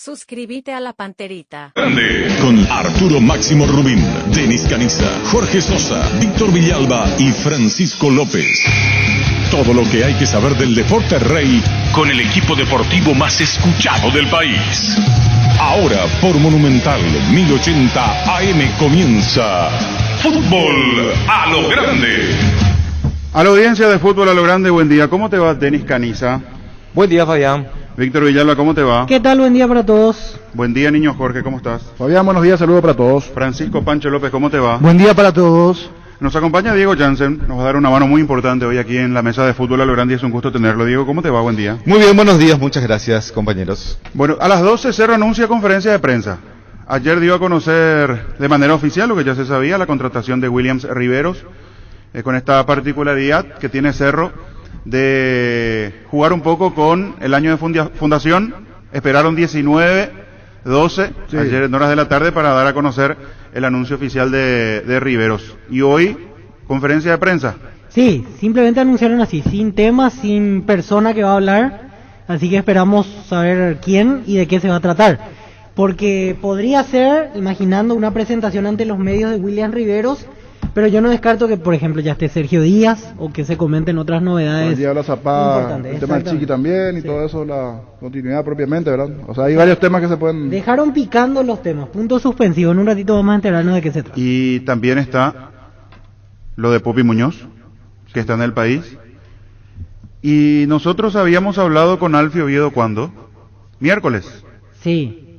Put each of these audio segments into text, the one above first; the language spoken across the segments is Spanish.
Suscríbete a La Panterita. Grande. Con Arturo Máximo Rubín, Denis Caniza, Jorge Sosa, Víctor Villalba y Francisco López. Todo lo que hay que saber del deporte rey con el equipo deportivo más escuchado del país. Ahora por Monumental 1080 AM comienza Fútbol a lo Grande. A la audiencia de Fútbol a lo Grande, buen día. ¿Cómo te va, Denis Caniza? Buen día, Fabián. Víctor Villalba, ¿cómo te va? ¿Qué tal? Buen día para todos. Buen día, niño Jorge, ¿cómo estás? Fabián, buenos días, saludos para todos. Francisco Pancho López, ¿cómo te va? Buen día para todos. Nos acompaña Diego Jansen, nos va a dar una mano muy importante hoy aquí en la mesa de Fútbol a lo Grande y es un gusto tenerlo. Diego, ¿cómo te va? Buen día. Muy bien, buenos días, muchas gracias, compañeros. Bueno, a las 12 Cerro anuncia conferencia de prensa. Ayer dio a conocer de manera oficial lo que ya se sabía, la contratación de Williams Riveros, con esta particularidad que tiene Cerro de jugar un poco con el año de fundación. Esperaron 19, 12, sí, ayer en horas de la tarde para dar a conocer el anuncio oficial de Riveros. Y hoy, conferencia de prensa. Sí, simplemente anunciaron así, sin tema, sin persona que va a hablar, así que esperamos saber quién y de qué se va a tratar. Porque podría ser, imaginando una presentación ante los medios de William Riveros, pero yo no descarto que, por ejemplo, ya esté Sergio Díaz o que se comenten otras novedades. Hoy día la Zapá, el tema del Chiqui también y sí, todo eso, la continuidad propiamente, ¿verdad? O sea, hay varios temas que se pueden... Dejaron picando los temas, punto suspensivo, en un ratito vamos a enterarnos de qué se trata. Y también está lo de Popi Muñoz, que está en el país. Y nosotros habíamos hablado con Alfie Oviedo, ¿cuándo? Miércoles. Sí.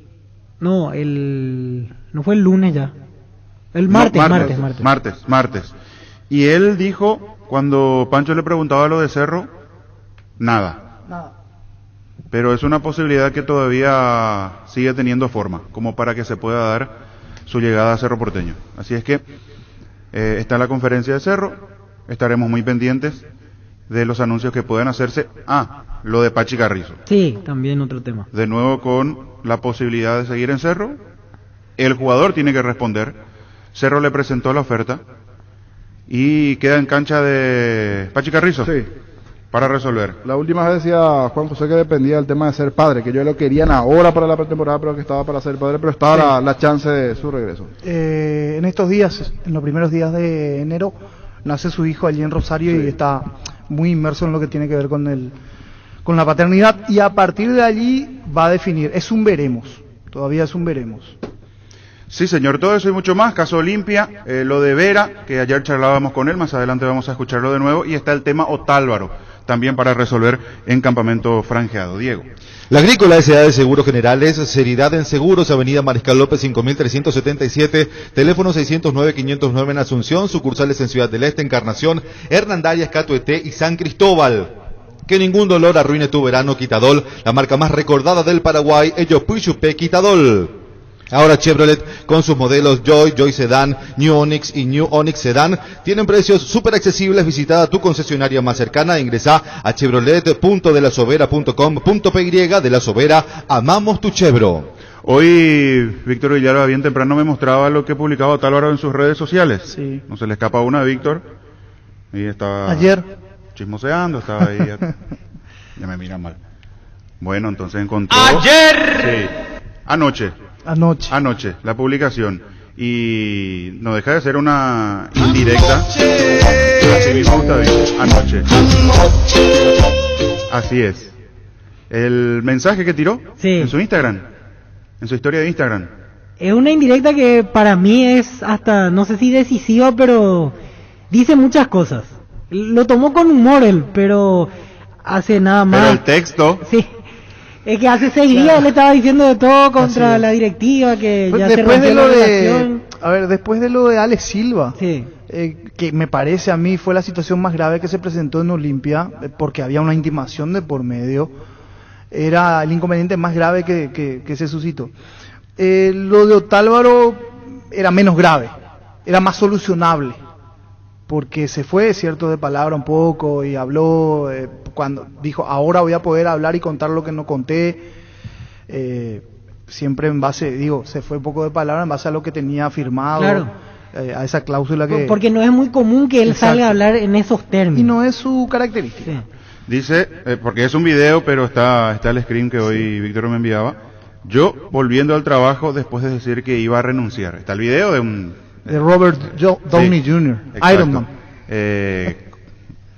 No, no fue el lunes ya. El martes, no, martes. Y él dijo, cuando Pancho le preguntaba lo de Cerro, nada. Pero es una posibilidad que todavía sigue teniendo forma, como para que se pueda dar su llegada a Cerro Porteño. Así es que está la conferencia de Cerro, estaremos muy pendientes de los anuncios que pueden hacerse. Lo de Pachi Carrizo. Sí, también otro tema. De nuevo con la posibilidad de seguir en Cerro, el jugador tiene que responder. Cerro le presentó la oferta y queda en cancha de Pachi Carrizo. Sí. Para resolver. La última vez decía Juan José que dependía del tema de ser padre, que ellos lo querían ahora para la pretemporada, pero que estaba para ser padre, pero estaba sí, la chance de su regreso. En estos días, en los primeros días de enero, nace su hijo allí en Rosario, sí, y está muy inmerso en lo que tiene que ver con la paternidad, y a partir de allí va a definir. Es un veremos, todavía es un veremos. Sí, señor, todo eso y mucho más. Caso Olimpia, lo de Vera, que ayer charlábamos con él, más adelante vamos a escucharlo de nuevo, y está el tema Otálvaro, también para resolver en Campamento Franjeado. Diego. La Agrícola S.A. de Seguros Generales, seriedad en seguros, Avenida Mariscal López 5377, teléfono 609-509 en Asunción, sucursales en Ciudad del Este, Encarnación, Hernandarias, Catueté y San Cristóbal. Que ningún dolor arruine tu verano, Quitadol, la marca más recordada del Paraguay, Ello Puichupé Quitadol. Ahora Chevrolet, con sus modelos Joy Sedan, New Onix y New Onix Sedan, tienen precios súper accesibles. Visita tu concesionaria más cercana e ingresa a chevrolet.delasovera.com.py. De La Sobera, amamos tu Chevro. Hoy Víctor Villalba bien temprano me mostraba lo que publicaba Otálvaro en sus redes sociales. Sí. No se le escapa una a Víctor. Y estaba ayer chismoseando, estaba ahí. Ya me miran mal. Bueno, entonces encontró... ¡Ayer! Sí. Anoche, la publicación. Y no deja de ser una indirecta. Así mismo está bien. Anoche. Así es. El mensaje que tiró, sí, en su Instagram, en su historia de Instagram. Es una indirecta que para mí es hasta, no sé si decisiva, pero dice muchas cosas. Lo tomó con humor él, pero hace nada más. Pero el texto... Sí. Es que hace 6 días él estaba diciendo de todo contra la directiva, que pues ya después se rompió la relación. Después de lo de Alex Silva, sí, que me parece a mí fue la situación más grave que se presentó en Olimpia, porque había una intimación de por medio, era el inconveniente más grave que se suscitó. Lo de Otálvaro era menos grave, era más solucionable, porque se fue, cierto, de palabra un poco y habló, cuando dijo, ahora voy a poder hablar y contar lo que no conté, siempre en base, se fue un poco de palabra en base a lo que tenía firmado, claro, a esa cláusula que... Porque no es muy común que él salga a hablar en esos términos. Y no es su característica. Sí. Dice, porque es un video, pero está el screen que hoy Víctor me enviaba, Yo volviendo al trabajo después de decir que iba a renunciar. Está el video de Robert Downey Jr., exacto. Iron Man.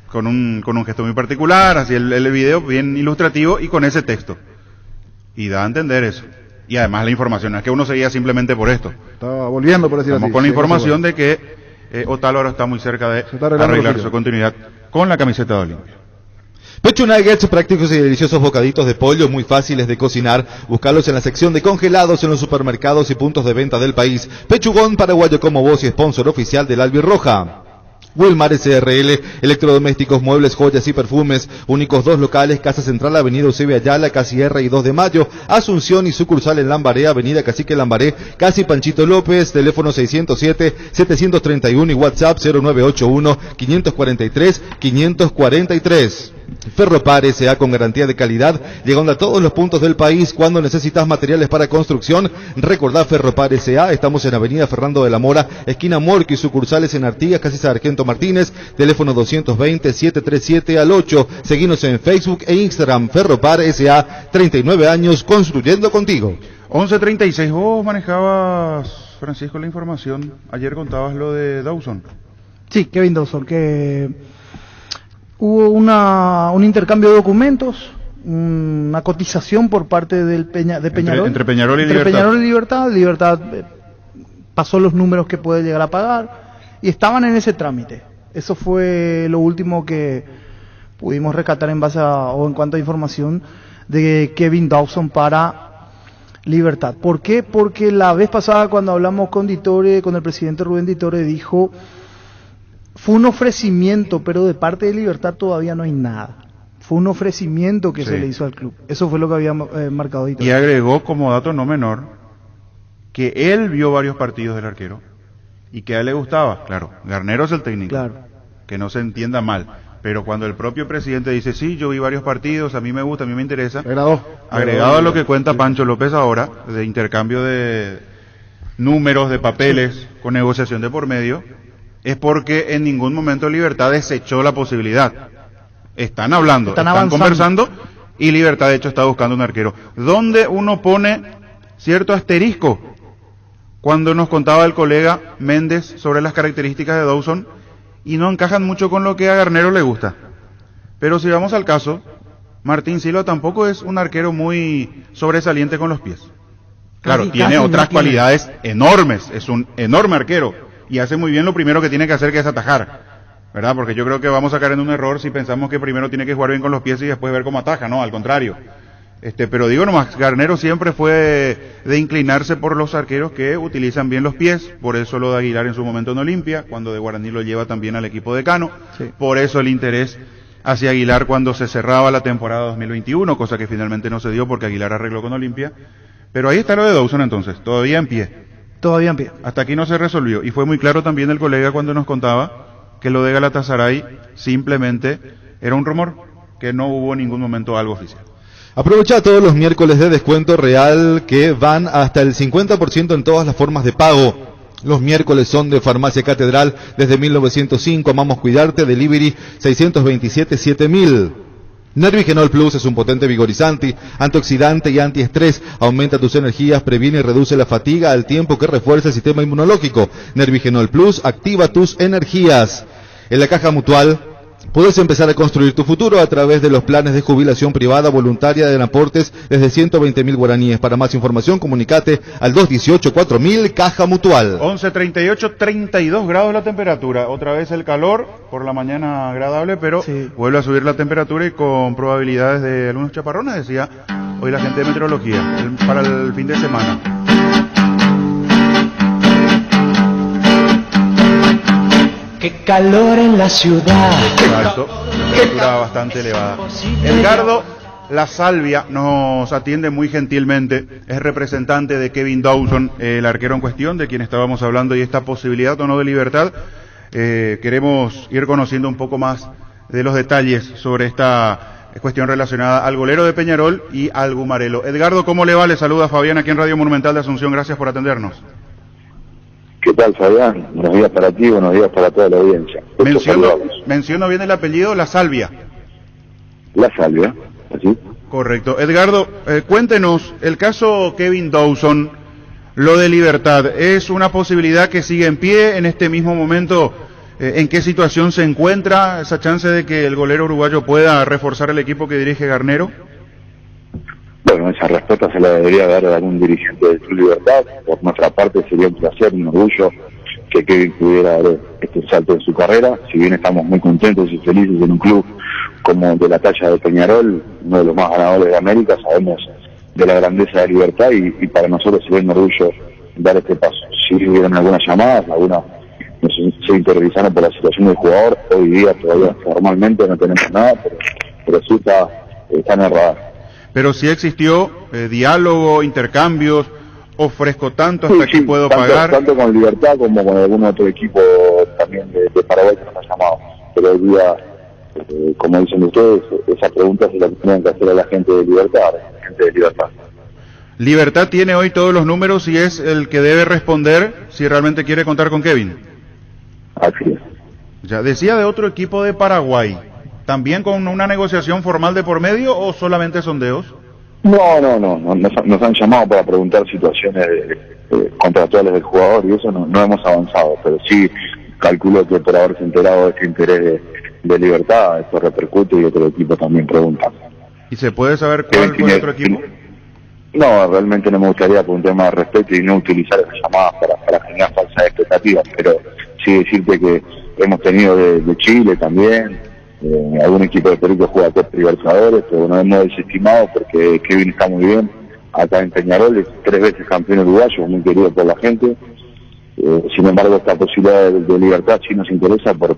Con un gesto muy particular, así el video bien ilustrativo y con ese texto. Y da a entender eso. Y además la información, no es que uno seguía simplemente por esto. Estaba volviendo, por decir así. Estamos con la información de que Otálvaro está muy cerca de arreglar su continuidad con la camiseta de Olimpia. Pecho Nuggets, prácticos y deliciosos bocaditos de pollo muy fáciles de cocinar. Búscalos en la sección de congelados en los supermercados y puntos de venta del país. Pechugón paraguayo como vos y sponsor oficial del Albirroja. Wilmar SRL, electrodomésticos, muebles, joyas y perfumes, únicos 2 locales, Casa Central, Avenida Eusebio Ayala, casi R y 2 de Mayo, Asunción y sucursal en Lambaré, Avenida Cacique Lambaré, casi Panchito López, teléfono 607-731 y WhatsApp 0981-543-543. Ferropar S.A. con garantía de calidad, llegando a todos los puntos del país cuando necesitas materiales para construcción. Recordá Ferropar S.A. Estamos en Avenida Fernando de la Mora, esquina Morqui, sucursales en Artigas, casi Sargento Martínez, teléfono 220-737-8. Seguinos en Facebook e Instagram. Ferropar S.A. 39 años construyendo contigo. 11:36. Vos manejabas, Francisco, la información. Ayer contabas lo de Dawson. Sí, Kevin Dawson, que hubo un intercambio de documentos, una cotización por parte de Peñarol. Entre Peñarol y entre Libertad. Peñarol y Libertad. Libertad pasó los números que puede llegar a pagar y estaban en ese trámite. Eso fue lo último que pudimos rescatar en base o en cuanto a información de Kevin Dawson para Libertad. ¿Por qué? Porque la vez pasada cuando hablamos con Ditore, con el presidente Rubén Ditore, dijo: fue un ofrecimiento, pero de parte de Libertad todavía no hay nada. Fue un ofrecimiento que se le hizo al club. Eso fue lo que había marcado Ditore. Y agregó como dato no menor que él vio varios partidos del arquero y que a él le gustaba. Claro, Garnero es el técnico. Claro. Que no se entienda mal. Pero cuando el propio presidente dice, sí, yo vi varios partidos, a mí me gusta, a mí me interesa. Agregado a lo que cuenta Pancho López ahora, de intercambio de números, de papeles, con negociación de por medio, es porque en ningún momento Libertad desechó la posibilidad. Están hablando, están conversando, y Libertad de hecho está buscando un arquero. ¿Dónde uno pone cierto asterisco? Cuando nos contaba el colega Méndez sobre las características de Dawson, y no encajan mucho con lo que a Garnero le gusta. Pero si vamos al caso, Martín Silva tampoco es un arquero muy sobresaliente con los pies. Claro, tiene otras cualidades enormes, es un enorme arquero, y hace muy bien lo primero que tiene que hacer, que es atajar, ¿verdad? Porque yo creo que vamos a caer en un error si pensamos que primero tiene que jugar bien con los pies y después ver cómo ataja, no, al contrario. Pero digo nomás, Garnero siempre fue de inclinarse por los arqueros que utilizan bien los pies, por eso lo de Aguilar en su momento en Olimpia, cuando de Guaraní lo lleva también al equipo de Cano, por eso el interés hacia Aguilar cuando se cerraba la temporada 2021, cosa que finalmente no se dio porque Aguilar arregló con Olimpia. Pero ahí está lo de Dawson entonces, todavía en pie. Todavía en pie. Hasta aquí no se resolvió, y fue muy claro también el colega cuando nos contaba que lo de Galatasaray simplemente era un rumor, que no hubo en ningún momento algo oficial. Aprovecha todos los miércoles de descuento real que van hasta el 50% en todas las formas de pago. Los miércoles son de Farmacia Catedral desde 1905, Amamos Cuidarte, Delivery 627-7000. Nervigenol Plus es un potente vigorizante, antioxidante y antiestrés. Aumenta tus energías, previene y reduce la fatiga al tiempo que refuerza el sistema inmunológico. Nervigenol Plus activa tus energías. En la Caja Mutual puedes empezar a construir tu futuro a través de los planes de jubilación privada voluntaria de aportes desde 120.000 guaraníes. Para más información, comunicate al 218-4000 Caja Mutual. 11:38, 32 grados la temperatura. Otra vez el calor, por la mañana agradable, pero vuelve a subir la temperatura y con probabilidades de algunos chaparrones, decía hoy la gente de meteorología, para el fin de semana. Qué calor en la ciudad. Alto, temperatura bastante elevada. Edgardo La Salvia nos atiende muy gentilmente, es representante de Kevin Dawson, el arquero en cuestión, de quien estábamos hablando, y esta posibilidad o no de Libertad. Queremos ir conociendo un poco más de los detalles sobre esta cuestión relacionada al golero de Peñarol y al Gumarelo. Edgardo, ¿cómo le va? Le saluda Fabián aquí en Radio Monumental de Asunción, gracias por atendernos. ¿Qué tal, Fabián? Buenos días para ti, buenos días para toda la audiencia. Menciono bien el apellido, La Salvia. La Salvia, ¿así? Correcto. Edgardo, cuéntenos, el caso Kevin Dawson, lo de Libertad, ¿es una posibilidad que sigue en pie en este mismo momento? ¿En qué situación se encuentra esa chance de que el golero uruguayo pueda reforzar el equipo que dirige Garnero? Bueno, esa respuesta se la debería dar a algún dirigente del Club Libertad. Por nuestra parte sería un placer, un orgullo que Kevin pudiera dar este salto en su carrera. Si bien estamos muy contentos y felices en un club como de la talla de Peñarol, uno de los más ganadores de América, sabemos de la grandeza de Libertad y para nosotros sería un orgullo dar este paso. Si hubieran algunas llamadas, algunas se interiorizaron por la situación del jugador, hoy día todavía formalmente no tenemos nada, pero sí está en el radar. Pero sí existió diálogo, intercambios, ofrezco tanto hasta aquí puedo pagar. Tanto con Libertad como con algún otro equipo también de Paraguay que nos ha llamado. Pero hoy día, como dicen ustedes, esa pregunta se la tienen que hacer a la gente de Libertad, Libertad tiene hoy todos los números y es el que debe responder si realmente quiere contar con Kevin. Así es. Ya decía de otro equipo de Paraguay, ¿también con una negociación formal de por medio o solamente sondeos? No, nos han llamado para preguntar situaciones contractuales del jugador y eso no hemos avanzado, pero sí calculo que por haberse enterado de este interés de Libertad, esto repercute y otro equipo también pregunta. ¿Y se puede saber cuál fue otro equipo? No, realmente no me gustaría por un tema de respeto y no utilizar esas llamadas para generar falsas expectativas, pero sí decirte que hemos tenido de Chile también, algún equipo de Perú que juega Copa Libertadores, pero no hemos desestimado porque Kevin está muy bien acá en Peñarol, es 3 veces campeón uruguayo, muy querido por la gente. Sin embargo, esta posibilidad de Libertad sí nos interesa por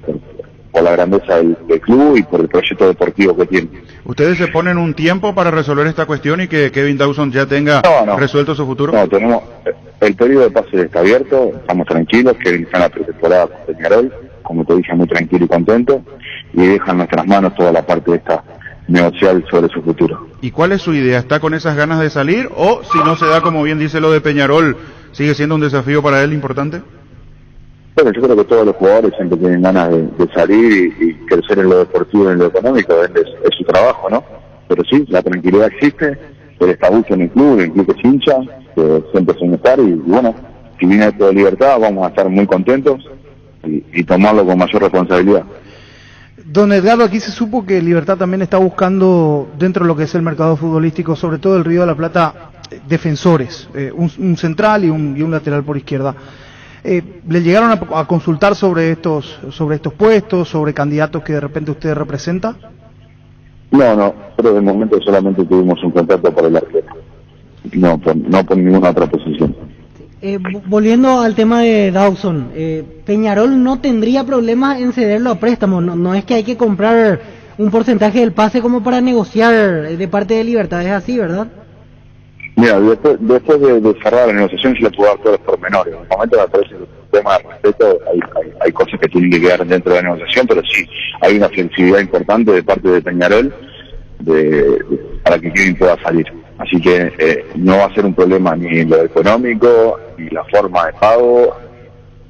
la grandeza del club y por el proyecto deportivo que tiene. ¿Ustedes se ponen un tiempo para resolver esta cuestión y que Kevin Dawson ya tenga resuelto su futuro? No, tenemos el periodo de pase está abierto, estamos tranquilos, Kevin está en la pretemporada con Peñarol, como te dije, muy tranquilo y contento, y deja en nuestras manos toda la parte de esta negocial sobre su futuro. ¿Y cuál es su idea? ¿Está con esas ganas de salir o si no se da, como bien dice lo de Peñarol, sigue siendo un desafío para él importante? Bueno, yo creo que todos los jugadores siempre tienen ganas de salir y crecer en lo deportivo y en lo económico, es su trabajo, ¿no? Pero sí, la tranquilidad existe, él está a gusto en el club es hincha, que siempre suele estar y bueno, si viene esto de Libertad vamos a estar muy contentos y tomarlo con mayor responsabilidad. Don Edgardo, aquí se supo que Libertad también está buscando, dentro de lo que es el mercado futbolístico, sobre todo el Río de la Plata, defensores, un central y un lateral por izquierda. ¿Le llegaron a consultar sobre estos puestos, sobre candidatos que de repente usted representa? No, pero de momento solamente tuvimos un contacto por el arquero, no por ninguna otra posición. Volviendo al tema de Dawson, Peñarol no tendría problemas en cederlo a préstamo, no es que hay que comprar un porcentaje del pase como para negociar de parte de Libertad, es así, ¿verdad? Mira, después de cerrar la negociación yo le puedo dar todos los pormenores. En el momento me parece que el tema de respeto, hay cosas que tienen que quedar dentro de la negociación, pero sí, hay una flexibilidad importante de parte de Peñarol para que Kevin pueda salir. Así que no va a ser un problema ni lo económico, ni la forma de pago,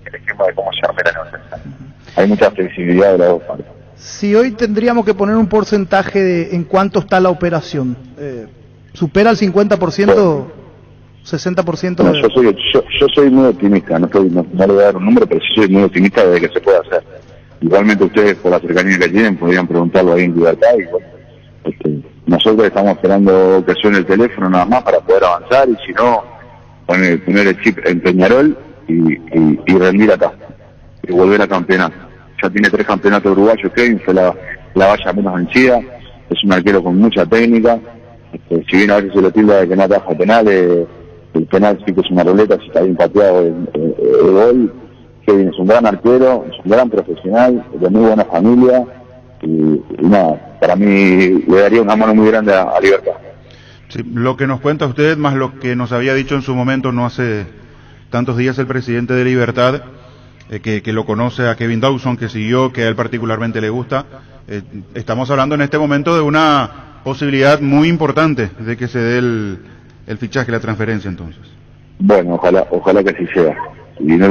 el esquema de cómo se arme la negociación. Hay mucha flexibilidad de las dos partes. Si hoy tendríamos que poner un porcentaje de en cuánto está la operación, ¿supera el 50%, 60%? No, yo soy muy optimista, no le voy a dar un número, pero sí soy muy optimista de que se puede hacer. Igualmente ustedes, por la cercanía que tienen, podrían preguntarlo ahí en Libertad y bueno, nosotros estamos esperando que suene el teléfono nada más para poder avanzar y si no, poner el chip en Peñarol y rendir acá y volver a campeonar. Ya tiene 3 campeonatos uruguayos, Kevin fue la valla menos vencida, es un arquero con mucha técnica, si bien a veces se lo tilda de que no ataja penales, el penal sí que es una ruleta, si está bien pateado el gol. Kevin es un gran arquero, es un gran profesional, de muy buena familia y nada, para mí le daría una mano muy grande a Libertad. Sí, lo que nos cuenta usted, más lo que nos había dicho en su momento no hace tantos días el presidente de Libertad, que lo conoce a Kevin Dawson, que siguió, que a él particularmente le gusta, estamos hablando en este momento de una posibilidad muy importante de que se dé el fichaje, la transferencia entonces. Bueno, ojalá que así sea. Y no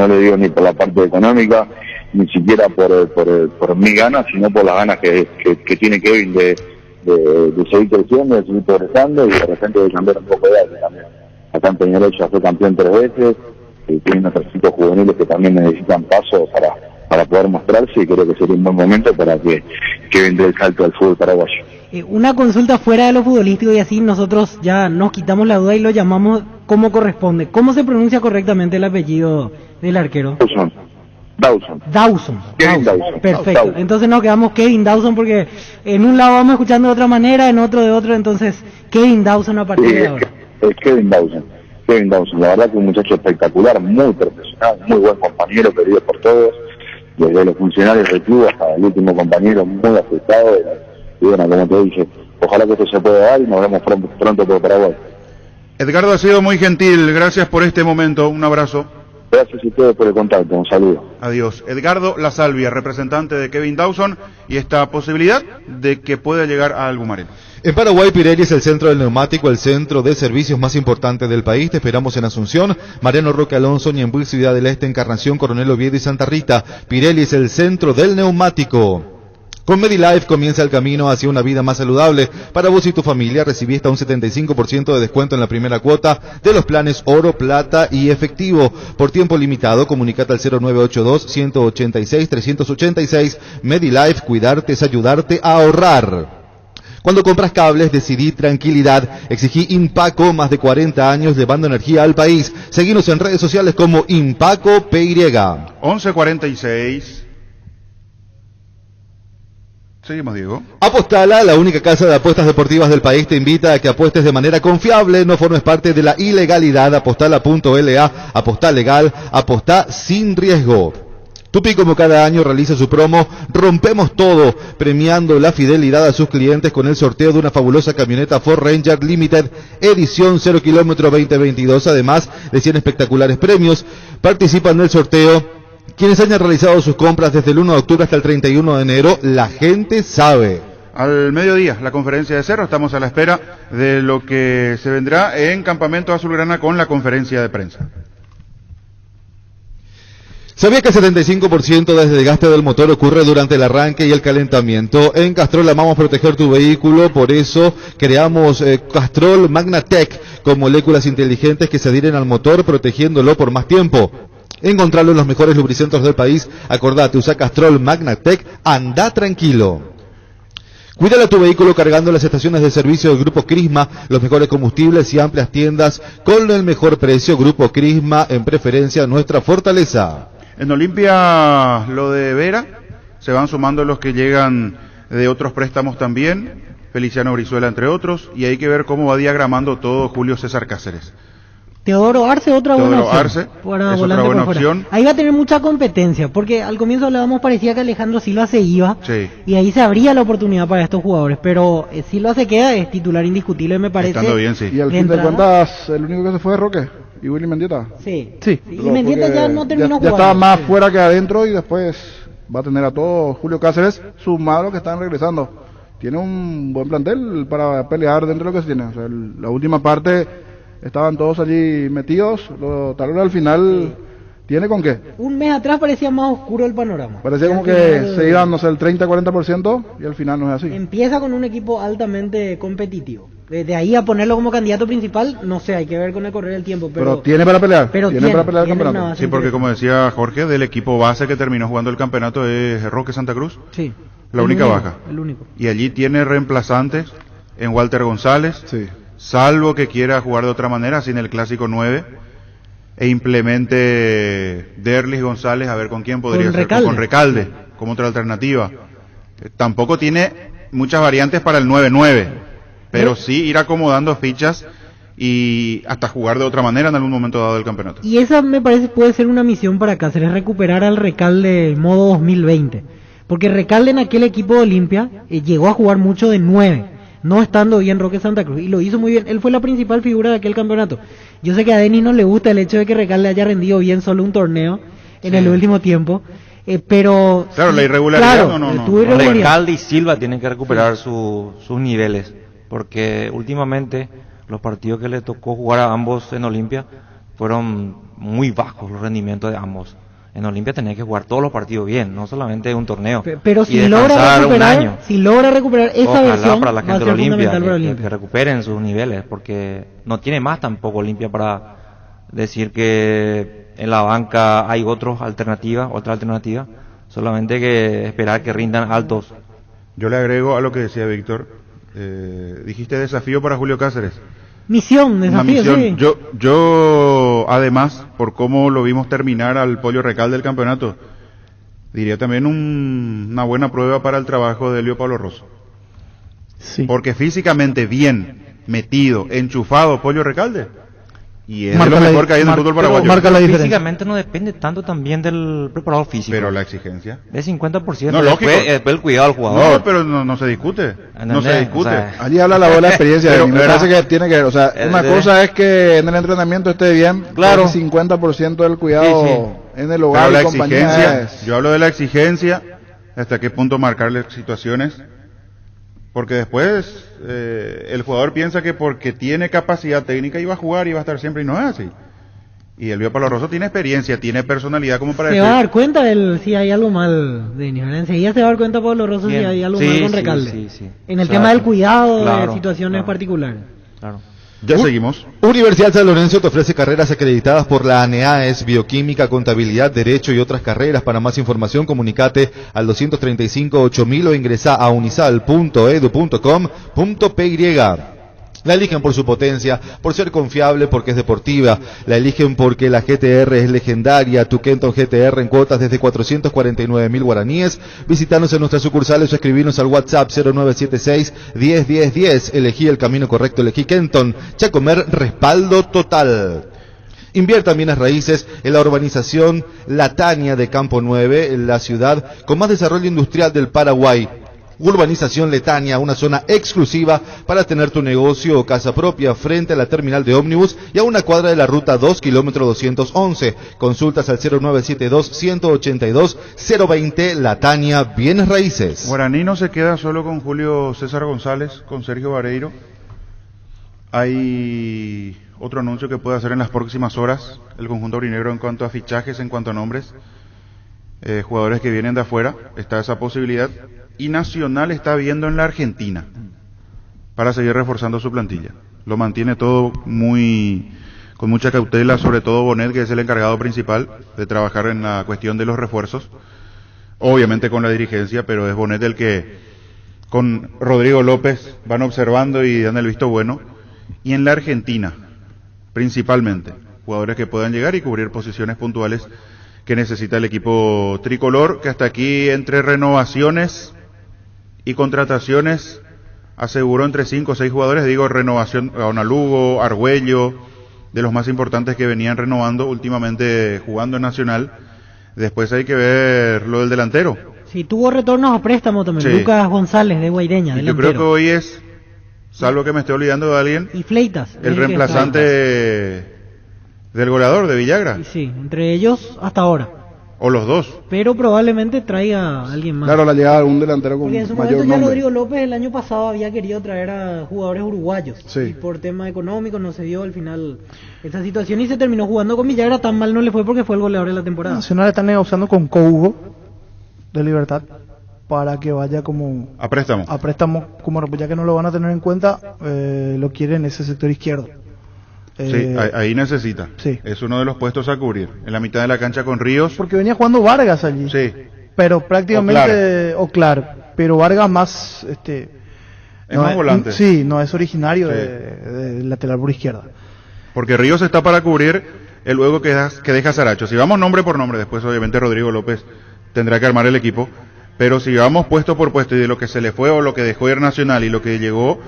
le digo ni por la parte económica, ni siquiera por mi ganas, sino por las ganas que tiene Kevin de de seguir creciendo, de seguir progresando y de repente de cambiar un poco de aire también. Acá en Peñarol ya fue campeón 3 veces, tienen otros chicos juveniles que también necesitan paso para poder mostrarse, y creo que sería un buen momento para que vendrá el salto al fútbol paraguayo. Una consulta fuera de lo futbolístico y así nosotros ya nos quitamos la duda y lo llamamos como corresponde. ¿Cómo se pronuncia correctamente el apellido del arquero? Dawson. Kevin Dawson. Perfecto. Dawson. Entonces nos quedamos Kevin Dawson porque en un lado vamos escuchando de otra manera, en otro de otro, entonces Kevin Dawson a partir de ahora. Es Kevin Dawson. La verdad que un muchacho espectacular, muy profesional, muy buen compañero, querido por todos, desde los funcionarios del club hasta el último compañero, muy aceptado. Y bueno, como te dije, ojalá que esto se pueda dar y nos vemos pronto por Paraguay. Edgardo, ha sido muy gentil, gracias por este momento, un abrazo. Gracias a ustedes por el contacto, un saludo. Adiós. Edgardo La Salvia, representante de Kevin Dawson, y esta posibilidad de que pueda llegar a Albumarén. En Paraguay, Pirelli es el centro del neumático, el centro de servicios más importante del país. Te esperamos en Asunción, Mariano Roque Alonso, Ñemby, Ciudad del Este, Encarnación, Coronel Oviedo y Santa Rita. Pirelli es el centro del neumático. Con MediLife comienza el camino hacia una vida más saludable. Para vos y tu familia recibí hasta un 75% de descuento en la primera cuota de los planes Oro, Plata y Efectivo. Por tiempo limitado, comunicate al 0982-186-386. MediLife, cuidarte es ayudarte a ahorrar. Cuando compras cables, decidí tranquilidad. Exigí Impaco, más de 40 años llevando energía al país. Seguinos en redes sociales como Impaco PY. 11:46. Seguimos, Diego. Apostala, la única casa de apuestas deportivas del país, te invita a que apuestes de manera confiable, no formes parte de la ilegalidad. Apostala.la, apostá legal, apostá sin riesgo. Tupi, como cada año, realiza su promo Rompemos Todo, premiando la fidelidad a sus clientes con el sorteo de una fabulosa camioneta Ford Ranger Limited, edición 0 kilómetro 2022, además de 100 espectaculares premios. Participan del sorteo quienes hayan realizado sus compras desde el 1 de octubre hasta el 31 de enero, la gente sabe. Al mediodía, la conferencia de Cerro, estamos a la espera de lo que se vendrá en Campamento Azulgrana con la conferencia de prensa. ¿Sabía que el 75% del desgaste del motor ocurre durante el arranque y el calentamiento? En Castrol amamos proteger tu vehículo, por eso creamos Castrol MagnaTech con moléculas inteligentes que se adhieren al motor protegiéndolo por más tiempo. Encontrarlo en los mejores lubricentros del país. Acordate, usa Castrol MagnaTech, anda tranquilo. Cuídale a tu vehículo cargando en las estaciones de servicio del Grupo Crisma, los mejores combustibles y amplias tiendas con el mejor precio. Grupo Crisma, en preferencia, nuestra fortaleza. En Olimpia, lo de Vera, se van sumando los que llegan de otros préstamos también, Feliciano Brizuela entre otros, y hay que ver cómo va diagramando todo Julio César Cáceres. Teodoro Arce, otra buena opción. Arce, para es volante otra buena por fuera. opción. Ahí va a tener mucha competencia, porque al comienzo hablábamos, parecía que Alejandro Silva se iba, Sí. y ahí se abría la oportunidad para estos jugadores, pero Silva se queda, es titular indiscutible, me parece. Estando bien, sí. Y al De fin de entrada. cuentas, el único que se fue es Roque y Willy Mendieta. Sí. Sí. Y Mendieta ya no terminó ya jugando. estaba más Sí. fuera que adentro, y después va a tener a todo Julio Cáceres, sumado a los que están regresando. Tiene un buen plantel para pelear dentro de lo que se tiene. O sea, la última parte estaban todos allí metidos, tal vez al final tiene con qué. Un mes atrás parecía más oscuro el panorama. Parecía Y como al que final se iban, no sé, el 30-40%, y al final no es así. Empieza con un equipo altamente competitivo. De ahí a ponerlo como candidato principal, no sé, hay que ver con el correr del tiempo. Pero tiene para pelear, pero tiene para pelear el tiene campeonato. una base Sí, porque como interesante. decía Jorge, del equipo base que terminó jugando el campeonato es Roque Santa Cruz, Sí. la El única único, baja. El único. Y allí tiene reemplazantes en Walter González, Sí. salvo que quiera jugar de otra manera, sin el clásico 9, e implemente Derlis González, a ver con quién podría Con ser, Recalde. con Recalde, como otra alternativa. Tampoco tiene muchas variantes para el 9-9, pero sí ir acomodando fichas y hasta jugar de otra manera en algún momento dado del campeonato. Y esa me parece puede ser una misión para Cáceres, recuperar al Recalde modo 2020. Porque Recalde en aquel equipo de Olimpia llegó a jugar mucho de 9, no estando bien Roque Santa Cruz, y lo hizo muy bien. Él fue la principal figura de aquel campeonato. Yo sé que a Denis no le gusta el hecho de que Recalde haya rendido bien solo un torneo en el último tiempo, pero... Claro, la irregularidad no. tuvo irregularidad. Recalde y Silva tienen que recuperar sus niveles, porque últimamente los partidos que le tocó jugar a ambos en Olimpia fueron muy bajos los rendimientos de ambos. En Olimpia tenés que jugar todos los partidos bien, no solamente un torneo. Pero y si descansar un año. logra recuperar esa Ojalá versión, para la va gente a de ser Olimpia fundamental para Olimpia. que recuperen sus niveles, porque no tiene más tampoco Olimpia para decir que en la banca hay otra alternativa, solamente que esperar que rindan altos. Yo le agrego a lo que decía Víctor, dijiste desafío para Julio Cáceres. Misión, Una desafío, misión. sí. Yo, además, por cómo lo vimos terminar al Pollo Recal del campeonato, diría también una buena prueba para el trabajo de Elio Pablo Rosso. Sí. Porque físicamente bien, metido, enchufado Pollo Recalde. Y es Marca de lo la mejor di- que hay en el mar- fútbol pero paraguayo. marca la diferencia. Físicamente no depende tanto también del preparador físico. Pero la exigencia. Es 50%. No, lógico. Después el cuidado del jugador. No, pero no se discute. No se ¿Entendés? discute. O sea, Allí habla la buena experiencia. Pero, de mí. Me ¿verdad? parece que tiene que ver. O sea, una cosa es que en el entrenamiento esté bien. Claro. Casi 50% del cuidado Sí, en el hogar Pero la y compañía exigencia, es- yo hablo de la exigencia, hasta qué punto marcarle situaciones, porque después el jugador piensa que porque tiene capacidad técnica iba a jugar y va a estar siempre, y no es así. Y Elvio Pablo Rosso tiene experiencia, tiene personalidad como para Se decir, va a dar cuenta si hay algo mal, Denis, ¿verdad? Enseguida se va a dar cuenta Pablo Rosso si Bien. hay algo Sí, mal con sí, Recalde. sí. En el Claro. tema del cuidado Claro, de situaciones claro. particulares. Claro. ya seguimos. Universidad San Lorenzo te ofrece carreras acreditadas por la ANEAES, Bioquímica, Contabilidad, Derecho y otras carreras. Para más información, comunicate al 235-8000 o ingresa a unisal.edu.com.py. La eligen por su potencia, por ser confiable, porque es deportiva. La eligen porque la GTR es legendaria. Tu Kenton GTR en cuotas desde 449.000 guaraníes. Visítanos en nuestras sucursales o escribirnos al WhatsApp 0976-101010. Elegí el camino correcto, elegí Kenton. Chacomer, respaldo total. Invierta en bienes raíces en la urbanización La Tania de Campo 9, en la ciudad con más desarrollo industrial del Paraguay. Urbanización Letania, una zona exclusiva para tener tu negocio o casa propia frente a la terminal de ómnibus y a una cuadra de la ruta 2, kilómetro 211. Consultas al 0972-182-020. Latania, bienes raíces. Guaraní no se queda solo con Julio César González, con Sergio Vareiro. Hay otro anuncio que puede hacer en las próximas horas el conjunto aurinegro en cuanto a fichajes, en cuanto a nombres. Jugadores que vienen de afuera, está esa posibilidad. Y Nacional está viendo en la Argentina para seguir reforzando su plantilla. Lo mantiene todo con mucha cautela, sobre todo Bonet, que es el encargado principal de trabajar en la cuestión de los refuerzos. Obviamente con la dirigencia, pero es Bonet el que con Rodrigo López van observando y dan el visto bueno. Y en la Argentina, principalmente, jugadores que puedan llegar y cubrir posiciones puntuales que necesita el equipo tricolor, que hasta aquí entre renovaciones y contrataciones aseguró entre 5 o 6 jugadores, digo renovación, Lugo, Argüello, de los más importantes que venían renovando últimamente jugando en Nacional. Después hay que ver lo del delantero. Sí, tuvo retornos a préstamo también. Sí. Lucas González de Guaireña, Y yo delantero. creo que hoy es, salvo que me esté olvidando de alguien, Y Fleitas. es el que reemplazante del goleador de Villagra, está. Sí, entre ellos hasta ahora. o los dos. Pero probablemente traiga a alguien más. Claro, la llegada de un delantero con Porque en su mayor momento ya nombre. Rodrigo López el año pasado había querido traer a jugadores uruguayos. Sí. Y por tema económico no se dio al final esa situación y se terminó jugando con Villagra. Tan mal no le fue porque fue el goleador de la temporada. Nacional está negociando con Cougo de Libertad para que vaya como A préstamo. a préstamo, como ya que no lo van a tener en cuenta, lo quieren en ese sector izquierdo. Sí, ahí necesita. sí. Es uno de los puestos a cubrir. En la mitad de la cancha con Ríos. Porque venía jugando Vargas allí. Sí. Pero prácticamente pero Vargas más Es más volante. Sí, no es originario Sí. de lateral por izquierda. Porque Ríos está para cubrir el luego que deja Saracho. Si vamos nombre por nombre, después obviamente Rodrigo López tendrá que armar el equipo. Pero si vamos puesto por puesto y de lo que se le fue o lo que dejó ir Nacional y lo que llegó,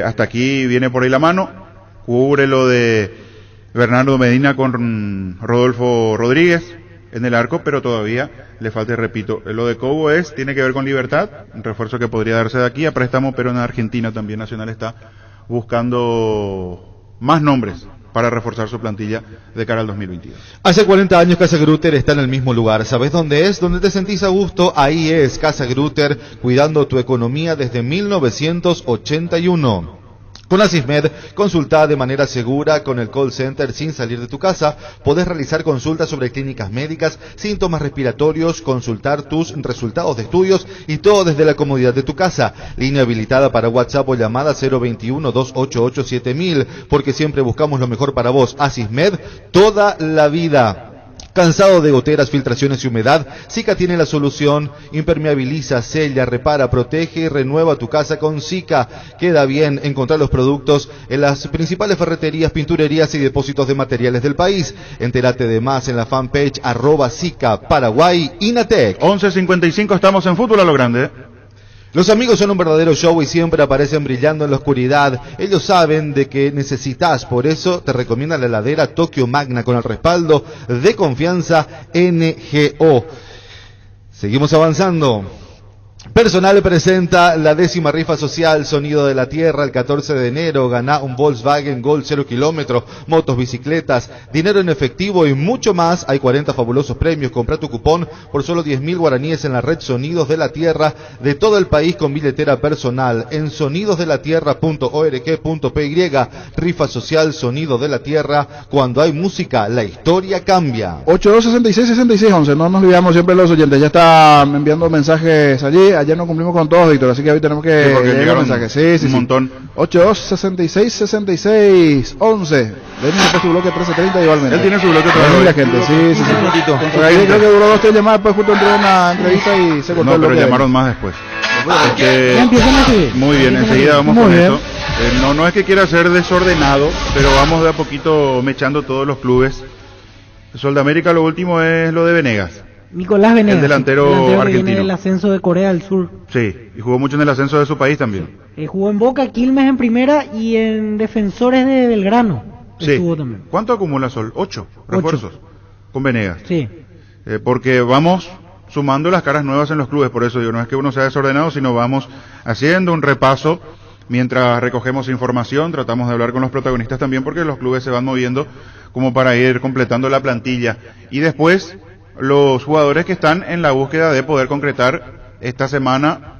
hasta aquí viene por ahí la mano. Cubre lo de Bernardo Medina con Rodolfo Rodríguez en el arco, pero todavía le falta, y repito, lo de Cobo tiene que ver con Libertad, un refuerzo que podría darse de aquí a préstamo, pero en Argentina también Nacional está buscando más nombres para reforzar su plantilla de cara al 2022. Hace 40 años Casa Grutter está en el mismo lugar. ¿Sabes dónde es? ¿Dónde te sentís a gusto? Ahí es Casa Grutter, cuidando tu economía desde 1981. Con Asismed, consulta de manera segura con el call center sin salir de tu casa. Podés realizar consultas sobre clínicas médicas, síntomas respiratorios, consultar tus resultados de estudios y todo desde la comodidad de tu casa. Línea habilitada para WhatsApp o llamada 021-288-7000, porque siempre buscamos lo mejor para vos. Asismed, toda la vida. ¿Cansado de goteras, filtraciones y humedad? Sika tiene la solución. Impermeabiliza, sella, repara, protege y renueva tu casa con Sika. Queda bien encontrar los productos en las principales ferreterías, pinturerías y depósitos de materiales del país. Entérate de más en la fanpage @Sika Paraguay Inatec. 11:55, estamos en Fútbol a lo Grande. Los amigos son un verdadero show y siempre aparecen brillando en la oscuridad. Ellos saben de que necesitas, por eso te recomiendan la heladera Tokio Magna con el respaldo de confianza NGO. Seguimos avanzando. Personal presenta la 10ª rifa social Sonido de la Tierra el 14 de enero. Gana un Volkswagen Gol 0 kilómetros, motos, bicicletas, dinero en efectivo y mucho más. Hay 40 fabulosos premios. Compra tu cupón por solo 10.000 guaraníes en la red Sonidos de la Tierra de todo el país con billetera personal en sonidosdelatierra.org.py. Rifa social Sonido de la Tierra. Cuando hay música, la historia cambia. 8266-6611. No nos olvidamos siempre los oyentes. Ya están enviando mensajes allí. Ayer no cumplimos con todos, Víctor, así que hoy tenemos que leer mensajes. Sí, un montón. 8266-6611. Ven después su bloque 1330 igualmente. Él tiene su bloque todavía. La gente, sí. Por ahí creo que duró 2 3 llamadas, después justo entró una entrevista y se cortó el bloque. No, pero llamaron más después. Ya empiezan así. Muy bien, enseguida vamos con eso. No es que quiera ser desordenado, pero vamos de a poquito mechando todos los clubes. Sol de América, lo último es lo de Venegas. Nicolás Venegas, el delantero que argentino. viene del ascenso de Corea del Sur. Sí, y jugó mucho en el ascenso de su país también. Jugó en Boca, Quilmes en primera y en Defensores de Belgrano. Sí. Estuvo también. ¿Cuánto acumula Sol? 8 refuerzos con Venegas. Sí. Porque vamos sumando las caras nuevas en los clubes, por eso digo, no es que uno sea desordenado, sino vamos haciendo un repaso mientras recogemos información, tratamos de hablar con los protagonistas también, porque los clubes se van moviendo como para ir completando la plantilla. Y después, los jugadores que están en la búsqueda de poder concretar esta semana,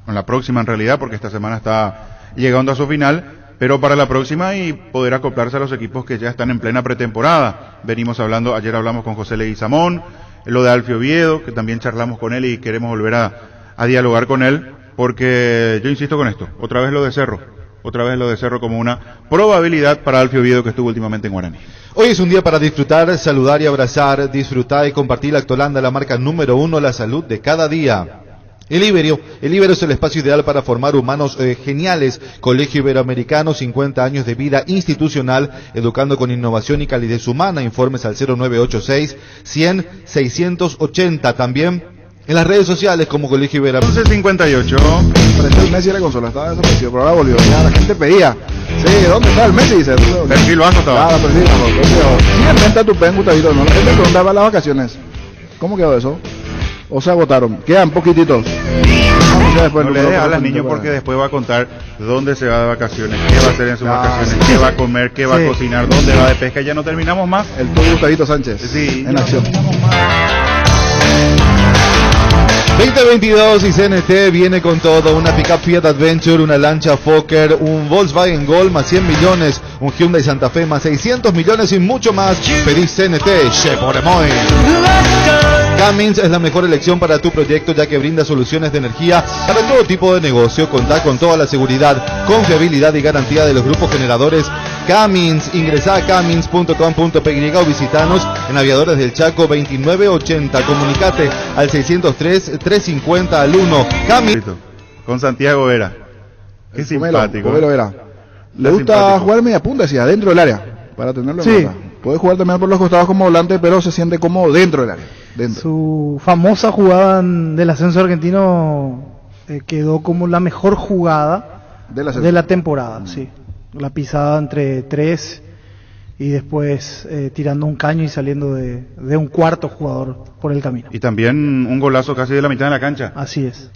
o la próxima en realidad, porque esta semana está llegando a su final, pero para la próxima y poder acoplarse a los equipos que ya están en plena pretemporada. Venimos hablando, ayer hablamos con José Leguizamón, lo de Alfio Oviedo, que también charlamos con él y queremos volver a dialogar con él, porque yo insisto con esto, otra vez lo de Cerro como una probabilidad para Alfio Oviedo, que estuvo últimamente en Guaraní. Hoy es un día para disfrutar, saludar y abrazar, disfrutar y compartir Lactolanda, la marca número 1, la salud de cada día. El Ibero es el espacio ideal para formar humanos geniales. Colegio Iberoamericano, 50 años de vida institucional, educando con innovación y calidez humana. Informes al 0986-100-680. También en las redes sociales como Colegio Iberoamericano. 11:58. Apareció el Messi en la consola, estaba desaparecido, pero ahora volvió. Ya la gente pedía. Sí, ¿dónde está el Messi? Dice. Perfil bajo estaba. Ah, perfil bajo. Sí, en venta tu pen, Gustavito, ¿no? La gente preguntaba las vacaciones. ¿Cómo quedó eso? ¿O se agotaron? Quedan poquititos. No le dejes a las niños porque después va a contar dónde se va de vacaciones, qué va a hacer en sus vacaciones, qué va a comer, qué va a cocinar, dónde va de pesca. Ya no terminamos más. El todo Gustavito Sánchez. Sí, en acción. 2022 y CNT viene con todo, una pickup Fiat Adventure, una lancha Fokker, un Volkswagen Gol más 100 millones, un Hyundai Santa Fe más 600 millones y mucho más. Pedí CNT, Chevrolet. Cummins es la mejor elección para tu proyecto, ya que brinda soluciones de energía para todo tipo de negocio. Contá con toda la seguridad, confiabilidad y garantía de los grupos generadores Cummins. Ingresá a cummins.com.py o visitanos en Aviadores del Chaco 2980. Comunicate al 603-350 al 1. Cummins. Con Santiago Vera. Qué simpático. Vera. Le gusta jugar media punta, decía, dentro del área, para tenerlo en cuenta. Puede jugar también por los costados como volante, pero se siente como dentro del área. Dentro. Su famosa jugada del ascenso argentino quedó como la mejor jugada de la temporada, sí. La pisada entre 3 y después tirando un caño y saliendo de un cuarto jugador por el camino. Y también un golazo casi de la mitad de la cancha. Así es.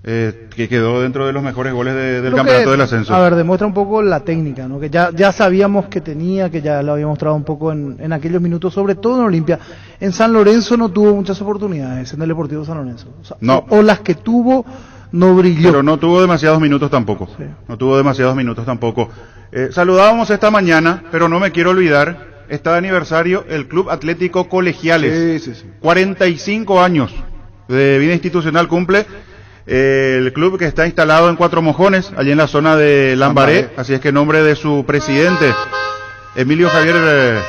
Que quedó dentro de los mejores goles del campeonato del ascenso. A ver, demuestra un poco la técnica, ¿no? Que ya sabíamos que tenía, que ya lo había mostrado un poco en aquellos minutos, sobre todo en Olimpia. En San Lorenzo no tuvo muchas oportunidades, en el Deportivo San Lorenzo. O sea, no. O las que tuvo no brilló. Pero no tuvo demasiados minutos tampoco. Sí. No tuvo demasiados minutos tampoco. Saludábamos esta mañana, pero no me quiero olvidar, está de aniversario el Club Atlético Colegiales. Sí, sí, sí. 45 años de vida institucional cumple. El club que está instalado en Cuatro Mojones, allí en la zona de Lambaré. Así es que en nombre de su presidente, Emilio Javier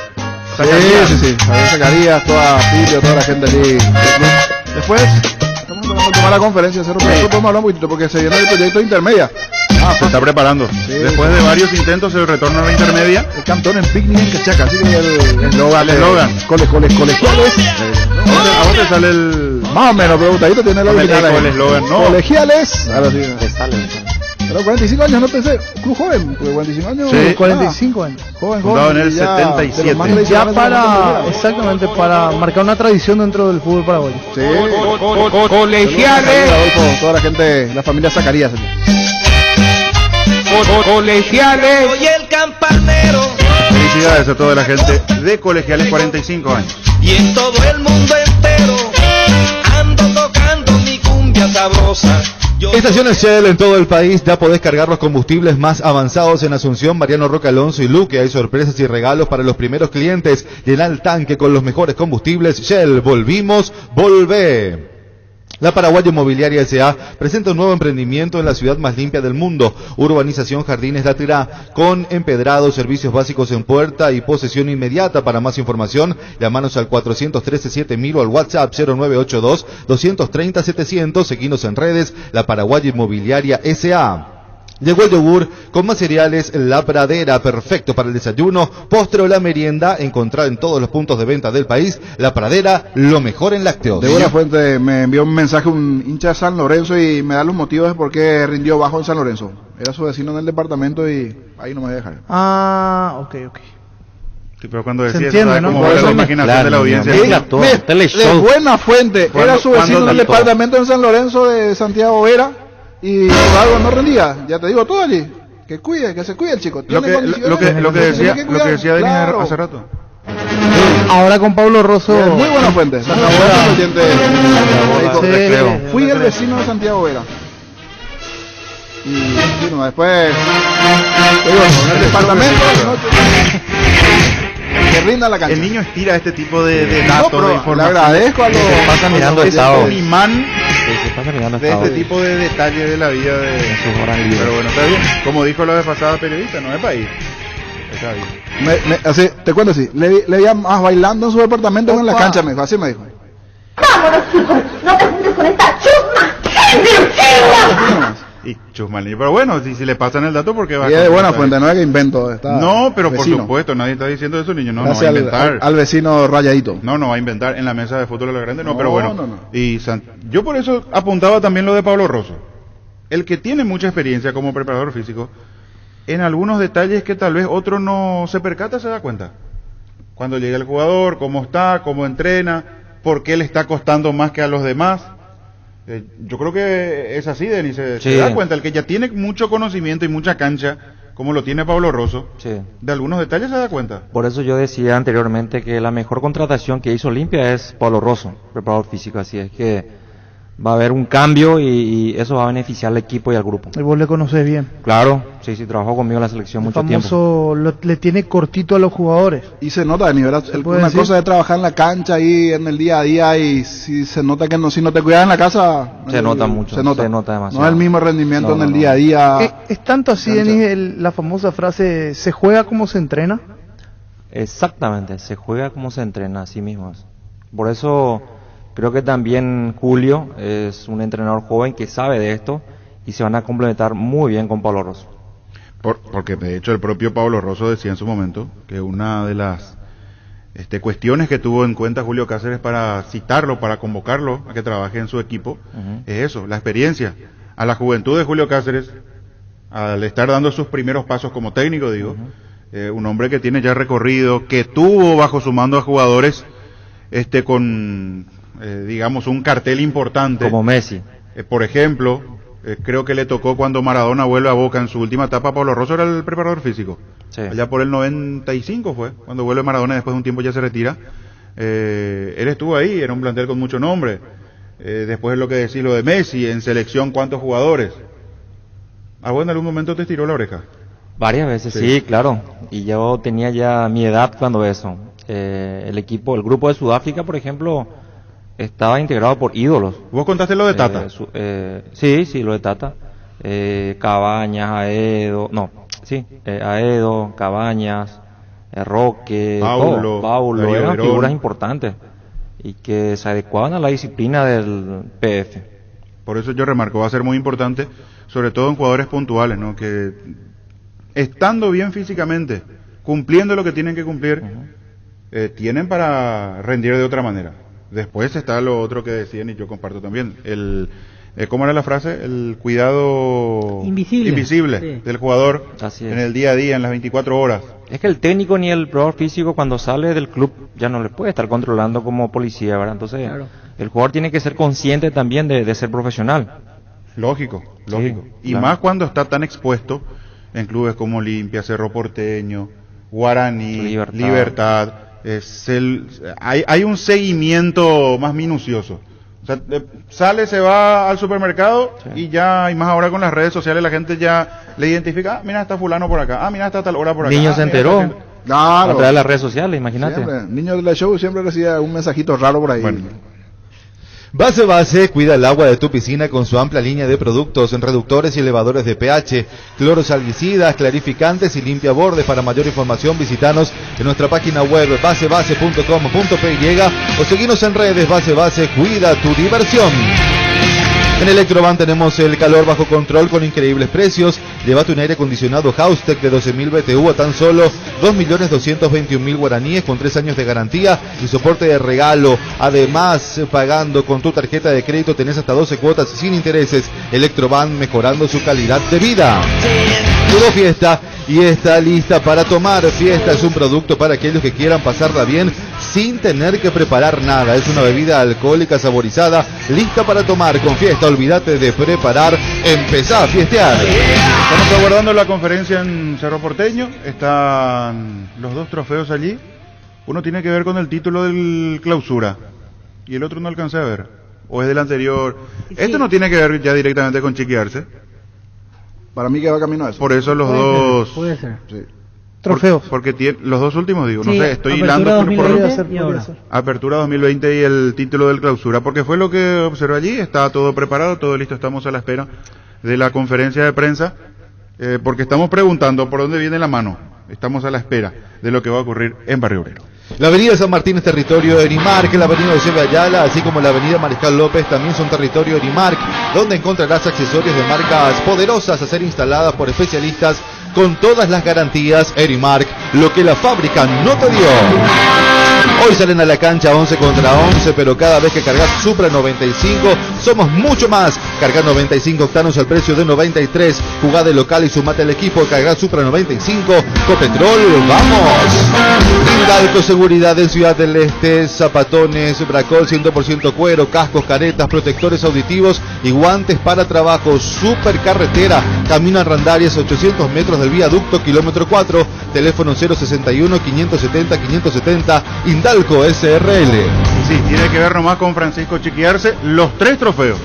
Zacarías. Sí. Javier Zacarías, toda Filio, toda la gente allí del club. Después, estamos esperando tomar la conferencia, pero podemos hablar un poquito porque se viene el proyecto de intermedia. Se está preparando. Sí. Después de varios intentos, el retorno a la intermedia. El cantón en picnic en Cachaca, así que el eslogan. El eslogan. Colegiales. ¿A vos te sale el...? Más o menos, pero Gustadito tiene la original ahí. El eslogan, no. Colegiales. Ahora sí. Le sale. Pero 45 años, no pensé. Club joven, porque 45 años. Sí. 45 años. Joven. Fundado en el ya, 77. de los más Ya tradicionales de la para, Argentina. exactamente, para marcar una tradición dentro del fútbol paraguayo. Sí. Colegiales. Adolfo, toda la gente, la familia Zacarías. Colegiales. Soy el campanero. Felicidades a toda la gente de Colegiales, 45 años. Y en todo el mundo entero ando tocando mi cumbia sabrosa. Estaciones Shell en todo el país, ya podés cargar los combustibles más avanzados en Asunción, Mariano Roca Alonso y Luque. Hay sorpresas y regalos para los primeros clientes. Llena el tanque con los mejores combustibles. Shell, volvé. La Paraguaya Inmobiliaria S.A. presenta un nuevo emprendimiento en la ciudad más limpia del mundo, Urbanización Jardines La Tirá, con empedrados, servicios básicos en puerta y posesión inmediata. Para más información, llamanos al 413-7000 o al WhatsApp 0982-230-700, seguinos en redes, La Paraguaya Inmobiliaria S.A. Llegó el yogur con más cereales La Pradera, perfecto para el desayuno, postre o la merienda, encontrado en todos los puntos de venta del país. La Pradera, lo mejor en lácteos. De Buena Fuente me envió un mensaje un hincha de San Lorenzo y me da los motivos de por qué rindió bajo en San Lorenzo. Era su vecino en el departamento y ahí no me voy a dejar. Ah, ok. Sí, pero cuando Se decía entiende, eso, ¿no? como Por la eso imaginación de la audiencia. De Buena Fuente, era su vecino en el saltó? departamento en San Lorenzo de Santiago Vera y por algo no rendía. Ya te digo todo allí. Que se cuide el chico. Lo que decía Denis claro. hace rato. Ahora con Pablo Rosso. Muy Buena Fuente. Fui el vecino de Santiago Vera. Y bueno, después te digo, en el departamento que rinda la cancha. El niño estira este tipo de datos, pero de le información. agradezco a los Se pasa mirando Es estados. un imán Se pasa mirando de estados. este tipo de detalles de la vida de sus horas libres. Pero bueno, está bien. Como dijo la vez pasada periodista, no es país. Está bien. Así, te cuento así, le veía más bailando en su departamento que en la cancha, me dijo, así me dijo. ¡Vámonos, chicos! ¡No te juntes con esta chusma! Y chusmalí. Pero bueno, si le pasan el dato, porque va Y es de a Buena Fuente, no es que invento. No, pero por vecino. supuesto, nadie está diciendo eso, niño. No va a Gracias inventar. al vecino rayadito. No va a inventar en la mesa de fútbol a lo grande, no, No, pero bueno. no. Y yo por eso apuntaba también lo de Pablo Rosso. El que tiene mucha experiencia como preparador físico, en algunos detalles que tal vez otro no se percata, se da cuenta. Cuando llega el jugador, cómo está, cómo entrena, por qué le está costando más que a los demás. Yo creo que es así, Denis, se da cuenta, el que ya tiene mucho conocimiento y mucha cancha, como lo tiene Pablo Rosso, de algunos detalles se da cuenta. Por eso yo decía anteriormente que la mejor contratación que hizo Olimpia es Pablo Rosso, preparador físico, así es que va a haber un cambio y eso va a beneficiar al equipo y al grupo. Y vos le conocés bien. Claro, sí, trabajó conmigo en la selección mucho tiempo. Famoso le tiene cortito a los jugadores. Y se nota, Denis, ¿verdad? Una cosa es trabajar en la cancha ahí en el día a día y si se nota que si no te cuidas en la casa... Se nota mucho, se nota demasiado. No es el mismo rendimiento en el día a día. Es tanto así, Denis, la famosa frase, ¿se juega como se entrena? Exactamente, se juega como se entrena, así mismo es. Por eso creo que también Julio es un entrenador joven que sabe de esto y se van a complementar muy bien con Pablo Rosso. Porque de hecho el propio Pablo Rosso decía en su momento que una de las cuestiones que tuvo en cuenta Julio Cáceres para citarlo, para convocarlo a que trabaje en su equipo, es eso, la experiencia. A la juventud de Julio Cáceres, al estar dando sus primeros pasos como técnico, digo, un hombre que tiene ya recorrido, que tuvo bajo su mando a jugadores con digamos un cartel importante como Messi, por ejemplo, creo que le tocó cuando Maradona vuelve a Boca en su última etapa. Pablo Rosso era el preparador físico, allá por el 95 fue cuando vuelve Maradona, después de un tiempo ya se retira. Él estuvo ahí, era un plantel con mucho nombre. Después lo que decís lo de Messi, en selección, ¿cuántos jugadores? ¿A vos en algún momento te estiró la oreja? Varias veces, sí, claro. Y yo tenía ya mi edad cuando eso. El grupo de Sudáfrica, por ejemplo, estaba integrado por ídolos. ¿Vos contaste lo de Tata? Sí, lo de Tata. Cabañas, Aedo, Cabañas, Roque, Paulo, eran figuras importantes y que se adecuaban a la disciplina del PF. Por eso yo remarco, va a ser muy importante, sobre todo en jugadores puntuales, ¿no? Que estando bien físicamente, cumpliendo lo que tienen que cumplir, tienen para rendir de otra manera. Después está lo otro que decían y yo comparto también, ¿cómo era la frase? El cuidado invisible sí. del jugador en el día a día, en las 24 horas. Es que el técnico ni el probador físico cuando sale del club ya no le puede estar controlando como policía, ¿verdad? Entonces el jugador tiene que ser consciente también de ser profesional. Lógico. Sí, y más cuando está tan expuesto en clubes como Olimpia, Cerro Porteño, Guaraní, Libertad. Hay un seguimiento más minucioso. O sea, sale, se va al supermercado y ya, y más ahora con las redes sociales, la gente ya le identifica, mira, está fulano por acá, mira, está tal hora por acá. Niño se enteró a través de las redes sociales, imagínate. Siempre. Niño de la show siempre recibía un mensajito raro por ahí. Bueno. Base, cuida el agua de tu piscina con su amplia línea de productos en reductores y elevadores de pH, cloros algicidas, clarificantes y limpia bordes. Para mayor información visitanos en nuestra página web basebase.com.py o seguinos en redes. Base, cuida tu diversión. En Electroban tenemos el calor bajo control con increíbles precios. Llévate un aire acondicionado Haustec de 12.000 BTU a tan solo 2.221.000 guaraníes con 3 años de garantía y soporte de regalo. Además, pagando con tu tarjeta de crédito tenés hasta 12 cuotas sin intereses. Electroban, mejorando su calidad de vida. Llegó Fiesta y está lista para tomar. Fiesta es un producto para aquellos que quieran pasarla bien sin tener que preparar nada. Es una bebida alcohólica saborizada, lista para tomar. Con Fiesta, olvídate de preparar, empezá a fiestear. Estamos aguardando la conferencia en Cerro Porteño. Están los dos trofeos allí. Uno tiene que ver con el título del Clausura y el otro no alcancé a ver. ¿O es del anterior? Sí. Esto no tiene que ver ya directamente con Chiquiarse. Para mí que va camino a eso. Por eso los dos... Puede ser. Sí. Trofeos. Porque los dos últimos, digo, sí, no sé, estoy hilando Apertura 2020 y el título del Clausura, porque fue lo que observé allí. Está todo preparado, todo listo, estamos a la espera de la conferencia de prensa, porque estamos preguntando por dónde viene la mano. Estamos a la espera de lo que va a ocurrir en Barrio Obrero. La avenida San Martín es territorio de Erimark, la avenida Eusebio Ayala, así como la avenida Mariscal López también son territorio de Erimark, donde encontrarás accesorios de marcas poderosas a ser instaladas por especialistas con todas las garantías. Erimark, lo que la fábrica no te dio. Hoy salen a la cancha 11 contra 11, pero cada vez que cargas Supra 95, somos mucho más. Carga 95 octanos al precio de 93. Jugá de local y sumate al equipo. Carga Supra 95. Copetrol, vamos. Indalco Seguridad en Ciudad del Este. Zapatones, Bracol 100% cuero, cascos, caretas, protectores auditivos y guantes para trabajo. Supercarretera, camino a Randarias, 800 metros del viaducto, kilómetro 4. Teléfono 061-570-570. Indalco SRL. Sí, tiene que ver nomás con Francisco Chiquiarse. Los 3 trofeos,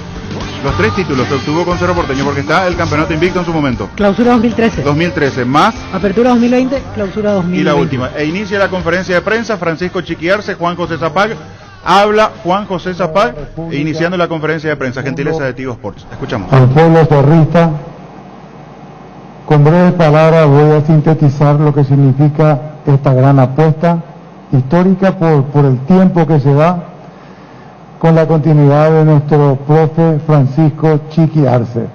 los 3 títulos que obtuvo con Cerro Porteño, porque está el campeonato invicto en su momento. Clausura 2013, más Apertura 2020, Clausura 2020. Y la última. E inicia la conferencia de prensa Francisco Chiquiarse, Juan José Zapag. Habla Juan José Zapag, iniciando la conferencia de prensa. Gentileza de Tigo Sports. Escuchamos. Al pueblo porrista, con breves palabras voy a sintetizar lo que significa esta gran apuesta histórica por el tiempo que se da con la continuidad de nuestro profe Francisco Chiquiarse.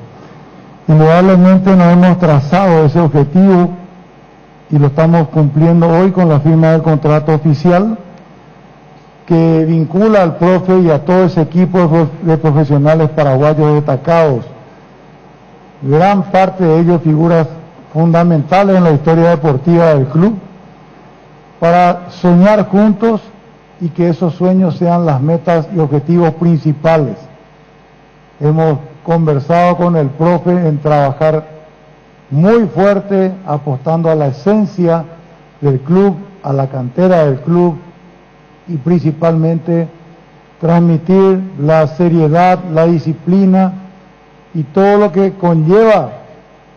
Indudablemente nos hemos trazado ese objetivo y lo estamos cumpliendo hoy con la firma del contrato oficial que vincula al profe y a todo ese equipo de profesionales paraguayos destacados. Gran parte de ellos figuras fundamentales en la historia deportiva del club, para soñar juntos y que esos sueños sean las metas y objetivos principales. Hemos conversado con el profe en trabajar muy fuerte, apostando a la esencia del club, a la cantera del club y principalmente transmitir la seriedad, la disciplina y todo lo que conlleva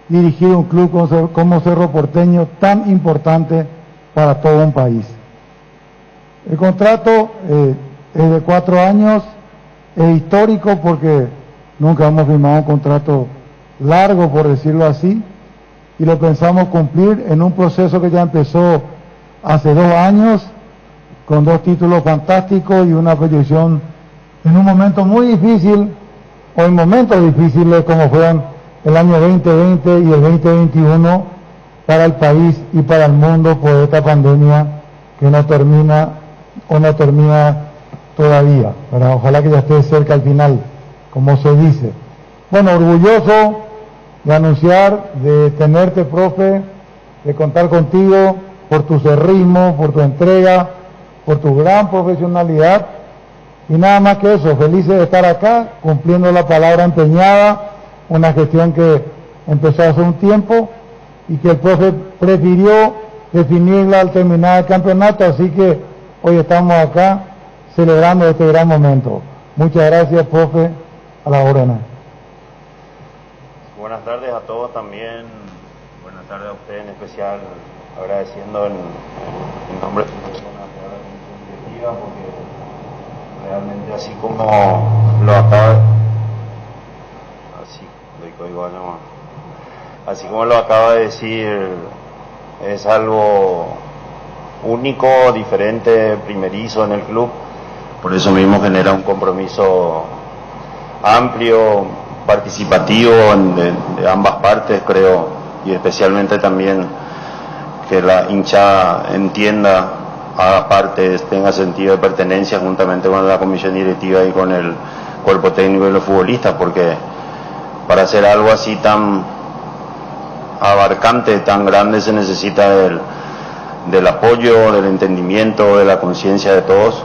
dirigir un club como Cerro Porteño, tan importante para todo un país. El contrato es de 4 años, es histórico porque nunca hemos firmado un contrato largo, por decirlo así, y lo pensamos cumplir en un proceso que ya empezó hace 2 años, con 2 títulos fantásticos y una proyección en un momento muy difícil, o en momentos difíciles como fueron el año 2020 y el 2021 para el país y para el mundo por esta pandemia que no termina o no termina todavía, pero ojalá que ya esté cerca al final, como se dice. Bueno, orgulloso de anunciar, de tenerte, profe, de contar contigo por tu cerrismo, por tu entrega, por tu gran profesionalidad, y nada más que eso, felices de estar acá, cumpliendo la palabra empeñada, una gestión que empezó hace un tiempo y que el profe prefirió definirla al terminar el campeonato, así que hoy estamos acá celebrando este gran momento. Muchas gracias, profe, a la orden. Buenas tardes a todos también, buenas tardes a usted en especial, agradeciendo en nombre de una directiva, porque realmente así como lo acaba de decir, es algo único, diferente, primerizo en el club, por eso mismo genera un compromiso amplio, participativo de ambas partes, creo, y especialmente también que la hinchada entienda, haga parte, tenga sentido de pertenencia juntamente con la comisión directiva y con el cuerpo técnico y los futbolistas, porque para hacer algo así tan abarcante, tan grande, se necesita del apoyo, del entendimiento, de la conciencia de todos,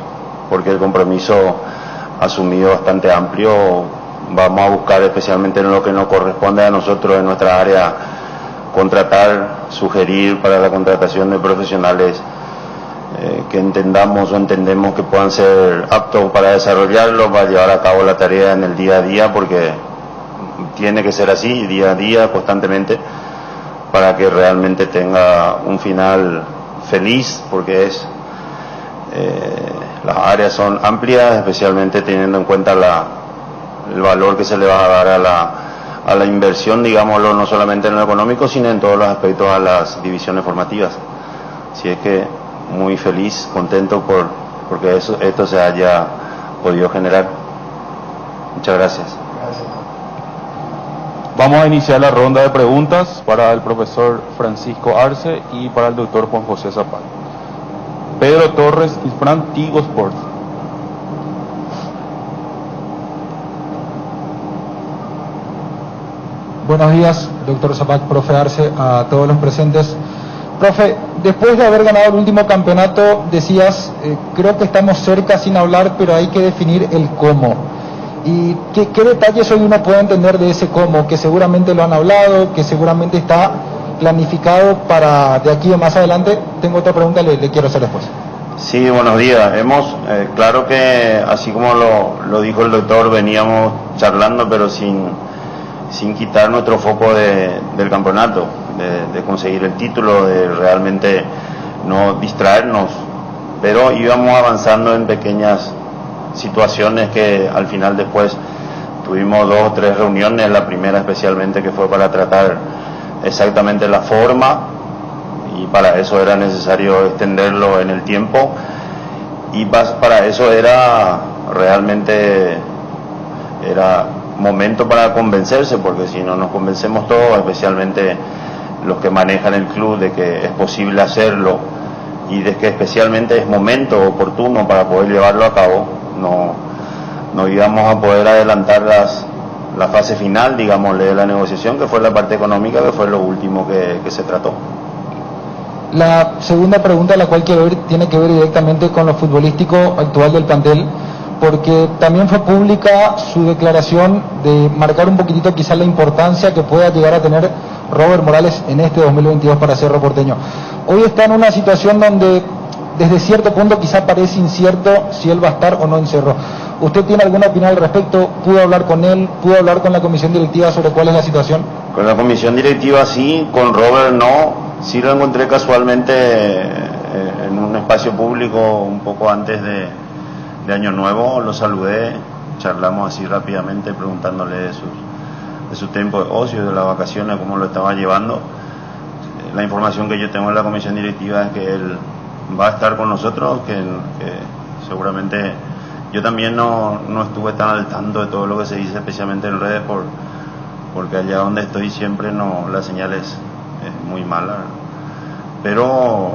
porque el compromiso asumido bastante amplio. Vamos a buscar, especialmente en lo que nos corresponde a nosotros en nuestra área, contratar, sugerir para la contratación de profesionales que entendamos o entendemos que puedan ser aptos para desarrollarlo, para llevar a cabo la tarea en el día a día, porque tiene que ser así, día a día, constantemente, para que realmente tenga un final feliz, porque las áreas son amplias, especialmente teniendo en cuenta el valor que se le va a dar a la inversión, digámoslo, no solamente en lo económico, sino en todos los aspectos a las divisiones formativas. Así es que muy feliz, contento porque esto se haya podido generar. Muchas gracias. Vamos a iniciar la ronda de preguntas para el profesor Francisco Arce y para el doctor Juan José Zapata. Pedro Torres, Isfran, Tigo Sports. Buenos días, doctor Zapata, profe Arce, a todos los presentes. Profe, después de haber ganado el último campeonato, decías, creo que estamos cerca sin hablar, pero hay que definir el cómo. ¿Y qué detalles hoy uno puede entender de ese cómo? Que seguramente lo han hablado, que seguramente está planificado para de aquí a más adelante. Tengo otra pregunta, le quiero hacer después. Sí, buenos días. Claro que así como lo dijo el doctor, veníamos charlando, pero sin quitar nuestro foco del campeonato, de conseguir el título, de realmente no distraernos, pero íbamos avanzando en pequeñas situaciones que al final después tuvimos 2 o 3 reuniones, la primera especialmente que fue para tratar exactamente la forma, y para eso era necesario extenderlo en el tiempo, y para eso era momento para convencerse, porque si no nos convencemos todos, especialmente los que manejan el club, de que es posible hacerlo y de que especialmente es momento oportuno para poder llevarlo a cabo, no íbamos a poder adelantar la fase final, digámosle, de la negociación, que fue la parte económica, que fue lo último que se trató. La segunda pregunta, la cual quiero ver, tiene que ver directamente con lo futbolístico actual del plantel, porque también fue pública su declaración de marcar un poquitito quizás la importancia que pueda llegar a tener Robert Morales en este 2022 para Cerro Porteño. Hoy está en una situación donde desde cierto punto quizá parece incierto si él va a estar o no en Cerro. ¿Usted tiene alguna opinión al respecto? ¿Pudo hablar con él? ¿Pudo hablar con la comisión directiva sobre cuál es la situación? Con la comisión directiva sí, con Robert no. Sí lo encontré casualmente en un espacio público un poco antes de Año Nuevo, lo saludé, charlamos así rápidamente preguntándole de su tiempo de ocio, de las vacaciones, cómo lo estaba llevando. La información que yo tengo en la comisión directiva es que él va a estar con nosotros, que seguramente yo también no estuve tan al tanto de todo lo que se dice, especialmente en redes, porque allá donde estoy siempre la señal es muy mala, pero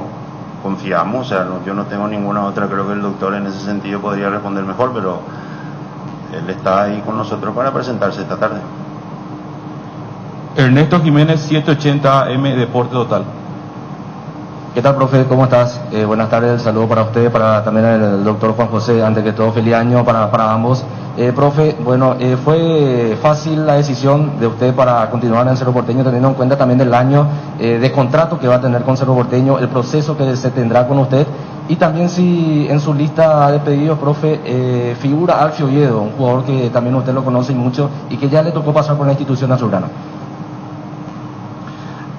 confiamos, o sea, yo no tengo ninguna otra, creo que el doctor en ese sentido podría responder mejor, pero él está ahí con nosotros para presentarse esta tarde. Ernesto Jiménez, 780 AM Deporte Total. ¿Qué tal, profe? ¿Cómo estás? Buenas tardes, saludo para usted, para también el doctor Juan José. Antes que todo, feliz año para ambos. Profe, bueno, ¿fue fácil la decisión de usted para continuar en Cerro Porteño, teniendo en cuenta también el año de contrato que va a tener con Cerro Porteño, el proceso que se tendrá con usted? Y también si en su lista de pedidos, profe, figura Alfio Oviedo, un jugador que también usted lo conoce mucho y que ya le tocó pasar por la institución azulgrana.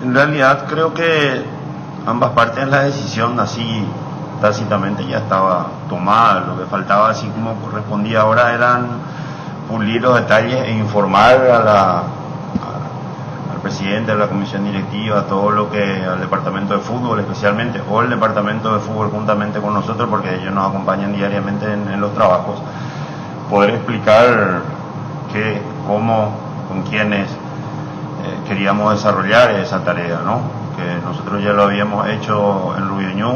En realidad creo que ambas partes la decisión así tácitamente ya estaba tomada. Lo que faltaba, así como correspondía ahora, eran pulir los detalles e informar al presidente de la comisión directiva, al departamento de fútbol especialmente, o el departamento de fútbol juntamente con nosotros, porque ellos nos acompañan diariamente en los trabajos, poder explicar qué, cómo, con quiénes queríamos desarrollar esa tarea, ¿no? Que nosotros ya lo habíamos hecho en Rubiñú,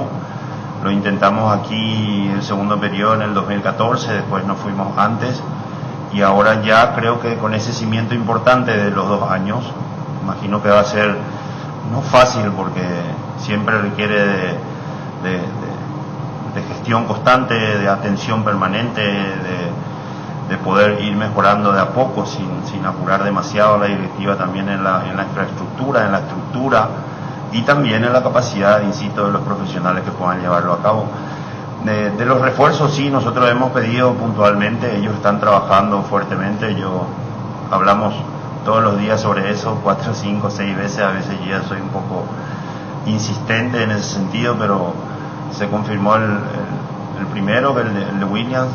lo intentamos aquí el segundo periodo en el 2014, después nos fuimos antes, y ahora ya creo que con ese cimiento importante de los 2 años, imagino que va a ser no fácil, porque siempre requiere de gestión constante, de atención permanente, de poder ir mejorando de a poco sin apurar demasiado a la directiva, también en la infraestructura, en la estructura y también en la capacidad, insisto, de los profesionales que puedan llevarlo a cabo. De los refuerzos, sí, nosotros hemos pedido puntualmente, ellos están trabajando fuertemente, hablamos todos los días sobre eso, 4, 5, 6 veces, a veces ya soy un poco insistente en ese sentido, pero se confirmó el primero, el de Williams,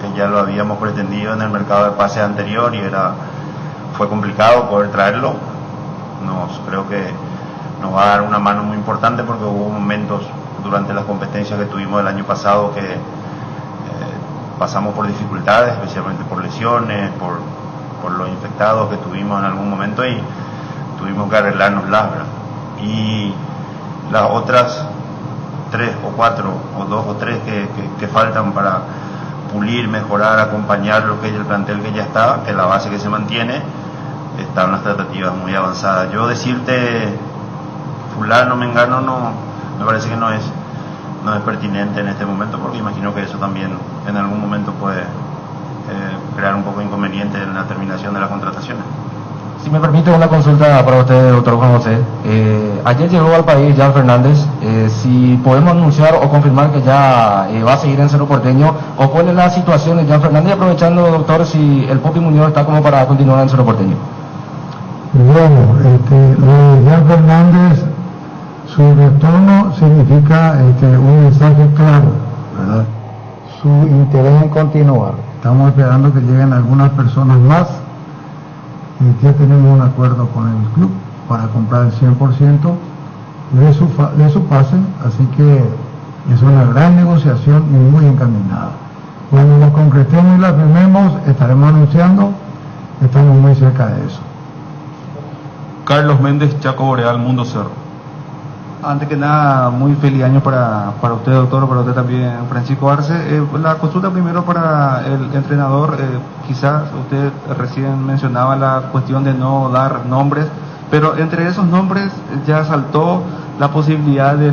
que ya lo habíamos pretendido en el mercado de pases anterior y fue complicado poder traerlo. Creo que nos va a dar una mano muy importante, porque hubo momentos durante las competencias que tuvimos el año pasado que pasamos por dificultades, especialmente por lesiones, por los infectados que tuvimos en algún momento, y tuvimos que arreglárnoslas, ¿verdad? Y las otras 3 o 4 o 2 o 3 que faltan para pulir, mejorar, acompañar lo que es el plantel que ya está, que la base que se mantiene, están las tratativas muy avanzadas. Yo decirte fulano, mengano, no, me parece que no es pertinente en este momento, porque imagino que eso también en algún momento puede crear un poco de inconveniente en la terminación de las contrataciones. Si me permite una consulta para usted, doctor Juan José. Ayer llegó al país Jan Fernández. Si podemos anunciar o confirmar que ya va a seguir en Cerro Porteño, o cuál es la situación de Jan Fernández, aprovechando, doctor, si el Popi Muñoz está como para continuar en Cerro Porteño. Bueno, lo de Jan Fernández, su retorno significa un mensaje claro, ¿verdad? Su interés en continuar. Estamos esperando que lleguen algunas personas más. Ya tenemos un acuerdo con el club para comprar el 100% de su pase, así que es una gran negociación y muy encaminada. Cuando la concretemos y la firmemos, estaremos anunciando, estamos muy cerca de eso. Carlos Méndez, Chaco Boreal, Mundo Cerro. Antes que nada, muy feliz año para usted, doctor, para usted también, Francisco Arce. La consulta primero para el entrenador. Quizás usted recién mencionaba la cuestión de no dar nombres, pero entre esos nombres ya saltó la posibilidad de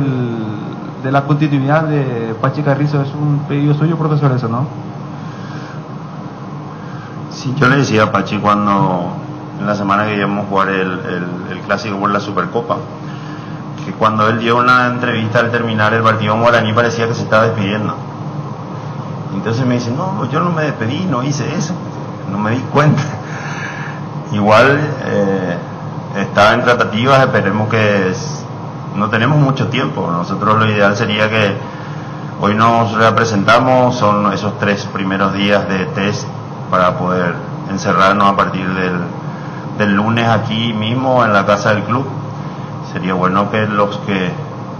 la continuidad de Pachi Carrizo. Es un pedido suyo, profesor, eso, ¿no? Sí, yo le decía a Pachi cuando en la semana que íbamos a jugar el clásico por la Supercopa, que cuando él dio una entrevista al terminar el partido en Guaraní parecía que se estaba despidiendo. Entonces me dice, no, yo no me despedí, no hice eso, no me di cuenta. Igual está en tratativas, esperemos que no tenemos mucho tiempo. Nosotros lo ideal sería que hoy nos representamos, son esos 3 primeros días de test para poder encerrarnos a partir del lunes aquí mismo en la casa del club. Sería bueno que los que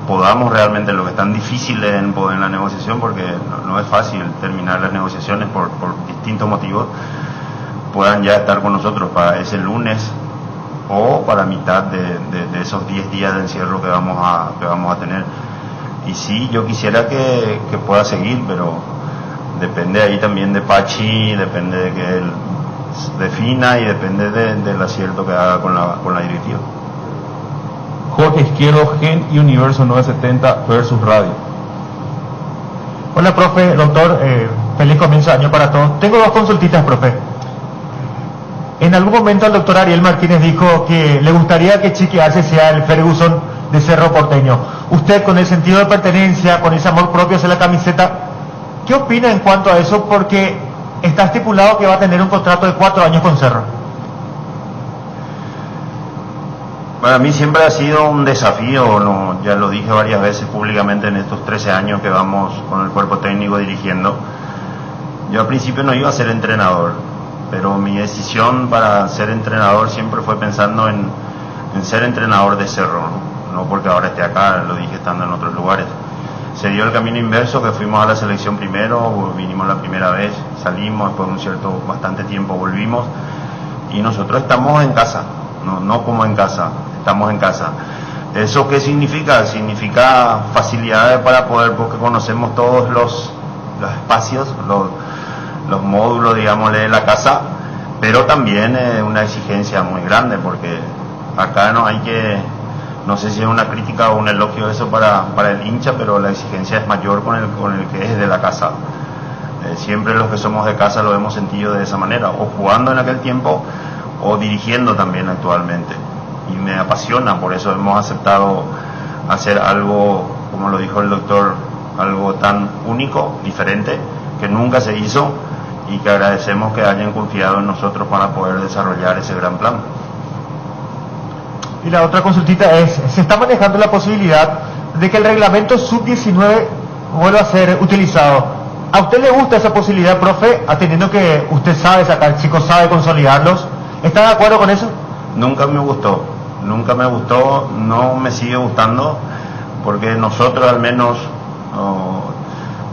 podamos realmente, lo que es tan difícil en la negociación, porque no es fácil terminar las negociaciones por distintos motivos, puedan ya estar con nosotros para ese lunes o para mitad de esos 10 días de encierro que vamos a tener. Y sí, yo quisiera que pueda seguir, pero depende ahí también de Pachi, depende de que él defina y depende del acierto que haga con la directiva. Jorge Izquierdo, Gen y Universo 970 versus Radio. Hola, profe, doctor, feliz comienzo de año para todos. Tengo 2 consultitas, profe. En algún momento el doctor Ariel Martínez dijo que le gustaría que Chiqui Arce sea el Ferguson de Cerro Porteño. Usted, con el sentido de pertenencia, con ese amor propio hacia la camiseta, ¿qué opina en cuanto a eso? Porque está estipulado que va a tener un contrato de 4 años con Cerro. Para mí siempre ha sido un desafío, ya lo dije varias veces públicamente en estos 13 años que vamos con el cuerpo técnico dirigiendo. Yo al principio no iba a ser entrenador, pero mi decisión para ser entrenador siempre fue pensando en ser entrenador de Cerro, no porque ahora esté acá, lo dije estando en otros lugares. Se dio el camino inverso, que fuimos a la selección primero, vinimos la primera vez, salimos, después de bastante tiempo volvimos, y nosotros estamos en casa, no como en casa, estamos en casa. ¿Eso qué significa? Significa facilidades para poder, porque conocemos todos los espacios, los módulos, digámosle, de la casa, pero también una exigencia muy grande, porque acá no sé si es una crítica o un elogio eso para el hincha, pero la exigencia es mayor con el que es de la casa. Siempre los que somos de casa lo hemos sentido de esa manera, o jugando en aquel tiempo, o dirigiendo también actualmente. Y me apasiona, por eso hemos aceptado hacer algo, como lo dijo el doctor, algo tan único, diferente, que nunca se hizo, y que agradecemos que hayan confiado en nosotros para poder desarrollar ese gran plan. Y la otra consultita es, se está manejando la posibilidad de que el reglamento sub-19 vuelva a ser utilizado. ¿A usted le gusta esa posibilidad, profe, atendiendo que usted sabe sacar chicos, sabe consolidarlos? ¿Está de acuerdo con eso? Nunca me gustó, no me sigue gustando, porque nosotros al menos,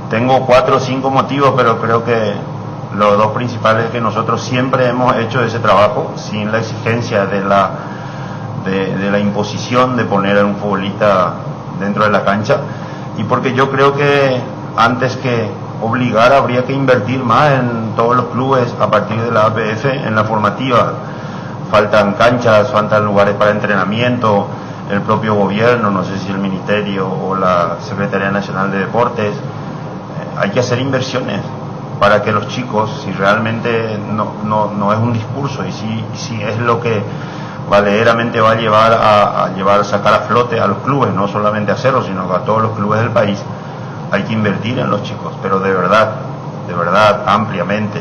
tengo 4 o 5 motivos, pero creo que los 2 principales es que nosotros siempre hemos hecho ese trabajo sin la exigencia de la imposición de poner a un futbolista dentro de la cancha, y porque yo creo que antes que obligar habría que invertir más en todos los clubes a partir de la APF, en la formativa. Faltan canchas, faltan lugares para entrenamiento, el propio gobierno, no sé si el ministerio o la Secretaría Nacional de Deportes, hay que hacer inversiones para que los chicos, si realmente no es un discurso, y si es lo que verdaderamente va a sacar a flote a los clubes, no solamente a Cerro, sino a todos los clubes del país, hay que invertir en los chicos, pero de verdad, ampliamente.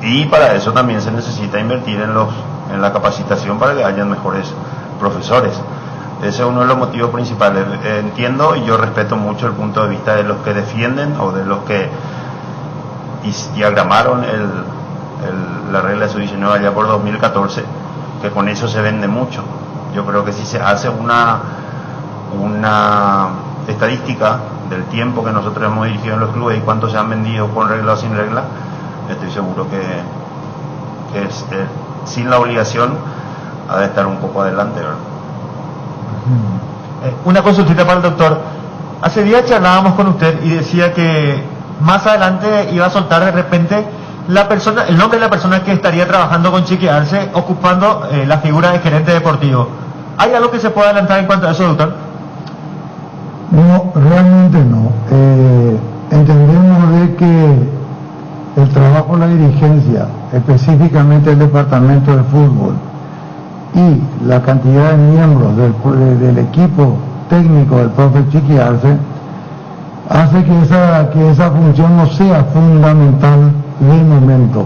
Y para eso también se necesita invertir en la capacitación para que hayan mejores profesores. Ese es uno de los motivos principales. Entiendo y yo respeto mucho el punto de vista de los que defienden o de los que diagramaron la regla de sub-19 allá por 2014, que con eso se vende mucho. Yo creo que si se hace una estadística del tiempo que nosotros hemos dirigido en los clubes y cuántos se han vendido con regla o sin regla, estoy seguro que sin la obligación ha de estar un poco adelante, ¿verdad? Una consultita para el doctor. Hace días charlábamos con usted y decía que más adelante iba a soltar de repente el nombre de la persona que estaría trabajando con Chiqui Arce, ocupando la figura de gerente deportivo. ¿Hay algo que se pueda adelantar en cuanto a eso, doctor? No, realmente no. Entendemos de que el trabajo de la dirigencia, específicamente el departamento de fútbol, y la cantidad de miembros del equipo técnico del profe Chiqui Arce, hace que esa función no sea fundamental de momento.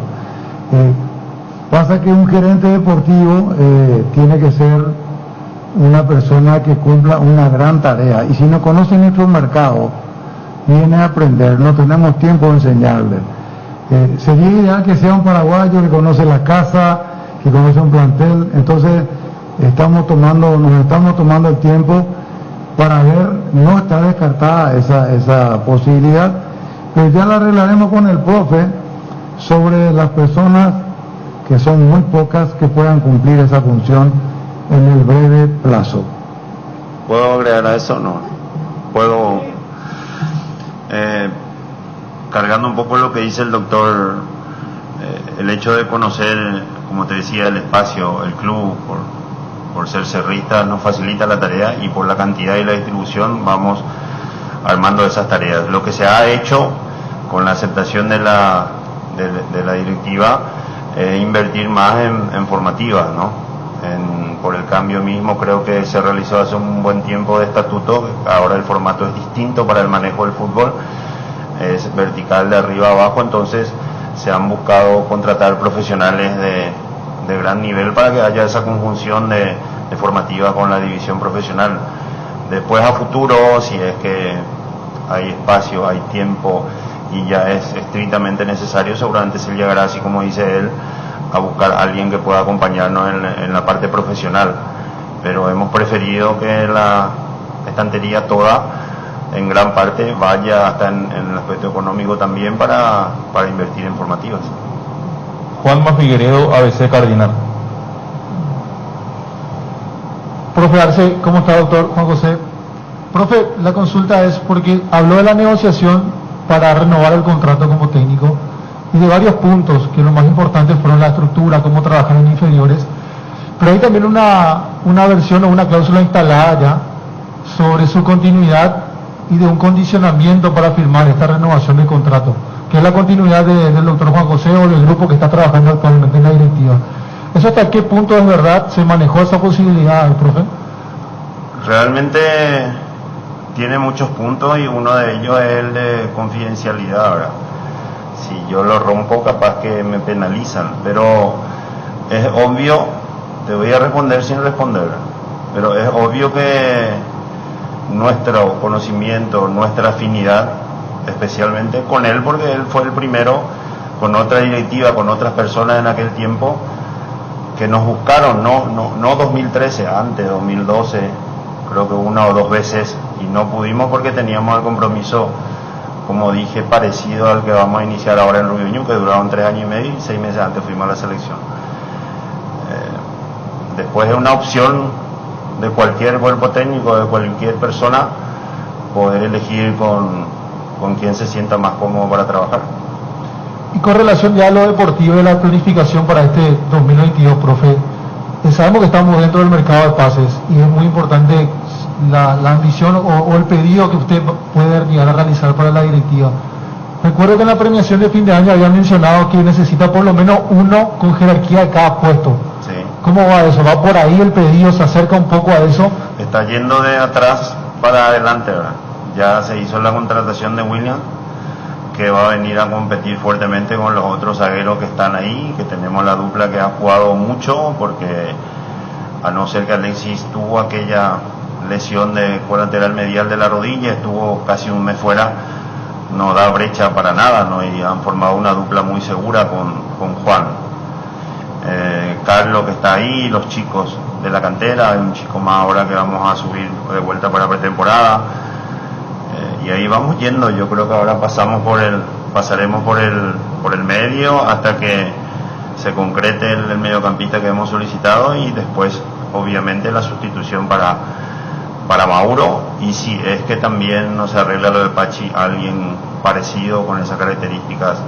Pasa que un gerente deportivo tiene que ser una persona que cumpla una gran tarea, y si no conoce nuestro mercado, viene a aprender, no tenemos tiempo de enseñarle. Sería ideal que sea un paraguayo que conoce la casa, que conoce un plantel. Entonces nos estamos tomando el tiempo para ver, no está descartada esa posibilidad, pero ya la arreglaremos con el profe sobre las personas, que son muy pocas, que puedan cumplir esa función en el breve plazo. ¿Puedo agregar a eso? No. Puedo, cargando un poco lo que dice el doctor, el hecho de conocer, como te decía, el espacio, el club, por ser cerrista, nos facilita la tarea, y por la cantidad y la distribución vamos armando esas tareas. Lo que se ha hecho con la aceptación de la directiva es invertir más en formativas, ¿no? Por el cambio mismo, creo que se realizó hace un buen tiempo de estatuto. Ahora el formato es distinto para el manejo del fútbol, es vertical de arriba a abajo, entonces se han buscado contratar profesionales de gran nivel para que haya esa conjunción de formativa con la división profesional. Después, a futuro, si es que hay espacio, hay tiempo y ya es estrictamente necesario, seguramente se llegará, así como dice él, a buscar a alguien que pueda acompañarnos en la parte profesional, pero hemos preferido que la estantería toda, en gran parte, vaya hasta en el aspecto económico también para invertir en formativas. Juanma Figueredo, ABC Cardinal. Profe Arce, ¿cómo está, doctor Juan José? Profe, la consulta es porque habló de la negociación para renovar el contrato como técnico y de varios puntos, que lo más importante fueron la estructura, cómo trabajar en inferiores, pero hay también una versión o una cláusula instalada ya sobre su continuidad y de un condicionamiento para firmar esta renovación del contrato, que es la continuidad del doctor Juan José o del grupo que está trabajando actualmente en la directiva. ¿Eso hasta qué punto es verdad? ¿Se manejó esa posibilidad, profe? Realmente tiene muchos puntos y uno de ellos es el de confidencialidad. Ahora, si yo lo rompo, capaz que me penalizan, pero es obvio, te voy a responder sin responder, pero es obvio que nuestro conocimiento, nuestra afinidad, especialmente con él, porque él fue el primero, con otra directiva, con otras personas en aquel tiempo, que nos buscaron, no 2013, antes, 2012, creo que una o dos veces, y no pudimos porque teníamos el compromiso, como dije, parecido al que vamos a iniciar ahora en Rubiño, que duraron 3 años y medio, y 6 meses antes fuimos a la selección. Después es una opción de cualquier cuerpo técnico, de cualquier persona, poder elegir con quien se sienta más cómodo para trabajar. Y con relación ya a lo deportivo y la planificación para este 2022, profe, sabemos que estamos dentro del mercado de pases y es muy importante la ambición o el pedido que usted puede llegar a realizar para la directiva. Recuerdo que en la premiación de fin de año había mencionado que necesita por lo menos uno con jerarquía de cada puesto. Sí. ¿Cómo va eso? ¿Va por ahí el pedido? ¿Se acerca un poco a eso? Está yendo de atrás para adelante, ¿verdad? Ya se hizo la contratación de William, que va a venir a competir fuertemente con los otros zagueros que están ahí, que tenemos la dupla que ha jugado mucho, porque a no ser que Alexis tuvo aquella lesión de colateral medial de la rodilla, estuvo casi un mes fuera, no da brecha para nada, ¿no? Y han formado una dupla muy segura con Juan. Carlos, que está ahí, los chicos de la cantera, hay un chico más ahora que vamos a subir de vuelta para pretemporada, y ahí vamos yendo. Yo creo que ahora pasaremos por el medio hasta que se concrete el mediocampista que hemos solicitado, y después obviamente la sustitución para Mauro, y si es que también no se arregla lo de Pachi, alguien parecido con esas características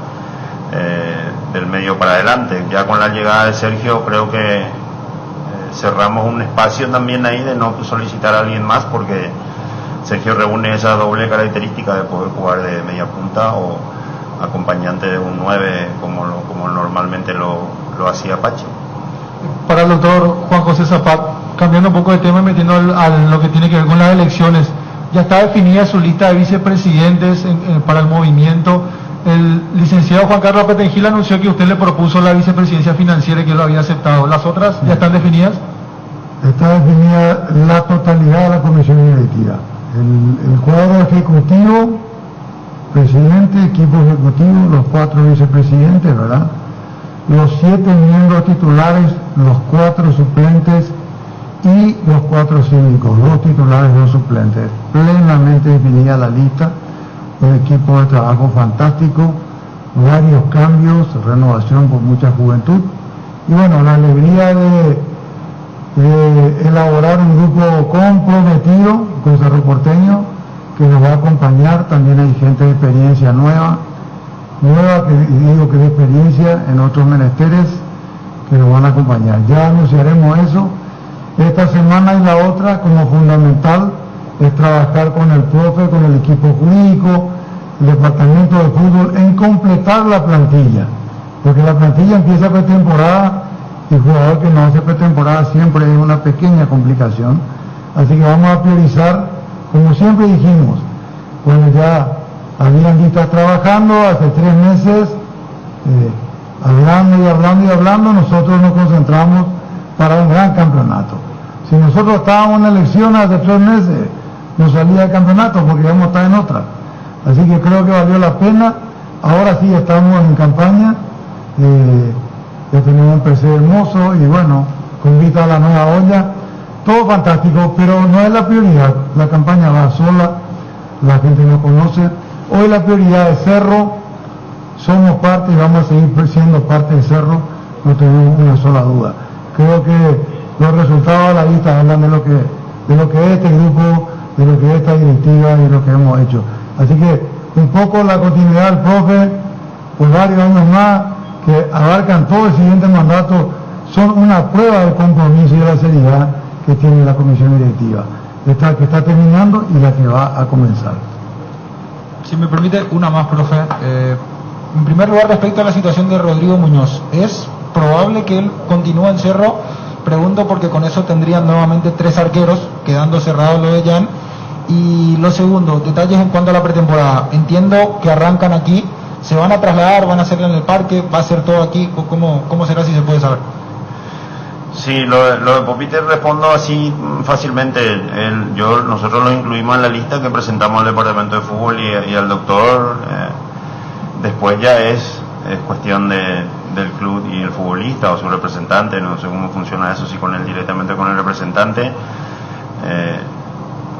del medio para adelante. Ya con la llegada de Sergio creo que cerramos un espacio también ahí de no solicitar a alguien más, porque Sergio reúne esa doble característica de poder jugar de media punta o acompañante de un 9 como normalmente lo hacía Pachi. Para el doctor Juan José Zapat, cambiando un poco de tema y metiendo a lo que tiene que ver con las elecciones, ya está definida su lista de vicepresidentes para el movimiento. El licenciado Juan Carlos Petengil anunció que usted le propuso la vicepresidencia financiera y que lo había aceptado. ¿Las otras ya están definidas? Está definida la totalidad de la comisión directiva. El cuadro ejecutivo, presidente, equipo ejecutivo, los 4 vicepresidentes, ¿verdad? Los 7 miembros titulares, los 4 suplentes y los 4 síndicos, 2 titulares, 2 suplentes. Plenamente definida la lista, un equipo de trabajo fantástico, varios cambios, renovación por mucha juventud y bueno, la alegría de elaborar un grupo comprometido con Cerro Porteño que nos va a acompañar. También hay gente de experiencia nueva que digo que de experiencia en otros menesteres que nos van a acompañar. Ya anunciaremos eso esta semana, y la otra como fundamental es trabajar con el profe, con el equipo jurídico, el departamento de fútbol, en completar la plantilla, porque la plantilla empieza pretemporada y el jugador que no hace pretemporada siempre es una pequeña complicación. Así que vamos a priorizar, como siempre dijimos, cuando ya habían listas trabajando hace 3 meses, hablando, nosotros nos concentramos para un gran campeonato. Si nosotros estábamos en elecciones hace 3 meses, no salía el campeonato porque íbamos a estar en otra. Así que creo que valió la pena. Ahora sí estamos en campaña, ya tenemos un PC hermoso y bueno, convita a la nueva olla, todo fantástico, pero no es la prioridad. La campaña va sola, la gente no conoce. Hoy la prioridad es Cerro, somos parte y vamos a seguir siendo parte de Cerro, no tenemos una sola duda. Creo que los resultados de la lista hablan de lo que es este grupo, de lo que es esta directiva y de lo que hemos hecho. Así que un poco la continuidad del profe por varios años más, que abarcan todo el siguiente mandato, son una prueba del compromiso y de la seriedad que tiene la comisión directiva, esta que está terminando y la que va a comenzar. Si me permite, una más, profe. En primer lugar, respecto a la situación de Rodrigo Muñoz, ¿es probable que él continúe en Cerro? Pregunto porque con eso tendrían nuevamente 3 arqueros, quedando cerrado lo de Jan. Y lo segundo, detalles en cuanto a la pretemporada. Entiendo que arrancan aquí, ¿se van a trasladar, van a hacerlo en el parque, va a ser todo aquí? ¿Cómo será, si se puede saber? Sí, lo de Popite respondo así fácilmente. Nosotros lo incluimos en la lista que presentamos al departamento de fútbol y al doctor. Después ya es cuestión del club y el futbolista o su representante, no sé cómo funciona eso, si con él directamente con el representante.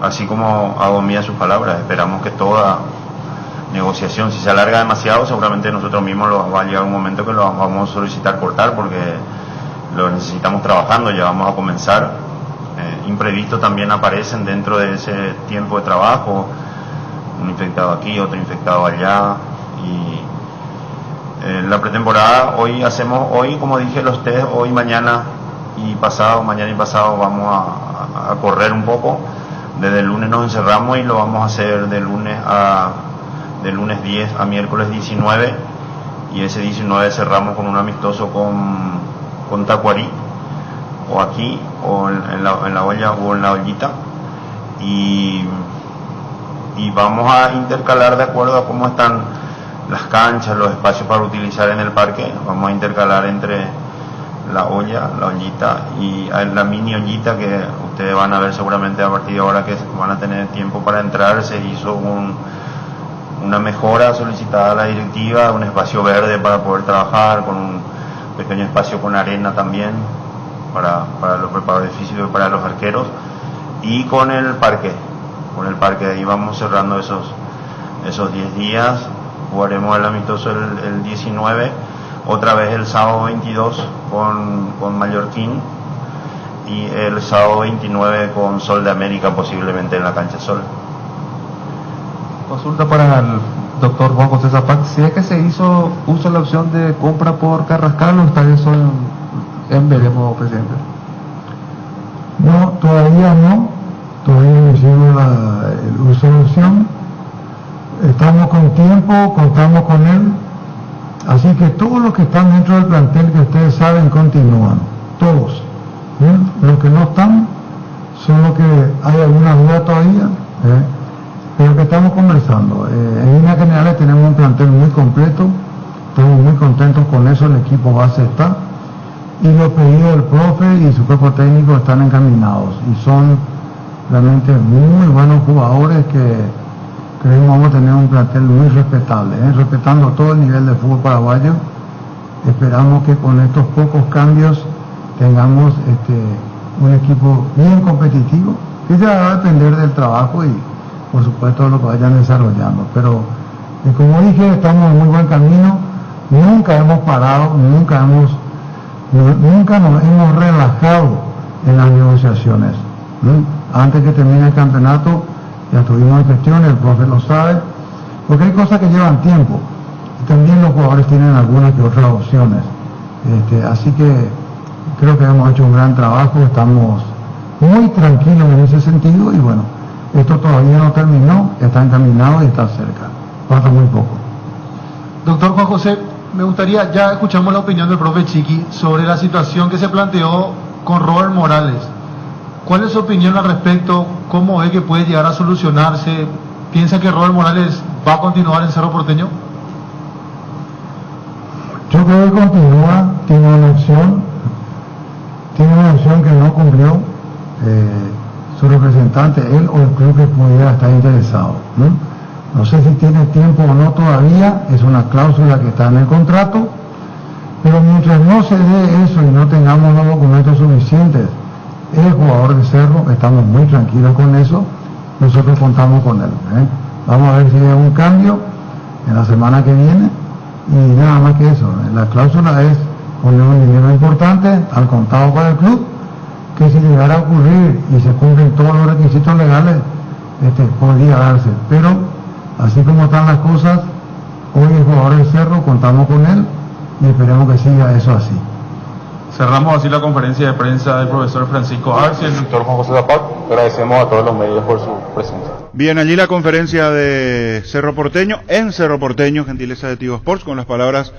Así como hago mía sus palabras, esperamos que toda negociación, si se alarga demasiado, seguramente nosotros mismos va a llegar un momento que lo vamos a solicitar cortar porque lo necesitamos trabajando, ya vamos a comenzar. Imprevistos también aparecen dentro de ese tiempo de trabajo, un infectado aquí, otro infectado allá, y la pretemporada hoy, como dije, los test hoy, mañana y pasado vamos a correr un poco. Desde el lunes nos encerramos y lo vamos a hacer de lunes 10 a miércoles 19, y ese 19 cerramos con un amistoso con Tacuarí, o aquí, o en la olla, o en la ollita, y vamos a intercalar de acuerdo a cómo están las canchas, los espacios para utilizar en el parque. Vamos a intercalar entre la olla, la ollita y la mini ollita, que ustedes van a ver seguramente a partir de ahora que van a tener tiempo para entrar. Se hizo una mejora solicitada a la directiva, un espacio verde para poder trabajar, con un pequeño espacio con arena también para los preparadores físicos y para los arqueros, y con el parque ahí vamos cerrando esos 10 días. Jugaremos el amistoso el 19, otra vez el sábado 22 con Mallorquín, y el sábado 29 con Sol de América, posiblemente en la cancha Sol. Consulta para el doctor Juan José Zapac, si es que se hizo uso de la opción de compra por Carrascal, o está eso en veremos, presidente. No, todavía no hicimos el uso de la opción. Estamos con tiempo, contamos con él, así que todos los que están dentro del plantel, que ustedes saben, continúan, todos. Los que no están son los que hay alguna duda todavía, pero que estamos conversando. En líneas generales tenemos un plantel muy completo, estamos muy contentos con eso, el equipo base está, y los pedidos del profe y su cuerpo técnico están encaminados, y son realmente muy buenos jugadores que creemos vamos a tener un plantel muy respetable, respetando todo el nivel del fútbol paraguayo. Esperamos que con estos pocos cambios tengamos un equipo bien competitivo, que ya va a depender del trabajo y por supuesto lo que vayan desarrollando, pero como dije, estamos en muy buen camino, nunca hemos parado, nunca nos hemos relajado en las negociaciones. Antes que termine el campeonato ya tuvimos cuestiones, el profe lo sabe, porque hay cosas que llevan tiempo y también los jugadores tienen algunas que otras opciones, así que creo que hemos hecho un gran trabajo, estamos muy tranquilos en ese sentido y bueno, esto todavía no terminó, está encaminado y está cerca, falta muy poco. Doctor Juan José, me gustaría, ya escuchamos la opinión del profe Chiqui sobre la situación que se planteó con Robert Morales. ¿Cuál es su opinión al respecto? ¿Cómo ve que puede llegar a solucionarse? ¿Piensa que Robert Morales va a continuar en Cerro Porteño? Yo creo que continúa, tiene una opción que no cumplió su representante, él o el club que pudiera estar interesado. No sé si tiene tiempo o no todavía, es una cláusula que está en el contrato, pero mientras no se dé eso y no tengamos los documentos suficientes, el jugador de Cerro, estamos muy tranquilos con eso, nosotros contamos con él. Vamos a ver si hay un cambio en la semana que viene y nada más que eso. La cláusula es poner un dinero importante al contado para el club, que si llegara a ocurrir y se cumplen todos los requisitos legales, podría darse, pero así como están las cosas, hoy el jugador del Cerro, contamos con él y esperemos que siga eso así. Cerramos así la conferencia de prensa del profesor Francisco Arce y el doctor Juan José Zapac. Agradecemos a todos los medios por su presencia. Bien, allí la conferencia de Cerro Porteño, en Cerro Porteño, gentileza de Tigo Sports, con las palabras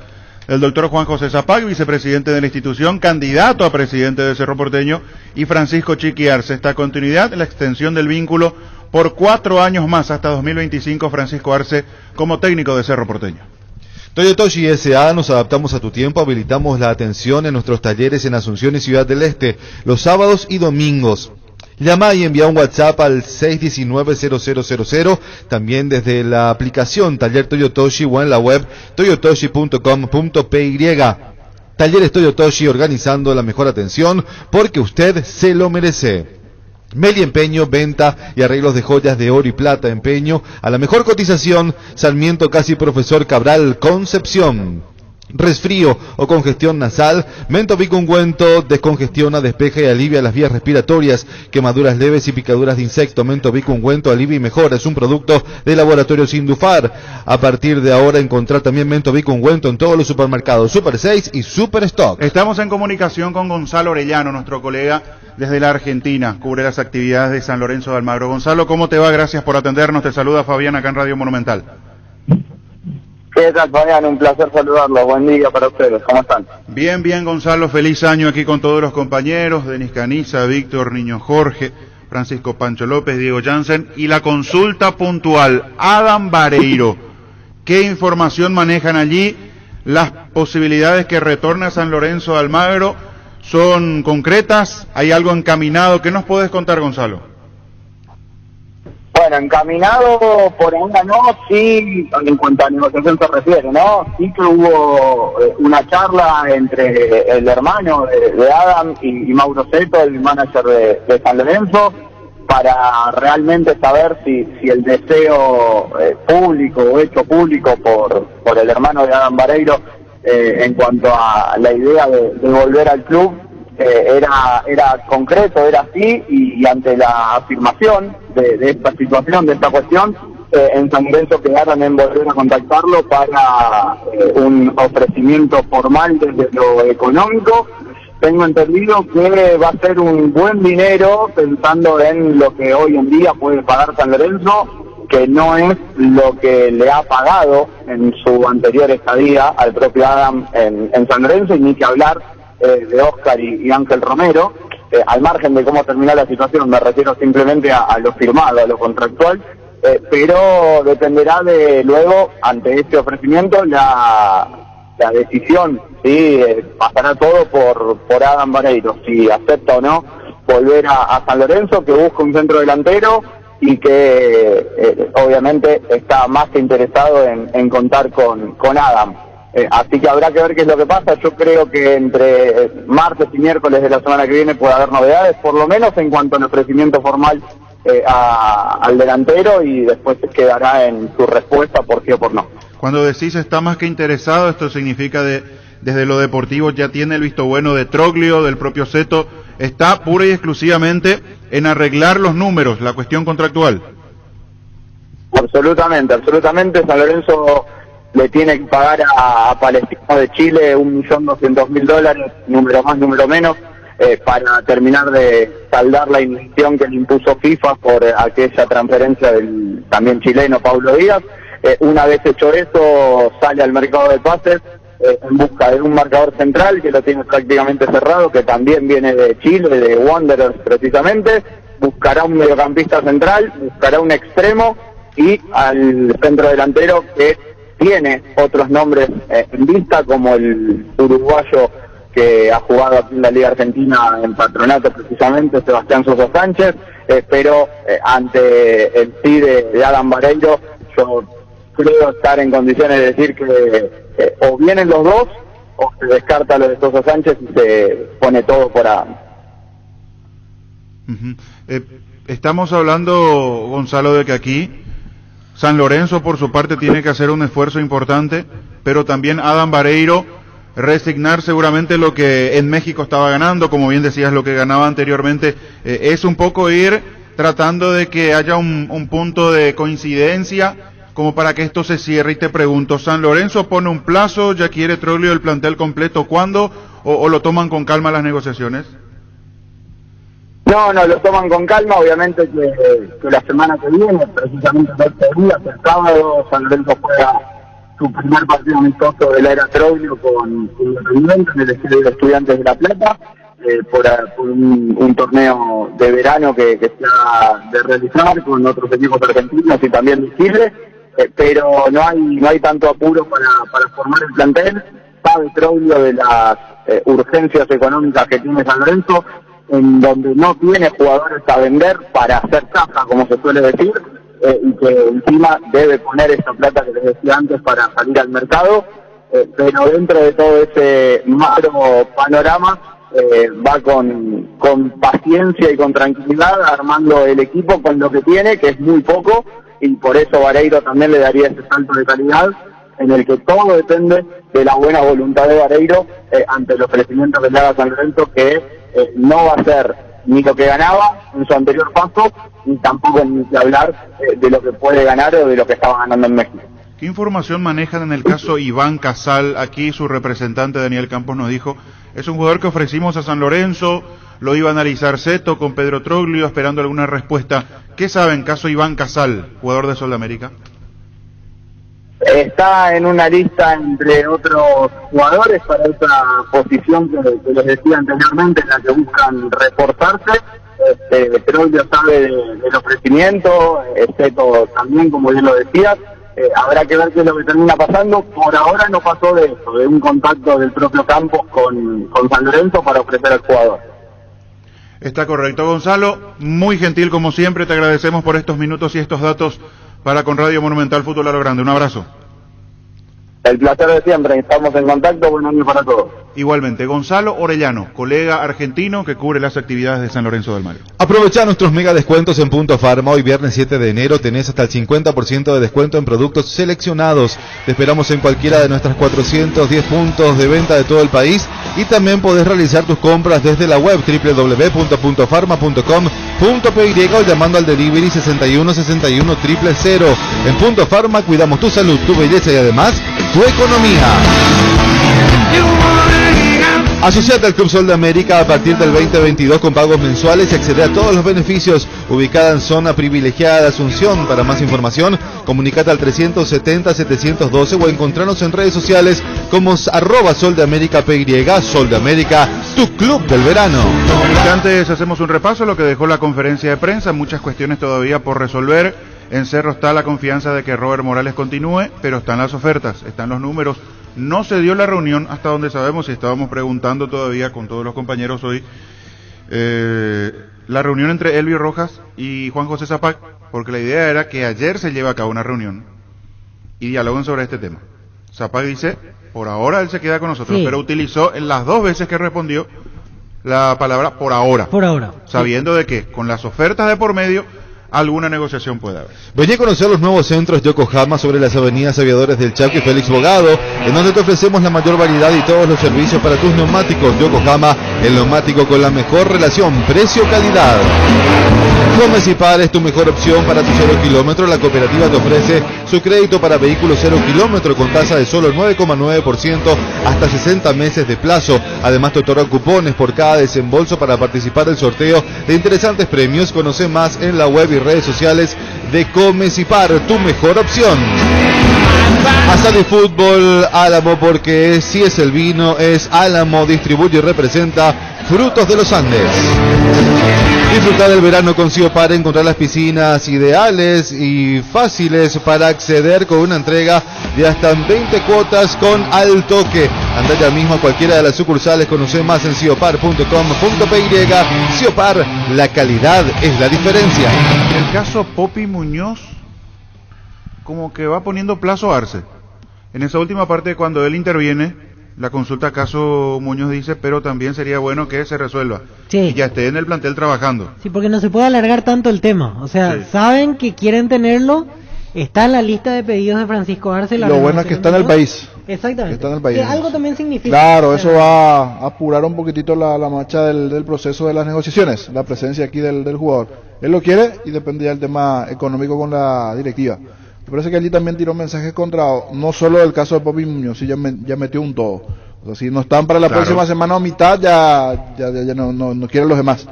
del doctor Juan José Zapac, vicepresidente de la institución, candidato a presidente de Cerro Porteño, y Francisco Chiqui Arce. Esta continuidad, la extensión del vínculo por 4 años más, hasta 2025, Francisco Arce como técnico de Cerro Porteño. Toyotoshi S.A. nos adaptamos a tu tiempo, habilitamos la atención en nuestros talleres en Asunción y Ciudad del Este, los sábados y domingos. Llama y envía un WhatsApp al 619-0000, también desde la aplicación Taller Toyotoshi o en la web toyotoshi.com.py. Talleres Toyotoshi, organizando la mejor atención porque usted se lo merece. Meli Empeño, venta y arreglos de joyas de oro y plata, empeño a la mejor cotización, Sarmiento Casi Profesor Cabral, Concepción. Resfrío o congestión nasal, Mentovic ungüento descongestiona, despeja y alivia las vías respiratorias, quemaduras leves y picaduras de insecto. Mentovic ungüento alivia y mejora, es un producto de Laboratorios Indufar. A partir de ahora encontrar también Mentovic ungüento en todos los supermercados Super 6 y Super Stock. Estamos en comunicación con Gonzalo Orellano, nuestro colega desde la Argentina, cubre las actividades de San Lorenzo de Almagro. Gonzalo, ¿cómo te va? Gracias por atendernos, te saluda Fabián acá en Radio Monumental. ¿Qué tal, Fabián? Un placer saludarlos. Buen día para ustedes. ¿Cómo están? Bien, bien, Gonzalo. Feliz año aquí con todos los compañeros. Denis Caniza, Víctor, Niño Jorge, Francisco Pancho López, Diego Jansen. Y la consulta puntual, Adam Vareiro. ¿Qué información manejan allí? ¿Las posibilidades que retorne a San Lorenzo de Almagro son concretas? ¿Hay algo encaminado? ¿Qué nos puedes contar, Gonzalo? Bueno, encaminado por ahora no, sí, en cuanto a negociación se refiere, ¿no? Sí que hubo una charla entre el hermano de Adam y Mauro Seto, el manager de San Lorenzo, para realmente saber si el deseo público o hecho público por el hermano de Adam Vareiro en cuanto a la idea de volver al club era concreto, era así, y ante la afirmación de esta situación, de esta cuestión, en San Lorenzo quedaron en volver a contactarlo para un ofrecimiento formal desde lo económico. Tengo entendido que va a ser un buen dinero pensando en lo que hoy en día puede pagar San Lorenzo, que no es lo que le ha pagado en su anterior estadía al propio Adam en San Lorenzo, y ni que hablar de Oscar y Ángel Romero. Al margen de cómo terminó la situación, me refiero simplemente a lo firmado, a lo contractual. pero dependerá de luego, ante este ofrecimiento, la decisión, ¿sí? Pasará todo por Adam Vareiro, si acepta o no volver a San Lorenzo, que busca un centro delantero y que obviamente está más que interesado en contar con Adam. Así que habrá que ver qué es lo que pasa. Yo creo que entre martes y miércoles de la semana que viene puede haber novedades, por lo menos en cuanto al ofrecimiento formal al delantero, y después quedará en su respuesta por sí o por no. Cuando decís está más que interesado, esto significa desde lo deportivo ya tiene el visto bueno de Troglio, del propio Seto, está pura y exclusivamente en arreglar los números, la cuestión contractual. Absolutamente. San Lorenzo le tiene que pagar a Palestino de Chile $1.200.000, número más, número menos, para terminar de saldar la indemnización que le impuso FIFA por aquella transferencia del también chileno Paulo Díaz. Una vez hecho eso, sale al mercado de pases en busca de un marcador central que lo tiene prácticamente cerrado, que también viene de Chile, de Wanderers precisamente. Buscará un mediocampista central, buscará un extremo y al centro delantero, que tiene otros nombres en vista, como el uruguayo que ha jugado aquí en la Liga Argentina en Patronato precisamente, Sebastián Sosa Sánchez, pero ante el sí de Adam Vareiro, yo creo estar en condiciones de decir que o vienen los dos o se descarta lo de Sosa Sánchez y se pone todo por Adam. Estamos hablando, Gonzalo, de que aquí San Lorenzo por su parte tiene que hacer un esfuerzo importante, pero también Adam Vareiro resignar seguramente lo que en México estaba ganando, como bien decías, lo que ganaba anteriormente, es un poco ir tratando de que haya un punto de coincidencia como para que esto se cierre. Y te pregunto, ¿San Lorenzo pone un plazo, ya quiere Troglio el plantel completo, cuándo, o lo toman con calma las negociaciones? No, lo toman con calma, obviamente que la semana que viene, precisamente este día, el sábado, San Lorenzo juega su primer partido amistoso de la era Troglio con Independiente en el Estadio de Estudiantes de La Plata, por un torneo de verano que se ha de realizar con otros equipos argentinos y también de Chile, pero no hay tanto apuro para formar el plantel. Sabe Troglio de las urgencias económicas que tiene San Lorenzo, en donde no tiene jugadores a vender para hacer caja, como se suele decir, y que encima debe poner esa plata que les decía antes para salir al mercado, pero dentro de todo ese macro panorama va con paciencia y con tranquilidad armando el equipo con lo que tiene, que es muy poco, y por eso Vareiro también le daría ese salto de calidad, en el que todo depende de la buena voluntad de Vareiro ante el ofrecimiento que le haga San Lorenzo, que no va a ser ni lo que ganaba en su anterior paso, ni tampoco ni que hablar de lo que puede ganar o de lo que estaba ganando en México. ¿Qué información manejan en el caso Iván Casal? Aquí su representante Daniel Campos nos dijo, es un jugador que ofrecimos a San Lorenzo, lo iba a analizar Seto con Pedro Troglio, esperando alguna respuesta. ¿Qué saben, caso Iván Casal, jugador de Sol de América? Está en una lista entre otros jugadores para esa posición que les decía anteriormente, en la que buscan reforzarse. Troglio sabe del ofrecimiento, Seto también, como bien lo decía. Habrá que ver qué es lo que termina pasando. Por ahora no pasó de eso, de un contacto del propio Campos con San Lorenzo para ofrecer al jugador. Está correcto, Gonzalo. Muy gentil como siempre, te agradecemos por estos minutos y estos datos para con Radio Monumental Fútbol a lo Grande. Un abrazo. El placer de siempre, estamos en contacto, buen año para todos. Igualmente, Gonzalo Orellano, colega argentino que cubre las actividades de San Lorenzo del Mar. Aprovecha nuestros mega descuentos en Punto Farma. Hoy viernes 7 de enero tenés hasta el 50% de descuento en productos seleccionados. Te esperamos en cualquiera de nuestras 410 puntos de venta de todo el país, y también podés realizar tus compras desde la web www.puntofarma.com.py o llamando al delivery 61 61 000. En Punto Farma cuidamos tu salud, tu belleza y además tu economía. Asociate al Club Sol de América a partir del 2022 con pagos mensuales y accede a todos los beneficios. Ubicada en zona privilegiada de Asunción. Para más información, comunicate al 370-712 o encontrarnos en redes sociales como @soldeamerica.py. Sol de América, tu club del verano. Antes hacemos un repaso a lo que dejó la conferencia de prensa, muchas cuestiones todavía por resolver. En Cerro está la confianza de que Robert Morales continúe, pero están las ofertas, están los números. No se dio la reunión hasta donde sabemos, y estábamos preguntando todavía con todos los compañeros hoy, la reunión entre Elvio Rojas y Juan José Zapac, porque la idea era que ayer se lleve a cabo una reunión y dialoguen sobre este tema. Zapac dice, por ahora él se queda con nosotros, Sí. pero utilizó en las 2 veces que respondió la palabra por ahora. Por ahora. Sabiendo de que con las ofertas de por medio alguna negociación puede haber. Vení a conocer los nuevos centros Yokohama sobre las avenidas Aviadores del Chaco y Félix Bogado, en donde te ofrecemos la mayor variedad y todos los servicios para tus neumáticos. Yokohama, el neumático con la mejor relación precio-calidad. Comecipar es tu mejor opción para tu 0 kilómetro. La cooperativa te ofrece su crédito para vehículos 0 kilómetro con tasa de solo 9,9% hasta 60 meses de plazo. Además te otorga cupones por cada desembolso para participar del sorteo de interesantes premios. Conoce más en la web y redes sociales de Comecipar, tu mejor opción. Asado y Fútbol Álamo, porque si es el vino, es Álamo. Distribuye y representa Frutos de los Andes. Disfrutar del verano con Siopar, encontrar las piscinas ideales y fáciles para acceder con una entrega de hasta 20 cuotas con Al Toque. Anda ya mismo a cualquiera de las sucursales, conoce más en siopar.com.py. Siopar, la calidad es la diferencia. El caso Popi Muñoz como que va poniendo plazo a Arce. En esa última parte, cuando él interviene, la consulta caso Muñoz dice, pero también sería bueno que se resuelva. Sí. Y ya esté en el plantel trabajando. Sí, porque no se puede alargar tanto el tema. O sea, Sí. saben que quieren tenerlo, está en la lista de pedidos de Francisco Arce. la Lo bueno es que está en el país. Exactamente. Está en el país. Que algo también significa. Claro, eso va a apurar un poquitito la marcha del proceso de las negociaciones, la presencia aquí del jugador. Él lo quiere y depende ya del tema económico con la directiva. Me parece que allí también tiró mensajes contra, no solo el caso de Popi Muñoz, sí ya metió un todo. O sea, si no están para la próxima semana o mitad, ya no quieren los demás.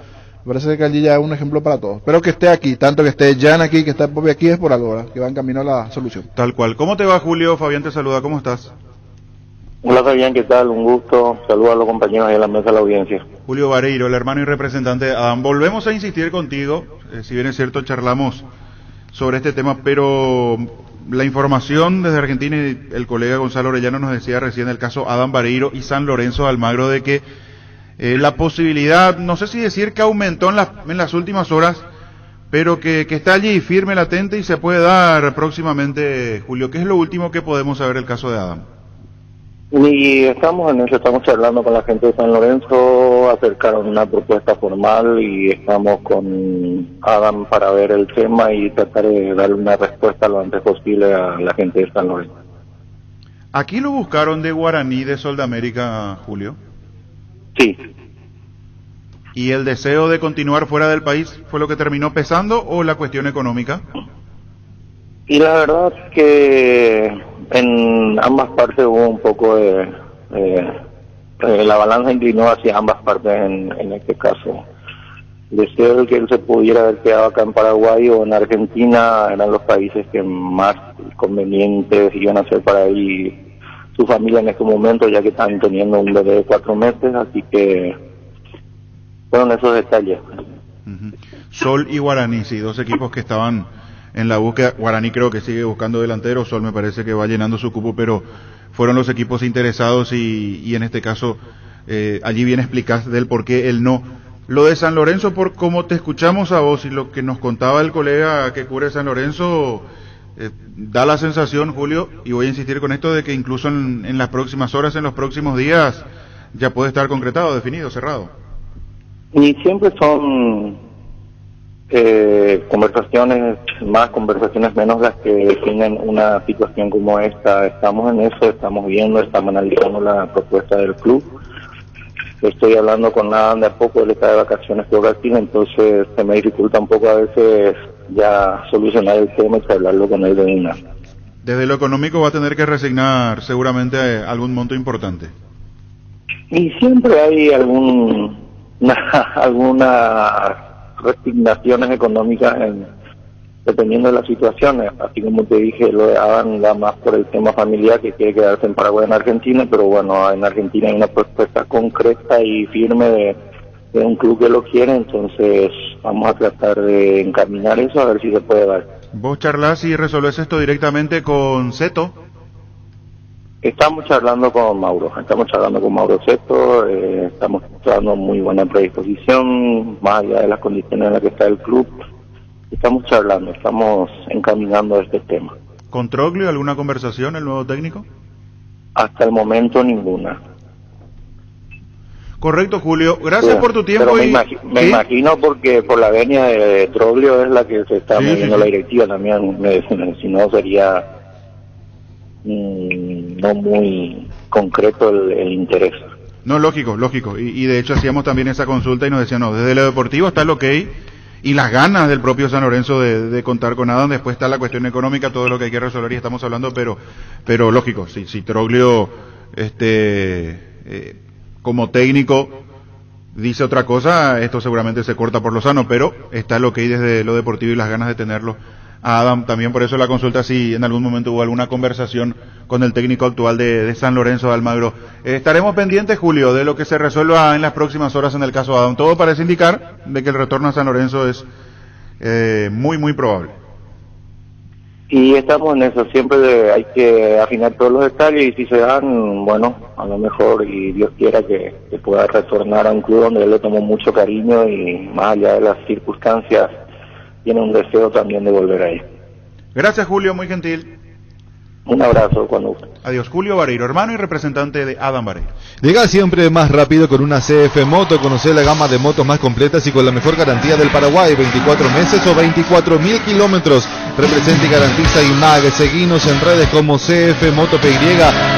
Me parece que allí ya es un ejemplo para todos. Pero que esté aquí, tanto que esté Jan aquí, que está Popi aquí, es por algo, ¿verdad? Que va en camino a la solución. Tal cual. ¿Cómo te va, Julio? Fabián te saluda, ¿cómo estás? Hola Fabián, ¿qué tal? Un gusto. Saludos a los compañeros ahí en la mesa de la audiencia. Julio Vareiro, el hermano y representante de Adam. Volvemos a insistir contigo, si bien es cierto, charlamos sobre este tema, pero la información desde Argentina, y el colega Gonzalo Orellano nos decía recién el caso Adam Vareiro y San Lorenzo de Almagro, de que la posibilidad, no sé si decir que aumentó en las últimas horas, pero que está allí firme, latente y se puede dar próximamente, Julio. ¿Qué es lo último que podemos saber del caso de Adam? Y estamos en eso, estamos charlando con la gente de San Lorenzo, acercaron una propuesta formal y estamos con Adam para ver el tema y tratar de darle una respuesta lo antes posible a la gente de San Lorenzo. ¿Aquí lo buscaron de Guaraní, de Sol de América, Julio? Sí. ¿Y el deseo de continuar fuera del país fue lo que terminó pesando o la cuestión económica? Y la verdad es que en ambas partes hubo un poco de la balanza inclinó hacia ambas partes en este caso. Deseo que él se pudiera haber quedado acá en Paraguay o en Argentina eran los países que más convenientes iban a ser para él y su familia en este momento, ya que están teniendo un bebé de 4 meses, así que fueron esos detalles. Sol y Guaraní, sí, dos equipos que estaban en la búsqueda. Guaraní creo que sigue buscando delantero, Sol me parece que va llenando su cupo, pero fueron los equipos interesados y en este caso allí bien explicás del por qué él no. Lo de San Lorenzo, por como te escuchamos a vos y lo que nos contaba el colega que cubre San Lorenzo, da la sensación, Julio, y voy a insistir con esto, de que incluso en las próximas horas, en los próximos días, ya puede estar concretado, definido, cerrado. Y siempre son conversaciones más, conversaciones menos las que definen una situación como esta. Estamos en eso, estamos viendo, estamos analizando la propuesta del club. Estoy hablando con Adam de a poco, él está de vacaciones por Brasil, entonces se me dificulta un poco a veces ya solucionar el tema y hablarlo con él de una. Desde lo económico va a tener que resignar seguramente algún monto importante. Y siempre hay algunas resignaciones económicas dependiendo de las situaciones. Así como te dije, lo de Adam da más por el tema familiar, que quiere quedarse en Paraguay, en Argentina, pero bueno, en Argentina hay una propuesta concreta y firme de un club que lo quiere, entonces vamos a tratar de encaminar eso a ver si se puede dar. ¿Vos charlás y resolvés esto directamente con Seto? Estamos charlando con Mauro Seto, estamos dando muy buena predisposición, más allá de las condiciones en las que está el club. Estamos charlando, estamos encaminando este tema. ¿Con Troglio alguna conversación, el nuevo técnico? Hasta el momento ninguna. Correcto, Julio. Gracias por tu tiempo. Pero me imagino porque por la venia de Troglio es la que se está moviendo la directiva también. Si no sería no muy concreto el interés. No, lógico. Y de hecho hacíamos también esa consulta y nos decían, no, desde lo deportivo está el ok y las ganas del propio San Lorenzo de contar con Adam. Después está la cuestión económica, todo lo que hay que resolver y estamos hablando, pero lógico, si Troglio como técnico dice otra cosa, esto seguramente se corta por lo sano, pero está lo que hay desde lo deportivo y las ganas de tenerlo a Adam. También por eso la consulta, si en algún momento hubo alguna conversación con el técnico actual de San Lorenzo de Almagro. Estaremos pendientes, Julio, de lo que se resuelva en las próximas horas en el caso de Adam. Todo parece indicar de que el retorno a San Lorenzo es muy, muy probable. Y estamos en eso, siempre hay que afinar todos los detalles y si se dan, bueno, a lo mejor y Dios quiera que pueda retornar a un club donde él le tomó mucho cariño y más allá de las circunstancias tiene un deseo también de volver ahí. Gracias, Julio, muy gentil. Un abrazo cuando guste. Adiós, Julio Vareiro, hermano y representante de Adam Vareiro. Llega siempre más rápido con una CF Moto. Conocer la gama de motos más completas y con la mejor garantía del Paraguay, 24 meses o 24.000 kilómetros. Representa y garantiza IMAG. Seguinos en redes como CF Moto PY,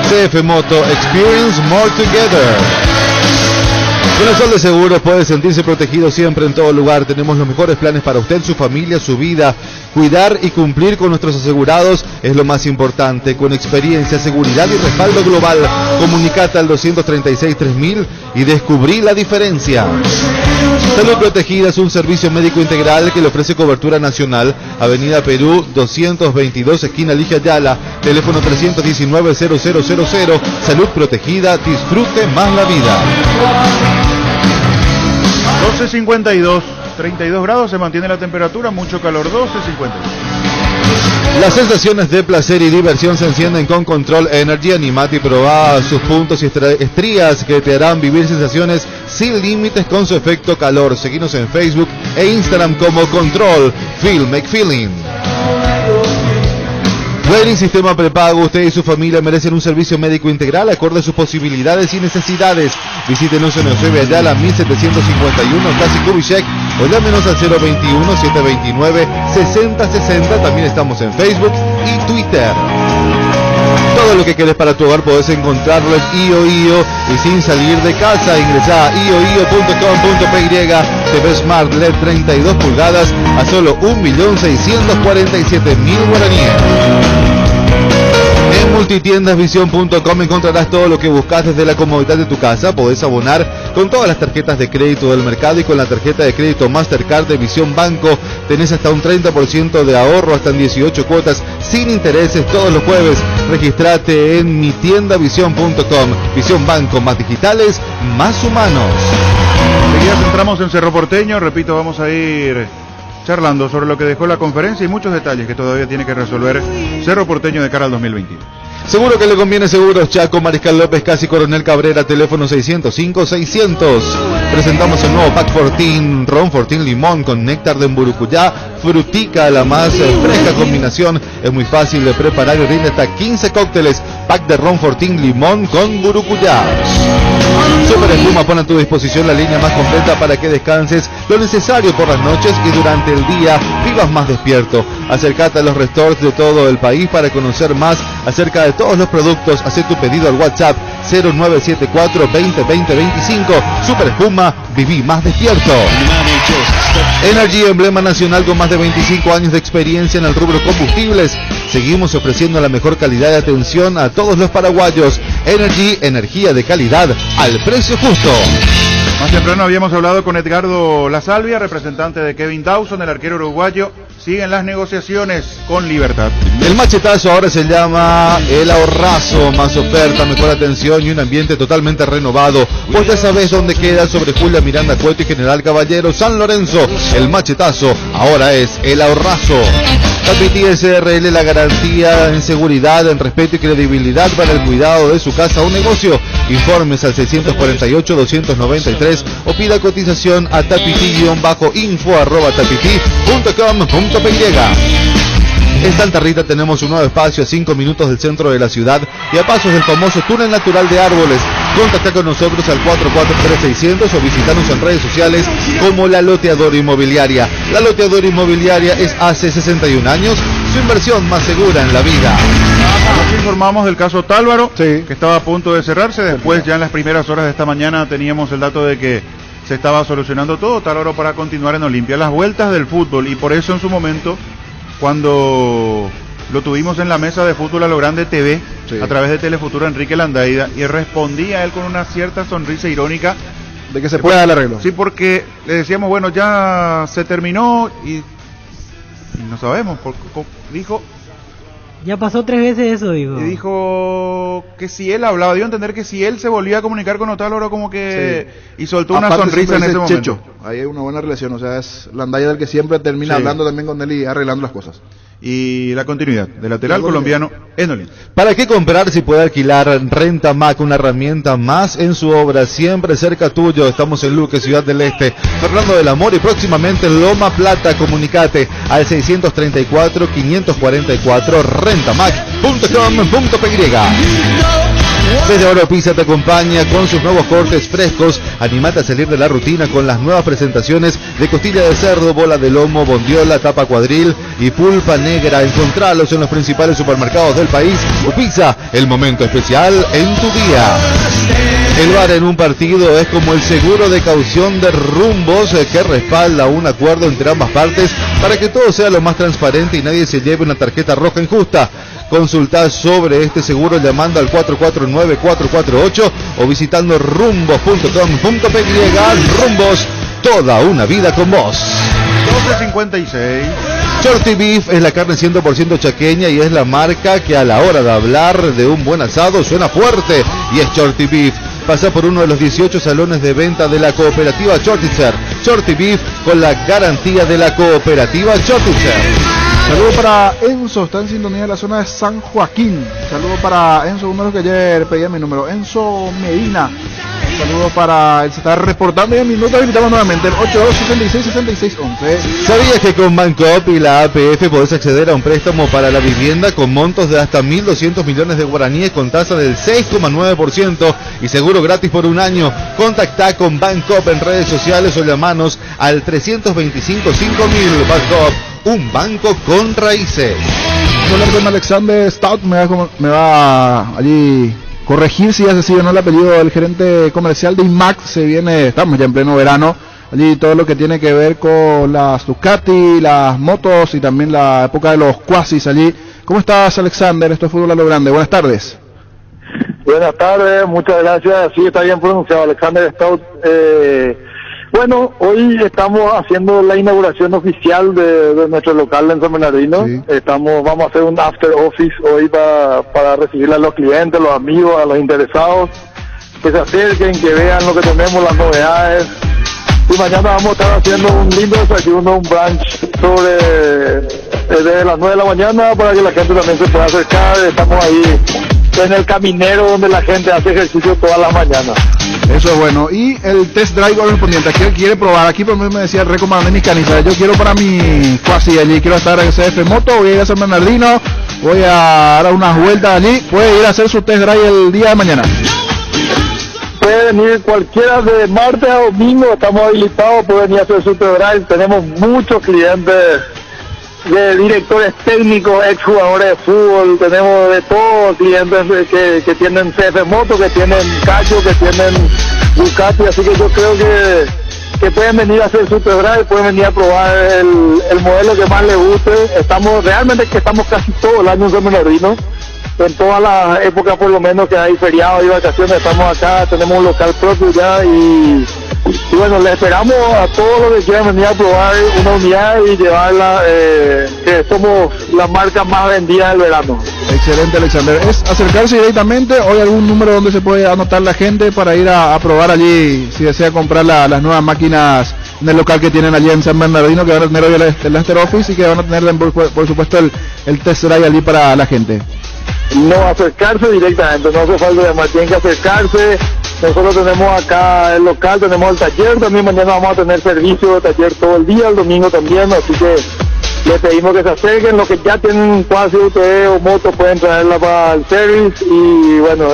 CF Moto Experience More Together. Con el Sol de Seguros puede sentirse protegido siempre en todo lugar. Tenemos los mejores planes para usted, su familia, su vida. Cuidar y cumplir con nuestros asegurados es lo más importante. Con experiencia, seguridad y respaldo global, comunicate al 236-3000 y descubrí la diferencia. Salud Protegida es un servicio médico integral que le ofrece cobertura nacional. Avenida Perú 222, esquina Ligia Ayala, teléfono 319-0000. Salud Protegida, disfrute más la vida. 12:52, 32 grados, se mantiene la temperatura, mucho calor, 12:52. Las sensaciones de placer y diversión se encienden con Control Energy. Animate y probá sus puntos y estrías que te harán vivir sensaciones sin límites con su efecto calor. Seguinos en Facebook e Instagram como Control Feel Make Feeling. Wedding Sistema Prepago, usted y su familia merecen un servicio médico integral acorde a sus posibilidades y necesidades. Visítenos en Eusebio Ayala, 1751, casi Kubitschek, o llámenos al 021-729-6060. También estamos en Facebook y Twitter. Todo lo que querés para tu hogar podés encontrarlo en IOIO y sin salir de casa. Ingresá a ioio.com.py. TV Smart LED 32 pulgadas a solo 1.647.000 guaraníes. En multitiendasvision.com encontrarás todo lo que buscas desde la comodidad de tu casa. Podés abonar con todas las tarjetas de crédito del mercado y con la tarjeta de crédito Mastercard de Visión Banco tenés hasta un 30% de ahorro, hasta en 18 cuotas sin intereses todos los jueves. Registrate en mitiendavision.com. Visión Banco, más digitales, más humanos. Enseguida entramos en Cerro Porteño, repito, vamos a ir charlando sobre lo que dejó la conferencia y muchos detalles que todavía tiene que resolver Cerro Porteño de cara al 2022. Seguro que le conviene Seguros Chaco, Mariscal López, Casi Coronel Cabrera, teléfono 605-600. Presentamos el nuevo Pack Fortín, Ron Fortín Limón con néctar de Mburucuyá, frutica, la más fresca combinación. Es muy fácil de preparar y rinde hasta 15 cócteles. Pack de Ron Fortín Limón con Mburucuyá. Super Espuma pone a tu disposición la línea más completa para que descanses lo necesario por las noches y durante el día vivas más despierto. Acércate a los resorts de todo el país para conocer más acerca de todos los productos. Haz tu pedido al WhatsApp 0974 20 20 25. Super Espuma, viví más despierto. Energy, emblema nacional con más de 25 años de experiencia en el rubro combustibles. Seguimos ofreciendo la mejor calidad de atención a todos los paraguayos. Energy, energía de calidad al precio justo. Más temprano habíamos hablado con Edgardo La Salvia, representante de Kevin Dawson, el arquero uruguayo. siguen las negociaciones con Libertad. El machetazo ahora se llama El Ahorrazo, más oferta, mejor atención y un ambiente totalmente renovado. Vos ya sabés dónde queda, sobre Julia Miranda Cueto y General Caballero, San Lorenzo. El machetazo ahora es El Ahorrazo. Tapiti SRL, la garantía en seguridad, en respeto y credibilidad para el cuidado de su casa o negocio. Informes al 648-293 o pida cotización a tapiti-info@tapiti.com.py. En Santa Rita tenemos un nuevo espacio a 5 minutos del centro de la ciudad y a pasos del famoso túnel natural de árboles. Contacta con nosotros al 443-600 o visitanos en redes sociales como La Loteadora Inmobiliaria. La Loteadora Inmobiliaria es hace 61 años su inversión más segura en la vida. Nos informamos del caso Tálvaro, que estaba a punto de cerrarse. Después, ya en las primeras horas de esta mañana, teníamos el dato de que se estaba solucionando todo. Tálvaro para continuar en Olimpia. Las vueltas del fútbol, y por eso en su momento, cuando lo tuvimos en la mesa de Fútbol a lo Grande TV, a través de Telefuturo, Enrique Landaida, y respondía él con una cierta sonrisa irónica de que se pueda dar el arreglo. Sí, porque le decíamos, bueno, ya se terminó y no sabemos, dijo... Ya pasó 3 veces eso, digo. Y dijo que si él hablaba, dio a entender que si él se volvía a comunicar con Otálvaro, como que... Sí. Y soltó una sonrisa en ese momento. Checho, ahí hay una buena relación, o sea, es Landaya del que siempre termina hablando también con él y arreglando las cosas. Y la continuidad del lateral colombiano en Olimpia. ¿Para qué comprar si puede alquilar? Renta Mac, una herramienta más en su obra, siempre cerca tuyo. Estamos en Luque, Ciudad del Este, Fernando del Amor y próximamente Loma Plata. Comunicate al 634-544 rentamac.com.py. Desde ahora Pizza te acompaña con sus nuevos cortes frescos. Animate a salir de la rutina con las nuevas presentaciones de costilla de cerdo, bola de lomo, bondiola, tapa cuadril y pulpa negra. Encontralos en los principales supermercados del país. Pizza, el momento especial en tu día. El VAR en un partido es como el seguro de caución de Rumbos, que respalda un acuerdo entre ambas partes para que todo sea lo más transparente y nadie se lleve una tarjeta roja injusta. Consultá sobre este seguro llamando al 449-448 o visitando rumbos.com.py. Rumbos, toda una vida con vos. 12:56. Shorty Beef es la carne 100% chaqueña y es la marca que a la hora de hablar de un buen asado suena fuerte, y es Shorty Beef. Pasa por uno de los 18 salones de venta de la cooperativa Shortitzer. Shorty Beef, con la garantía de la cooperativa Shortitzer. Saludos para Enzo, está en sintonía de la zona de San Joaquín. Saludos para Enzo, uno de los que ayer pedía mi número, Enzo Medina. Saludos para él, se está reportando y en minutos invitamos nuevamente el 8266-6611. ¿Sabías que con Bancoop y la APF podés acceder a un préstamo para la vivienda con montos de hasta 1.200 millones de guaraníes con tasa del 6,9% y seguro gratis por un año? Contactá con Bancoop en redes sociales o llamanos al 325-5000. Bancoop, un banco con raíces. Hola, con Alexander Stout, me va allí corregir si hace sido no el apellido del gerente comercial de IMAX. Se viene, estamos ya en pleno verano, allí todo lo que tiene que ver con las Ducati, las motos y también la época de los Quasis allí. ¿Cómo estás, Alexander? Esto es Fútbol a lo Grande, buenas tardes. Buenas tardes, muchas gracias. Sí, está bien pronunciado, Alexander Stout. Bueno, hoy estamos haciendo la inauguración oficial de nuestro local en San Bernardino. Sí. Vamos a hacer un after office hoy para recibir a los clientes, los amigos, a los interesados, que se acerquen, que vean lo que tenemos, las novedades. Y mañana vamos a estar haciendo un lindo desayuno, un brunch desde las 9 de la mañana para que la gente también se pueda acercar. Estamos ahí en el caminero donde la gente hace ejercicio todas las mañanas. Eso es bueno. Y el test drive correspondiente, aquí él quiere probar. Aquí por me decía el recomendante mis canistas. Yo quiero para mi Quasi allí, quiero estar en CF Moto, voy a ir a San Bernardino, voy a dar unas vueltas allí. Puede ir a hacer su test drive el día de mañana. Puede venir cualquiera de martes a domingo, estamos habilitados, puede venir a hacer su test drive. Tenemos muchos clientes de directores técnicos, exjugadores de fútbol, tenemos de todos clientes que tienen CF Moto, que tienen Cacho, que tienen Ducati, así que yo creo que pueden venir a hacer su test drive, pueden venir a probar el modelo que más les guste. Estamos casi todo el año en San Bernardino, en todas las épocas por lo menos que hay feriados y vacaciones, estamos acá, tenemos un local propio ya y Y bueno, le esperamos a todos los que quieran venir a probar una unidad y llevarla, que somos la marca más vendida del verano. Excelente, Alexander. ¿Es acercarse directamente o hay algún número donde se puede anotar la gente para ir a probar allí si desea comprar las nuevas máquinas en el local que tienen allí en San Bernardino, que van a tener hoy el After Office y que van a tener por supuesto el test drive allí para la gente? No, acercarse directamente, no hace falta llamar, tienen que acercarse. Nosotros tenemos acá el local, tenemos el taller, también mañana vamos a tener servicio de taller todo el día, el domingo también, así que les pedimos que se acerquen. Los que ya tienen Quasi UTV o moto pueden traerla para el service. Y bueno,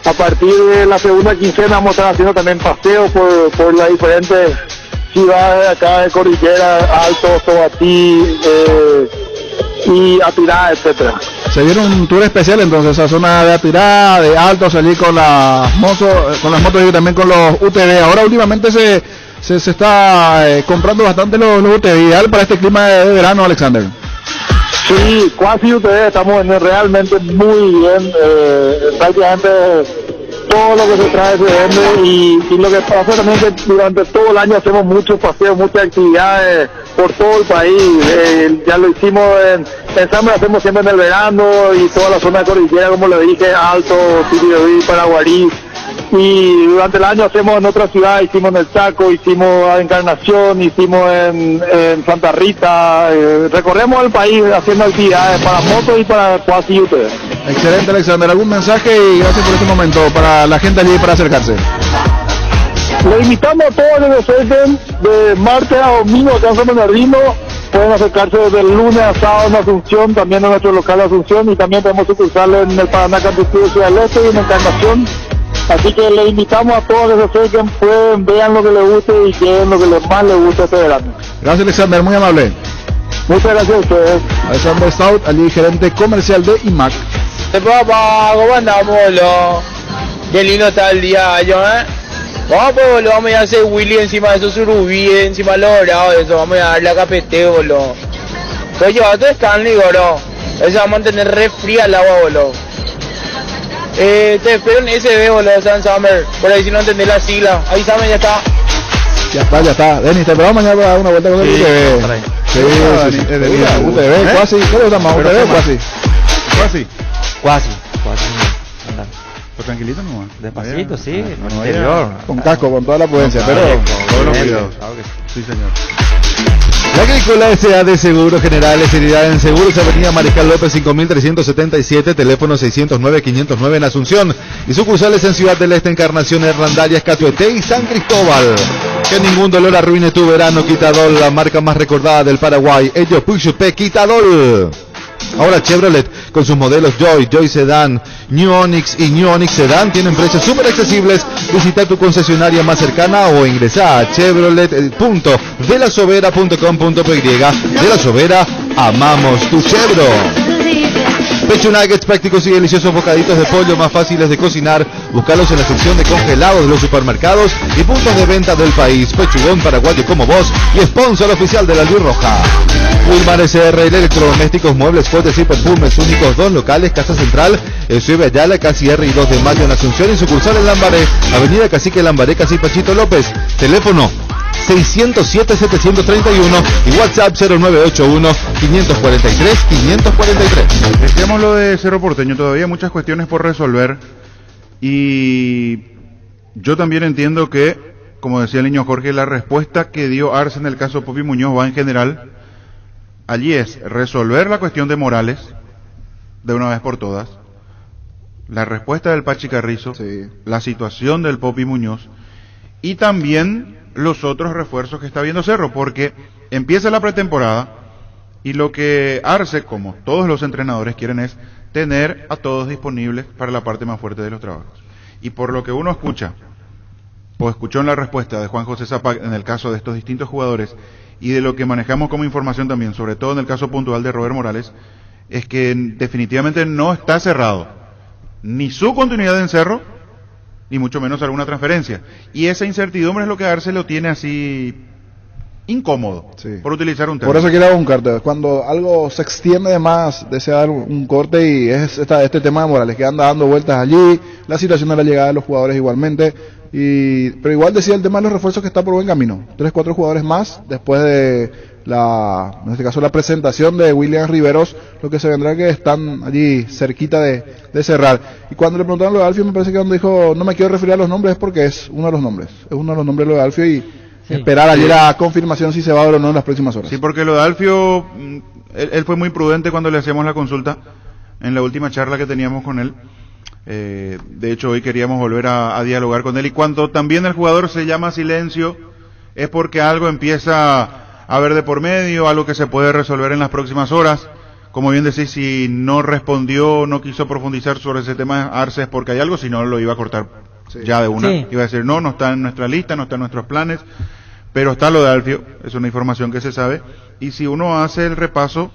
a partir de la segunda quincena vamos a estar haciendo también paseos por las diferentes ciudades acá de Cordillera, Alto, Tobatí y Atirá, etcétera. Se dieron un tour especial entonces, esa zona de Atirá, de Alto, salir con las motos y también con los UTV. Ahora últimamente se está comprando bastante los UTV, ideal para este clima de verano, Alexander. Sí, Quasi UTV estamos realmente muy bien, prácticamente todo lo que se trae se vende y lo que pasa también es que durante todo el año hacemos muchos paseos, muchas actividades por todo el país. Ya lo hicimos en San, lo hacemos siempre en el verano y toda la zona de Cordillera, como le dije, Alto, Tiribeí, Paraguarí. Y durante el año hacemos en otras ciudades, hicimos en el Chaco, hicimos en Encarnación, hicimos en Santa Rita, recorremos el país haciendo actividades para motos y para Quasi UTV. Excelente, Alexander. ¿Algún mensaje? Y gracias por este momento para la gente allí para acercarse. Le invitamos a todos los que se acerquen de martes a domingo acá en San Bernardino. Pueden acercarse desde el lunes a sábado en Asunción, también en nuestro local de Asunción, y también tenemos sucursales en el Paraná, Campus Ciudad del Este y en Encarnación. Así que le invitamos a todos que se acerquen, pueden, vean lo que les guste y queden lo que más les guste este verano. Gracias, Alexander, muy amable. Muchas gracias a ustedes. Alexander Stout, allí gerente comercial de IMAC. Papá, ¿cómo andamos, boludo? Qué lindo está el día, Vamos, pues, boludo, vamos a hacer Willy encima de esos surubí, encima de los dorados, eso, vamos a darle a capete, boludo. Pues llevate Stanley, boludo. Eso va a mantener re fría el agua, boludo. Te espero en SB, boludo, San Summer, por ahí si no entendés la sigla. Avísame, ya está. Ya está. Denis, te esperamos mañana para dar una vuelta con el UTV. Sí, UTV, Quasi, ¿qué le gusta más? ¿UTV o Quasi? Quasi. Pues tranquilito nomás. Despacito, sí, no interior. Con casco, con toda la prudencia, pero todos los cuidados. Sí, señor. La Agrícola S.A. de Seguros Generales, Seriedad en Seguros, Avenida Mariscal López 5377, teléfono 609-509 en Asunción, y sucursales en Ciudad del Este, Encarnación, Hernandarias, Catuete y San Cristóbal. Que ningún dolor arruine tu verano. Quitadol, la marca más recordada del Paraguay. Ello Puxupé, Quitadol. Ahora Chevrolet, con sus modelos Joy Sedan, New Onix y New Onix Sedan, tienen precios súper accesibles. Visita tu concesionaria más cercana o ingresa a chevrolet.delasovera.com.py. De La Sobera, amamos tu Chevro. Pecho nuggets prácticos y deliciosos bocaditos de pollo más fáciles de cocinar. Búscalos en la sección de congelados de los supermercados y puntos de venta del país. Pechugón paraguayo como vos y sponsor oficial de la Luz Roja. Wilmar SR, electrodomésticos, muebles, coches y perfumes únicos. 2 locales, Casa Central, Ciudad Ayala, casi R y 2 de Mayo en Asunción, y sucursal en Lambaré, Avenida Cacique Lambaré, Casi Pachito López. Teléfono 607-731 y WhatsApp 0981-543-543. Decíamos lo de Cerro Porteño, todavía muchas cuestiones por resolver, y yo también entiendo que, como decía el niño Jorge, la respuesta que dio Arce en el caso Popi Muñoz va en general. Allí es resolver la cuestión de Morales de una vez por todas, la respuesta del Pachi Carrizo, la situación del Popi Muñoz y también los otros refuerzos que está viendo Cerro, porque empieza la pretemporada y lo que Arce, como todos los entrenadores, quieren es tener a todos disponibles para la parte más fuerte de los trabajos. Y por lo que uno escucha, o escuchó en la respuesta de Juan José Zapac en el caso de estos distintos jugadores, y de lo que manejamos como información también, sobre todo en el caso puntual de Robert Morales, es que definitivamente no está cerrado ni su continuidad en Cerro, ni mucho menos alguna transferencia. Y esa incertidumbre es lo que Arce lo tiene así incómodo, por utilizar un término. Por eso quiero dar un corte. Cuando algo se extiende de más, desea dar un corte, y es este tema de Morales, que anda dando vueltas allí, la situación de la llegada de los jugadores igualmente, Pero igual decía el tema de los refuerzos que está por buen camino. 3-4 jugadores más después de en este caso la presentación de Williams Riveros, lo que se vendrá que están allí cerquita de cerrar. Y cuando le preguntaron lo de Alfio, me parece que cuando dijo no me quiero referir a los nombres es porque es uno de los nombres. Es uno de los nombres lo de Alfio y esperar ayer a confirmación si se va a ver o no en las próximas horas. Sí, porque lo de Alfio, él fue muy prudente cuando le hacíamos la consulta en la última charla que teníamos con él. De hecho, hoy queríamos volver a dialogar con él. Y cuando también el jugador se llama silencio, es porque algo empieza a ver de por medio, algo que se puede resolver en las próximas horas. Como bien decís, si no respondió, no quiso profundizar sobre ese tema Arce es porque hay algo, si no lo iba a cortar ya de una. Iba a decir, no está en nuestra lista, no está en nuestros planes, pero está lo de Alfio, es una información que se sabe. Y si uno hace el repaso,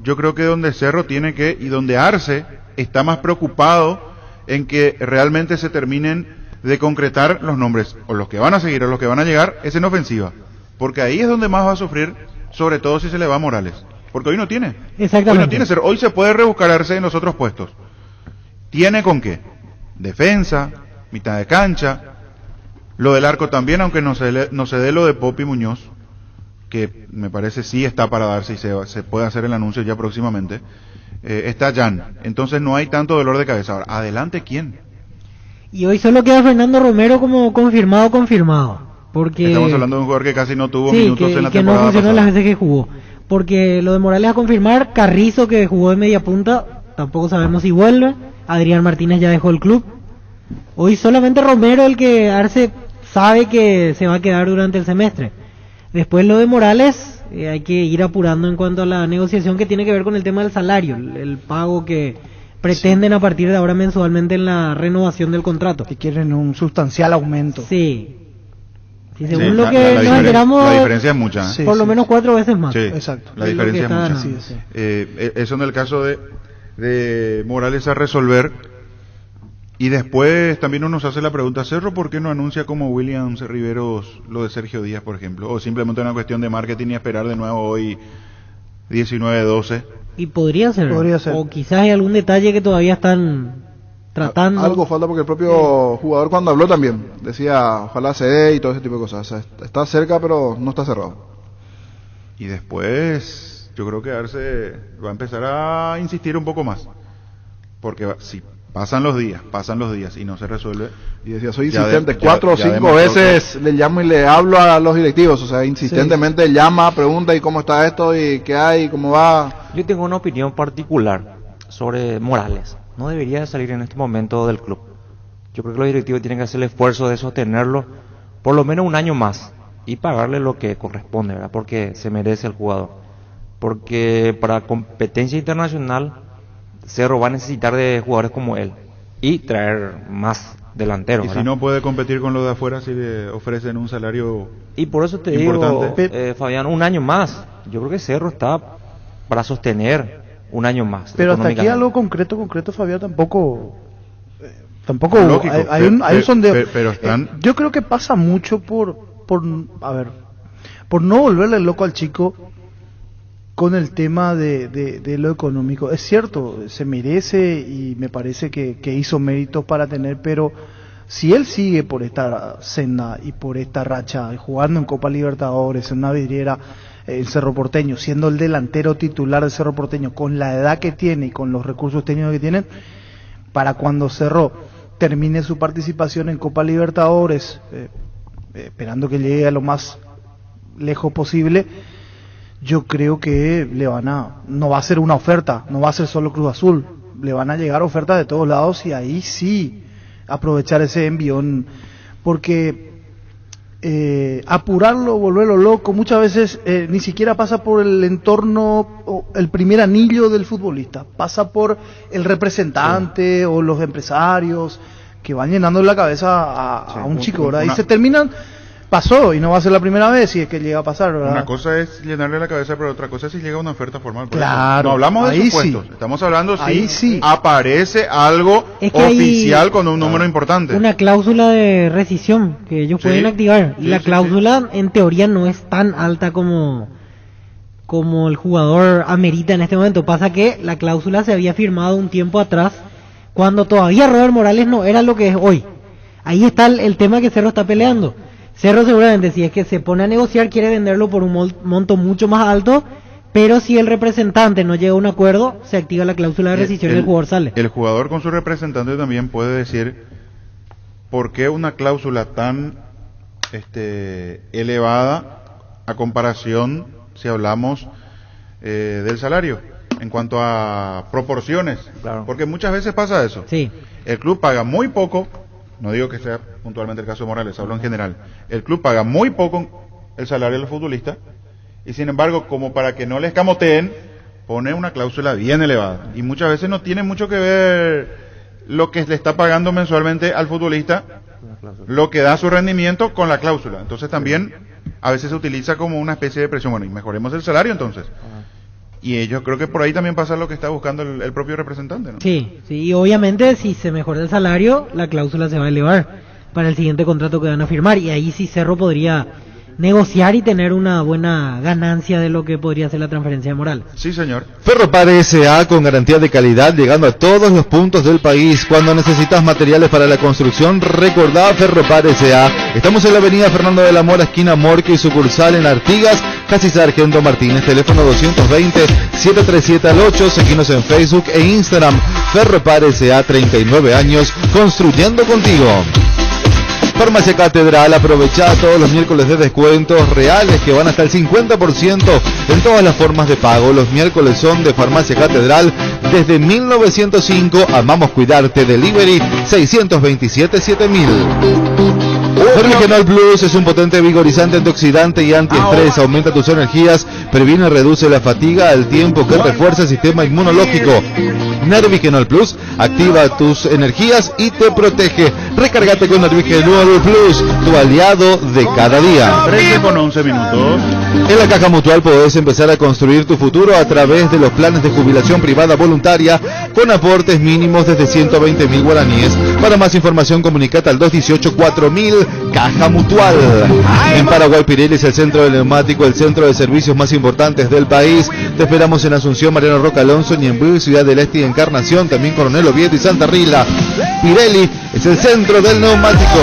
yo creo que donde Cerro tiene que, y donde Arce está más preocupado en que realmente se terminen de concretar los nombres, o los que van a seguir o los que van a llegar, es en ofensiva. Porque ahí es donde más va a sufrir, sobre todo si se le va a Morales. Porque hoy no tiene. Exactamente. Hoy no tiene Cerro. Hoy se puede rebuscarse en los otros puestos. ¿Tiene con qué? Defensa, mitad de cancha, lo del arco también, aunque no se dé lo de Popi Muñoz, que me parece sí está para darse y se puede hacer el anuncio ya próximamente. Está Jan, entonces no hay tanto dolor de cabeza. Ahora, adelante, ¿quién? Y hoy solo queda Fernando Romero como confirmado. Porque estamos hablando de un jugador que casi no tuvo minutos en la temporada que no funcionó pasada. las veces que jugó. Porque lo de Morales a confirmar, Carrizo que jugó de media punta, tampoco sabemos si vuelve. Adrián Martínez ya dejó el club. Hoy solamente Romero el que Arce sabe que se va a quedar durante el semestre. Después lo de Morales, hay que ir apurando en cuanto a la negociación que tiene que ver con el tema del salario, el pago que pretenden a partir de ahora mensualmente en la renovación del contrato. Que quieren un sustancial aumento. Sí, según lo que nos enteramos, la diferencia es mucha. Por lo menos 4 veces más. Sí, exacto. La diferencia es mucha. Eso en el caso de Morales a resolver. Y después también uno se hace la pregunta, Cerro, ¿por qué no anuncia como Williams Riveros lo de Sergio Díaz, por ejemplo? O simplemente una cuestión de marketing y esperar de nuevo hoy 19-12. Y podría ser. O quizás hay algún detalle que todavía están tratando. Algo falta porque el propio jugador cuando habló también decía ojalá se dé y todo ese tipo de cosas. O sea, está cerca pero no está cerrado. Y después yo creo que Arce va a empezar a insistir un poco más. Porque si pasan los días y no se resuelve. Y decía, soy insistente, 4 o 5 veces le llamo y le hablo a los directivos, o sea, insistentemente llama, pregunta y cómo está esto y qué hay, cómo va. Yo tengo una opinión particular sobre Morales. No debería salir en este momento del club. Yo creo que los directivos tienen que hacer el esfuerzo de sostenerlo por lo menos un año más y pagarle lo que corresponde, ¿verdad? Porque se merece el jugador. Porque para competencia internacional Cerro va a necesitar de jugadores como él y traer más delanteros. Y si no puede competir con los de afuera, si le ofrecen un salario y por eso te importante. Digo, Fabián, un año más. Yo creo que Cerro está para sostener un año más. Pero hasta aquí algo concreto, Fabián, tampoco lógico, hay un sondeo. Pero están... yo creo que pasa mucho por no volverle loco al chico con el tema de lo económico. Es cierto, se merece y me parece que hizo méritos para tener, pero si él sigue por esta senda y por esta racha, jugando en Copa Libertadores, en una vidriera, el Cerro Porteño, siendo el delantero titular del Cerro Porteño, con la edad que tiene y con los recursos técnicos que tienen, para cuando Cerro termine su participación en Copa Libertadores, esperando que llegue a lo más lejos posible, yo creo que no va a ser una oferta, no va a ser solo Cruz Azul, le van a llegar ofertas de todos lados y ahí sí aprovechar ese envión, porque apurarlo, volverlo loco, muchas veces ni siquiera pasa por el entorno o el primer anillo del futbolista, pasa por el representante o los empresarios que van llenando la cabeza a un chico, ¿verdad? Y se terminan. Pasó y no va a ser la primera vez si es que llega a pasar, ¿verdad? Una cosa es llenarle la cabeza, pero otra cosa es si llega una oferta formal. Claro. No hablamos de supuestos, sí. Estamos hablando si aparece algo oficial con un número importante. Una cláusula de rescisión que ellos pueden activar. Y la cláusula en teoría no es tan alta como el jugador amerita en este momento. Pasa que la cláusula se había firmado un tiempo atrás cuando todavía Robert Morales no era lo que es hoy. ahí está el tema que Cerro está peleando. Cerro seguramente, si es que se pone a negociar, quiere venderlo por un monto mucho más alto, pero si el representante no llega a un acuerdo, se activa la cláusula de rescisión y el jugador sale. El jugador con su representante también puede decir por qué una cláusula tan elevada a comparación, si hablamos del salario, en cuanto a proporciones, claro. Porque muchas veces pasa eso. Sí. El club paga muy poco, no digo que sea puntualmente el caso de Morales, hablo en general. El club paga muy poco el salario del futbolista y sin embargo, como para que no le escamoteen, pone una cláusula bien elevada. Y muchas veces no tiene mucho que ver lo que le está pagando mensualmente al futbolista, lo que da su rendimiento con la cláusula. Entonces también a veces se utiliza como una especie de presión. Bueno, y mejoremos el salario entonces. Y yo creo que por ahí también pasa lo que está buscando el propio representante, ¿no? Sí, y obviamente si se mejora el salario, la cláusula se va a elevar para el siguiente contrato que van a firmar, y ahí sí Cerro podría negociar y tener una buena ganancia de lo que podría ser la transferencia de Morales. Sí, señor. Ferropar S.A. con garantía de calidad, llegando a todos los puntos del país. Cuando necesitas materiales para la construcción, recordá Ferropar S.A. Estamos en la avenida Fernando de la Mora, esquina Morque, y sucursal en Artigas, casi Sargento Martínez, teléfono 220-737-8, seguinos en Facebook e Instagram. Ferropar S.A., 39 años, construyendo contigo. Farmacia Catedral, aprovecha todos los miércoles de descuentos reales que van hasta el 50% en todas las formas de pago. Los miércoles son de Farmacia Catedral desde 1905. Amamos cuidarte. Delivery 627-7000. Ferrigenol Plus es un potente vigorizante, antioxidante y antiestrés. Aumenta tus energías, previene y reduce la fatiga al tiempo que refuerza el sistema inmunológico. Nervigenol Plus activa tus energías y te protege. Recárgate con Nervigenol Plus, tu aliado de cada día. 13:11. En la Caja Mutual podés empezar a construir tu futuro a través de los planes de jubilación privada voluntaria con aportes mínimos desde 120.000 guaraníes. Para más información, comunicate al 218-4000. Caja Mutual. En Paraguay Pirelli es el centro del neumático, el centro de servicios más importantes del país. Te esperamos en Asunción, Mariano Roca Alonso, Ñemby, Ciudad del Este y Encarnación, también Coronel Oviedo y Santa Rila. Pirelli es el centro del neumático.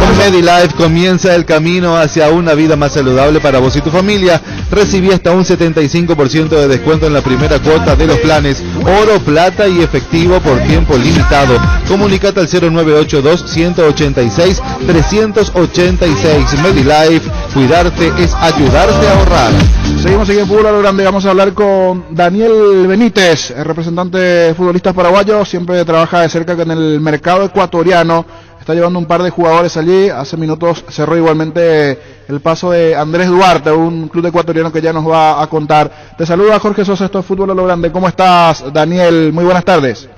Con MediLife comienza el camino hacia una vida más saludable para vos y tu familia. Recibí hasta un 75% de descuento en la primera cuota de los planes oro, plata y efectivo por tiempo limitado. Comunicate al 0982-186-386. MediLife, cuidarte es ayudarte a ahorrar. Seguimos aquí en Fútbol a lo Grande. Vamos a hablar con Daniel Benítez, el representante de futbolistas paraguayos. Siempre trabaja de cerca con el mercado ecuatoriano. Está llevando un par de jugadores allí. Hace minutos cerró igualmente el paso de Andrés Duarte, un club ecuatoriano que ya nos va a contar. Te saluda Jorge Sosa, esto es Fútbol a lo Grande. ¿Cómo estás, Daniel? Muy buenas tardes.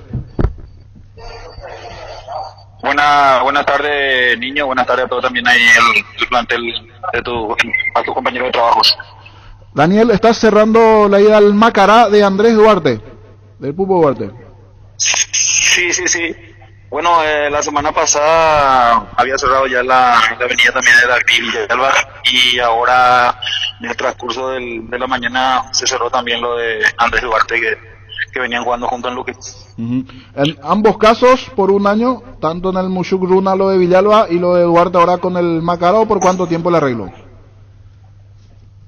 Buenas tardes, niño. Buenas tardes a todos también ahí el plantel de a tus compañeros de trabajos. Daniel, estás cerrando la ida al Macará de Andrés Duarte, del Pupo Duarte. Sí. Bueno, la semana pasada había cerrado ya la avenida también de Dagny Villalba, y ahora en el transcurso de la mañana se cerró también lo de Andrés Duarte que venían jugando junto en Luque. En ambos casos por un año, tanto en el Mushuk Runa lo de Villalba y lo de Duarte ahora con el Macará. ¿Por cuánto tiempo el arreglo?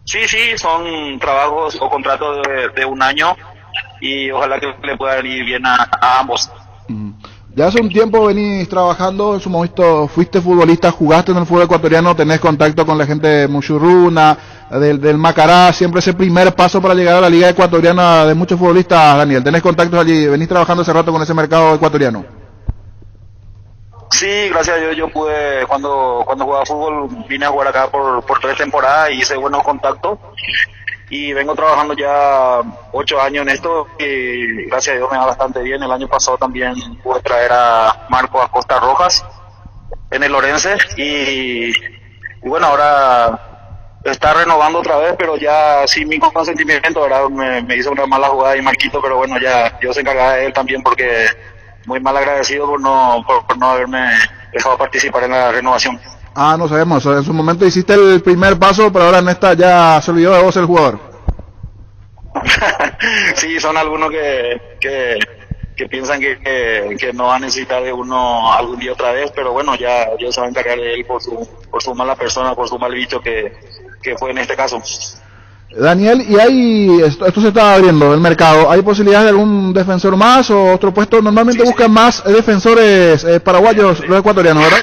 Sí, son trabajos o contratos de un año, y ojalá que le pueda ir bien a ambos. Ya hace un tiempo venís trabajando, en su momento fuiste futbolista, jugaste en el fútbol ecuatoriano, tenés contacto con la gente de Mushurruna, del Macará, siempre ese primer paso para llegar a la liga ecuatoriana de muchos futbolistas, Daniel. ¿Tenés contactos allí? ¿Venís trabajando hace rato con ese mercado ecuatoriano? Sí, gracias a Dios yo pude, cuando jugaba fútbol, vine a jugar acá por 3 temporadas y hice buenos contactos. Y vengo trabajando ya 8 años en esto, y gracias a Dios me va bastante bien. El año pasado también pude traer a Marco Acosta Rojas en el Orense, y bueno, ahora está renovando otra vez, pero ya sin mi consentimiento, ¿verdad? Me hizo una mala jugada y Marquito, pero bueno, ya yo se encargaba de él también, porque muy mal agradecido por no haberme dejado participar en la renovación. No sabemos, en su momento hiciste el primer paso, pero ahora en esta ya se olvidó de vos el jugador. Sí, son algunos que piensan que no va a necesitar de uno algún día otra vez, pero bueno, ya se va a encargar de él por su mala persona, por su mal bicho que fue en este caso. Daniel, y esto se está abriendo el mercado, ¿hay posibilidades de algún defensor más o otro puesto? Normalmente buscan más defensores paraguayos, los ecuatorianos, ¿verdad?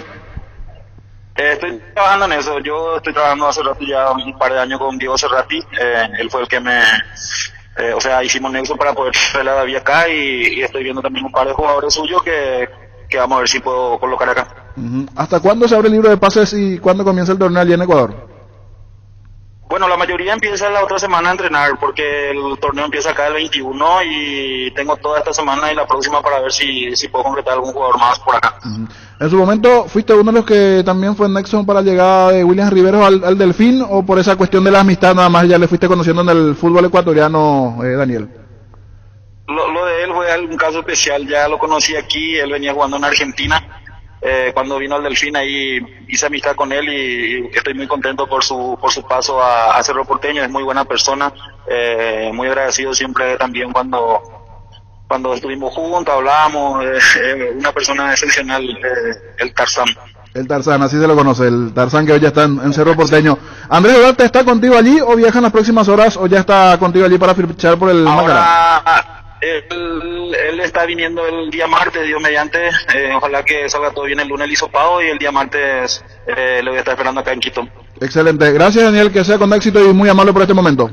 Estoy trabajando en eso. Yo estoy trabajando hace rato, ya un par de años, con Diego Cerrati. Él fue el que hicimos nexo para poder traer a David acá, y estoy viendo también un par de jugadores suyos que vamos a ver si puedo colocar acá. ¿Hasta cuándo se abre el libro de pases y cuándo comienza el torneo allí en Ecuador? Bueno, la mayoría empieza la otra semana a entrenar, porque el torneo empieza acá el 21 y tengo toda esta semana y la próxima para ver si puedo concretar algún jugador más por acá. En su momento, ¿fuiste uno de los que también fue en nexo para la llegada de Williams Riveros al Delfín, o por esa cuestión de la amistad nada más ya le fuiste conociendo en el fútbol ecuatoriano, Daniel? Lo de él fue un caso especial, ya lo conocí aquí, él venía jugando en Argentina. Cuando vino al Delfín, ahí hice amistad con él y estoy muy contento por su paso a Cerro Porteño. Es muy buena persona, muy agradecido siempre también cuando estuvimos juntos, hablamos, una persona excepcional, el Tarzán. El Tarzán, así se lo conoce, el Tarzán, que hoy ya está en Cerro Porteño. Andrés Duarte, ¿está contigo allí o viaja en las próximas horas, o ya está contigo allí para fichar por el Macará? Él está viniendo el día martes, Dios mediante. Ojalá que salga todo bien el lunes el hisopado, y el día martes lo voy a estar esperando acá en Quito. Excelente, gracias Daniel, que sea con éxito y muy amable por este momento.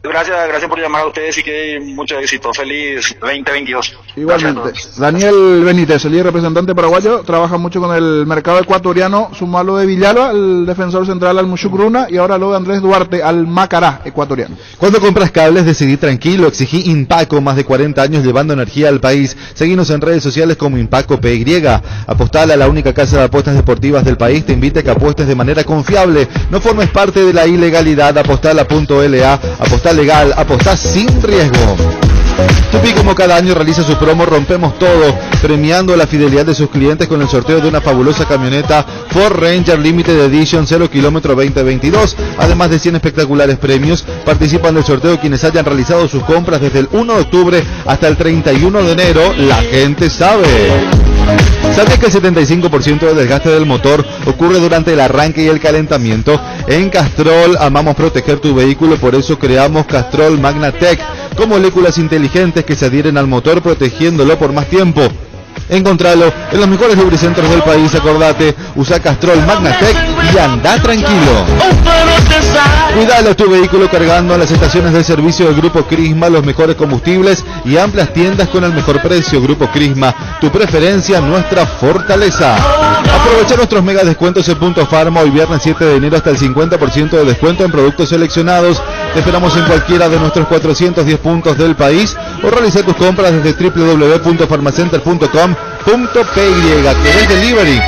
Gracias por llamar a ustedes y que mucho éxito. Feliz 2022. Igualmente. Daniel Benítez, el representante paraguayo, trabaja mucho con el mercado ecuatoriano, sumalo de Villalba, el defensor central al Mushukruna, y ahora lo de Andrés Duarte al Macará ecuatoriano. Cuando compras cables, decidí tranquilo, exigí Impaco, más de 40 años llevando energía al país. Seguinos en redes sociales como Impaco PY. Apostala a la única casa de apuestas deportivas del país, te invita a que apuestes de manera confiable. No formes parte de la ilegalidad. Apostala.la, apostá legal, apostá sin riesgo. Tupi, como cada año, realiza su promo Rompemos Todo, premiando la fidelidad de sus clientes con el sorteo de una fabulosa camioneta Ford Ranger Limited Edition 0 kilómetro 2022. Además de 100 espectaculares premios, participan del sorteo quienes hayan realizado sus compras desde el 1 de octubre hasta el 31 de enero. La gente sabe. ¿Sabes que el 75% del desgaste del motor ocurre durante el arranque y el calentamiento? En Castrol amamos proteger tu vehículo, por eso creamos Castrol MagnaTech, con moléculas inteligentes que se adhieren al motor protegiéndolo por más tiempo. Encontralo en los mejores lubricentros del país. Acordate, usa Castrol MagnaTech y anda tranquilo. Cuidalo tu vehículo cargando en las estaciones de servicio del Grupo Crisma, los mejores combustibles y amplias tiendas con el mejor precio. Grupo Crisma, tu preferencia, nuestra fortaleza. Aprovecha nuestros mega descuentos en Punto Farma, hoy viernes 7 de enero hasta el 50% de descuento en productos seleccionados. Te esperamos en cualquiera de nuestros 410 puntos del país, o realiza tus compras desde www.farmacenter.com.py. ¿Querés delivery?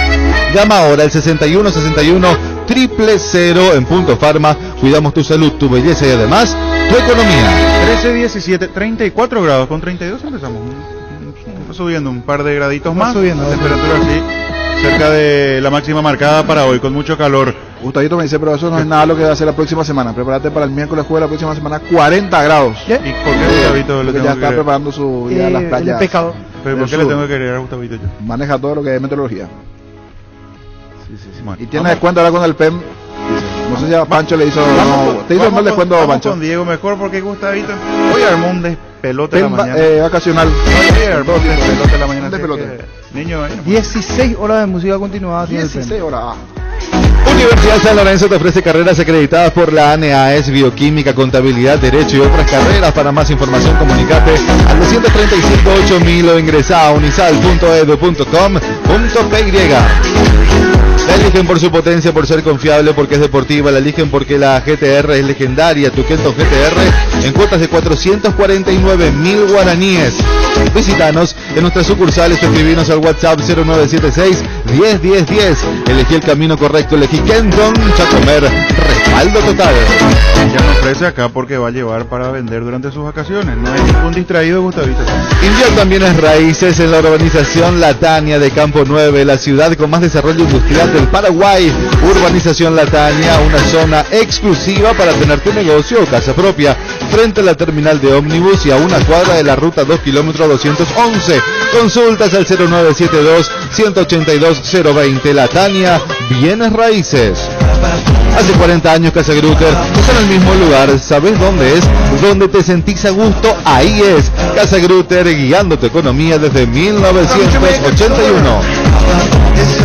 Llama ahora al 6161 000 en Punto Farma. Cuidamos tu salud, tu belleza y además tu economía. 13, 17, 34 grados, con 32 empezamos. Subiendo un par de graditos más. Subiendo la temperatura así, cerca de la máxima marcada para hoy, con mucho calor. Gustavito me dice, pero eso no es nada lo que va a hacer la próxima semana. Prepárate para el miércoles, jueves de la próxima semana, 40 grados. ¿Y por qué Gustavito le tengo ya que está preparando su ida a las playas. ¿Pero por qué le tengo que querer a Gustavito yo? Maneja todo lo que es meteorología. Sí. Bueno, y tiene descuento ahora con el PEM. No sé si a Pancho le hizo. Te hizo mal descuento, Pancho. Con Diego mejor, porque Gustavito hoy armó un despelote la mañana. Vacacional. Hoy armó un despelote la mañana. Niño, 16 horas de música continuada. 16 horas. Universidad San Lorenzo te ofrece carreras acreditadas por la ANEAES, Bioquímica, Contabilidad, Derecho y otras carreras. Para más información, comunicate al 235-8000 o ingresa a unisal.edu.com.py. La eligen por su potencia, por ser confiable, porque es deportiva. La eligen porque la GTR es legendaria. Tu Kenton GTR en cuotas de 449.000 guaraníes. Visítanos en nuestras sucursales o escribinos al WhatsApp 0976 101010. Elegí el camino correcto, elegí Kenton Chacomer, respaldo total. Ya nos ofrece acá porque va a llevar para vender durante sus vacaciones. No hay ningún distraído, Gustavito. Invierta también en raíces en la urbanización La Tania de Campo 9, la ciudad con más desarrollo industrial del Paraguay. Urbanización La Tania, una zona exclusiva para tener tu negocio o casa propia. frente a la terminal de ómnibus y a una cuadra de la ruta 2 kilómetro 211. Consultas al 0972-182-020. La Tania, bienes raíces. Hace 40 años Casa Grutter está en el mismo lugar. ¿Sabes dónde es? Donde te sentís a gusto, ahí es. Casa Grutter, guiando tu economía desde 1981.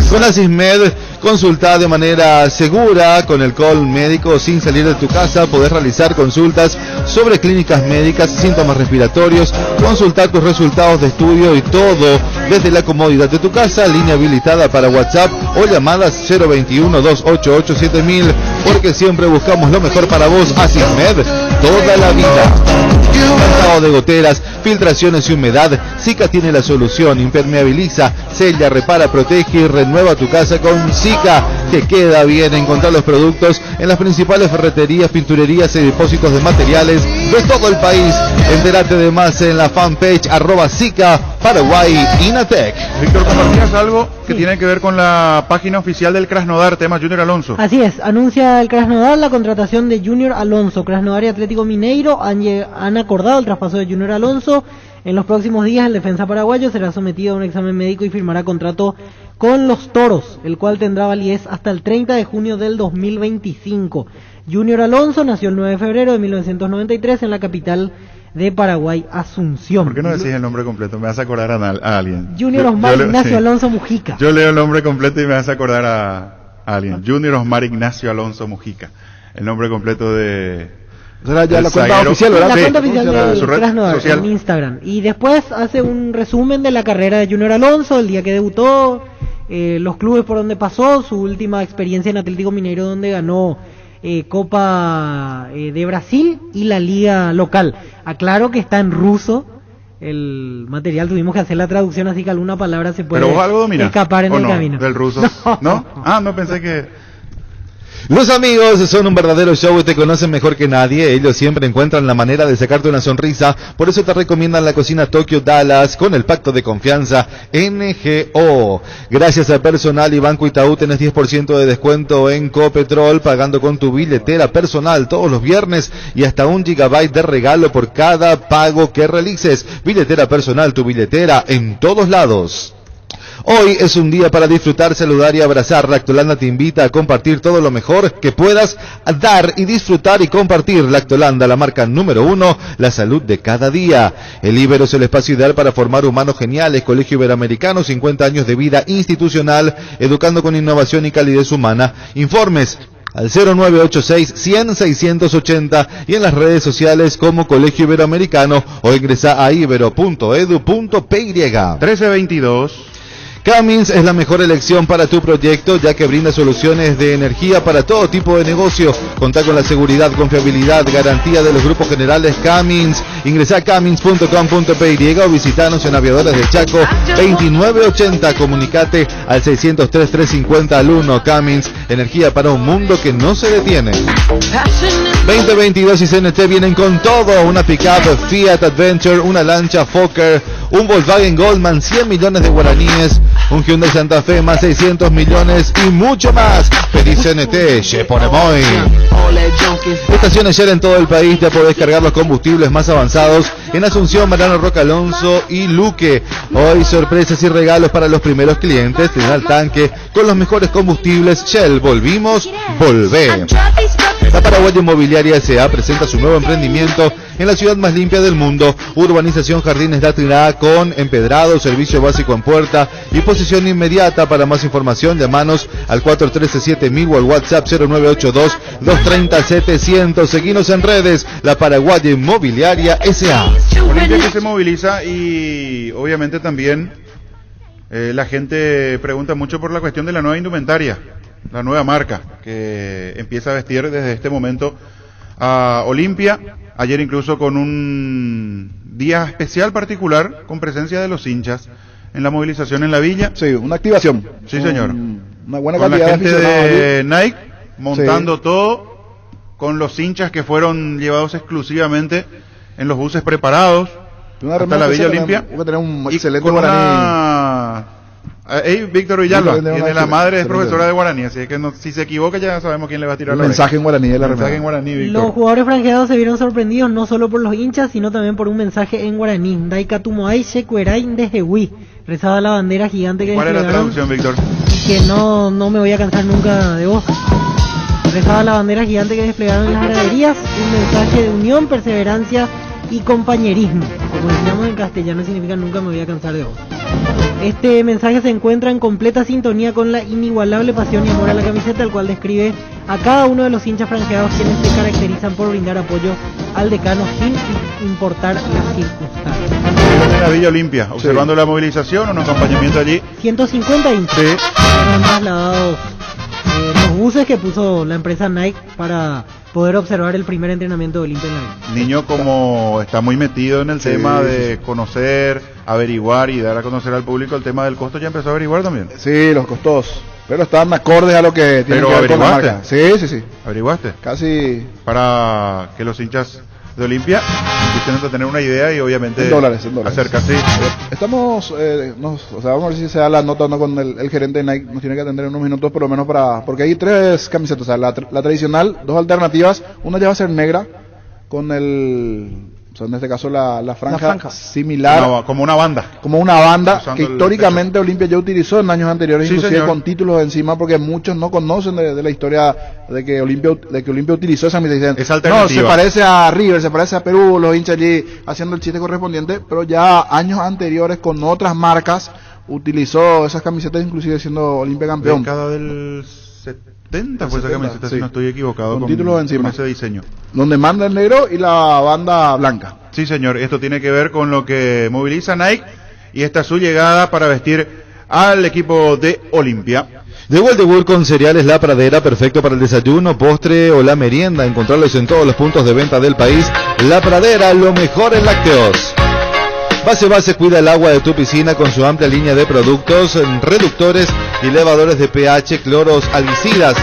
Con Asismed, consulta de manera segura con el call médico sin salir de tu casa. Podés realizar consultas sobre clínicas médicas, síntomas respiratorios, consultar tus resultados de estudio y todo desde la comodidad de tu casa. Línea habilitada para WhatsApp o llamadas 021-288-7000, porque siempre buscamos lo mejor para vos. Asismed, toda la vida. Cansado de goteras, filtraciones y humedad, Sika tiene la solución. Impermeabiliza, sella, repara, protege y renueva tu casa con Sika. Te queda bien encontrar los productos en las principales ferreterías, pinturerías y depósitos de materiales de todo el país. Entérate de más en la fanpage @Sika Paraguay Inatec. Víctor, compartías algo que tiene que ver con la página oficial del Krasnodar, tema Junior Alonso. Así es, anuncia el Krasnodar la contratación de Junior Alonso. Krasnodar y Atlético Mineiro han acordado el traspaso de Junior Alonso. En los próximos días el defensa paraguayo será sometido a un examen médico y firmará contrato con los Toros, el cual tendrá validez hasta el 30 de junio del 2025. Junior Alonso nació el 9 de febrero de 1993 en la capital de Paraguay, Asunción. ¿Por qué no decís el nombre completo? Me hace acordar a alguien. Junior Osmar Ignacio Alonso Mujica. Yo leo el nombre completo y me hace acordar a alguien. Junior Osmar Ignacio Alonso Mujica. El nombre completo de... Será ya la cuenta oficial, ¿verdad? La cuenta oficial del Krasnodar en Instagram. Y después hace un resumen de la carrera de Junior Alonso, el día que debutó, los clubes por donde pasó, su última experiencia en Atlético Mineiro, donde ganó Copa de Brasil y la liga local. Aclaro que está en ruso el material, tuvimos que hacer la traducción, así que alguna palabra se puede escapar en el camino. ¿Del ruso? ¿No? No pensé que... Los amigos son un verdadero show y te conocen mejor que nadie. Ellos siempre encuentran la manera de sacarte una sonrisa. Por eso te recomiendan la cocina Tokyo Dallas con el pacto de confianza NGO. Gracias a Personal y Banco Itaú tenés 10% de descuento en Copetrol pagando con tu billetera personal todos los viernes y hasta 1 GB de regalo por cada pago que realices. Billetera personal, tu billetera en todos lados. Hoy es un día para disfrutar, saludar y abrazar. Lactolanda te invita a compartir todo lo mejor que puedas dar y disfrutar y compartir. Lactolanda, la marca número 1, la salud de cada día. El Ibero es el espacio ideal para formar humanos geniales. Colegio Iberoamericano, 50 años de vida institucional, educando con innovación y calidez humana. Informes al 0986-100-680 y en las redes sociales como Colegio Iberoamericano o ingresa a ibero.edu.py. 1322. Cummins es la mejor elección para tu proyecto, ya que brinda soluciones de energía para todo tipo de negocio. Contá con la seguridad, confiabilidad, garantía de los grupos generales Cummins. Ingresa a cummins.com.py o visitanos en Aviadores del Chaco 2980. Comunicate al 603-350-1. Cummins, energía para un mundo que no se detiene. 2022 y CNT vienen con todo. Una pickup Fiat Adventure, una lancha Fokker, un Volkswagen Goldman, 100 millones de guaraníes, un Hyundai Santa Fe más 600 millones y mucho más. Pedí CNT, Cheponemoy. Estaciones Shell en todo el país, ya podés cargar los combustibles más avanzados en Asunción, Mariano Roca Alonso y Luque. Hoy sorpresas y regalos para los primeros clientes. Ten al tanque con los mejores combustibles Shell. Volvimos, volvé. La Paraguay Inmobiliaria S.A. presenta su nuevo emprendimiento en la ciudad más limpia del mundo. Urbanización Jardines de Atriná con empedrado, servicio básico en puerta y posesión inmediata. Para más información, llamanos al 413-7000 o al WhatsApp 0982-230-700. Seguinos en redes, La Paraguay Inmobiliaria S.A. Olimpia que se moviliza y obviamente también la gente pregunta mucho por la cuestión de la nueva indumentaria, la nueva marca que empieza a vestir desde este momento a Olimpia. Ayer incluso con un día especial particular con presencia de los hinchas en la movilización en la villa. Sí, una activación. Sí, señor. Una buena con cantidad la gente de aficionados. Nike montando todo, con los hinchas que fueron llevados exclusivamente en los buses preparados hasta la Villa Olimpia. Voy a tener un y excelente con guaraní. Víctor Villalba, Víctor tiene la madre, es profesora de guaraní, así que si se equivoca ya sabemos quién le va a tirar Un la mensaje en guaraní de la mensaje remera. en guaraní, Víctor. Los jugadores franjeados se vieron sorprendidos no solo por los hinchas, sino también por un mensaje en guaraní. Daika Tumoay Shekueray de Jehui. Rezaba la bandera gigante que ¿Cuál es la desplegaron, traducción, Víctor? y que no me voy a cansar nunca de vos. Rezaba la bandera gigante que desplegaron en las graderías, un mensaje de unión, perseverancia y compañerismo. Como decíamos en castellano, significa nunca me voy a cansar de vos. Este mensaje se encuentra en completa sintonía con la inigualable pasión y amor a la camiseta, el cual describe a cada uno de los hinchas franjeados, quienes se caracterizan por brindar apoyo al decano sin importar las circunstancias. En la Villa Olimpia, observando la movilización, un acompañamiento allí. 150 hinchas fueron trasladados los buses que puso la empresa Nike para poder observar el primer entrenamiento de Olimpia en la vida. Niño, como está muy metido en el tema de conocer, averiguar y dar a conocer al público el tema del costo, ya empezó a averiguar también. Sí, los costos, pero están acordes a lo que tiene Pero que ver con la averiguaste. marca. Sí. ¿Averiguaste? Casi. Para que los hinchas de Olimpia empiecen a tener una idea y obviamente En dólares. acercarse. Estamos, vamos a ver si se da la nota no con el gerente de Nike, nos tiene que atender en unos minutos por lo menos porque hay 3 camisetas, o sea, la tradicional, 2 alternativas, una ya va a ser negra con en este caso la franja similar, como una banda que históricamente Olimpia ya utilizó en años anteriores, Sí, inclusive señor. con títulos encima, porque muchos no conocen de la historia de que Olimpia utilizó esa camiseta. Esa alternativa. No, se parece a River, se parece a Perú, los hinchas allí haciendo el chiste correspondiente, pero ya años anteriores con otras marcas utilizó esas camisetas, inclusive siendo Olimpia campeón. Década del 70 fue esa camiseta, si no estoy equivocado, con títulos encima, con ese diseño. donde manda el negro y la banda blanca. Sí, señor, esto tiene que ver con lo que moviliza Nike y esta es su llegada para vestir al equipo de Olimpia. De Waldebur con cereales La Pradera, perfecto para el desayuno, postre o la merienda. Encontrarlos en todos los puntos de venta del país. La Pradera, lo mejor en lácteos. Base cuida el agua de tu piscina con su amplia línea de productos, reductores y elevadores de pH, cloros, algicidas,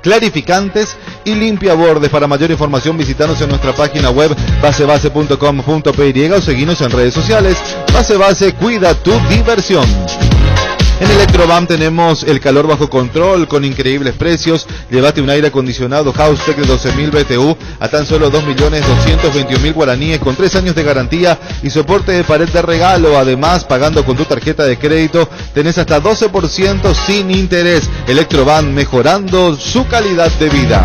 clarificantes y limpiabordes. Para mayor información visítanos en nuestra página web basebase.com.py o seguinos en redes sociales. Base, cuida tu diversión. En Electrobam tenemos el calor bajo control con increíbles precios. Llévate un aire acondicionado Houstek de 12.000 BTU a tan solo 2.221.000 guaraníes con 3 años de garantía y soporte de pared de regalo. Además, pagando con tu tarjeta de crédito, tenés hasta 12% sin interés. Electrobam, mejorando su calidad de vida.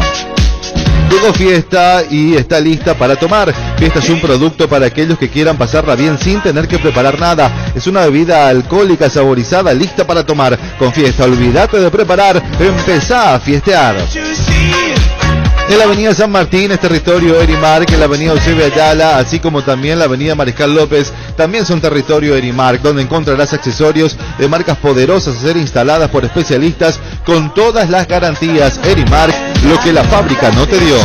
Llegó Fiesta y está lista para tomar. Fiesta es un producto para aquellos que quieran pasarla bien sin tener que preparar nada. Es una bebida alcohólica saborizada lista para tomar. Con Fiesta, olvídate de preparar, empezá a fiestear. En la avenida San Martín es territorio Erimark, en la avenida Eusebio Ayala, así como también la avenida Mariscal López, también son territorio Erimark, donde encontrarás accesorios de marcas poderosas a ser instaladas por especialistas con todas las garantías. Erimark, lo que la fábrica no te dio.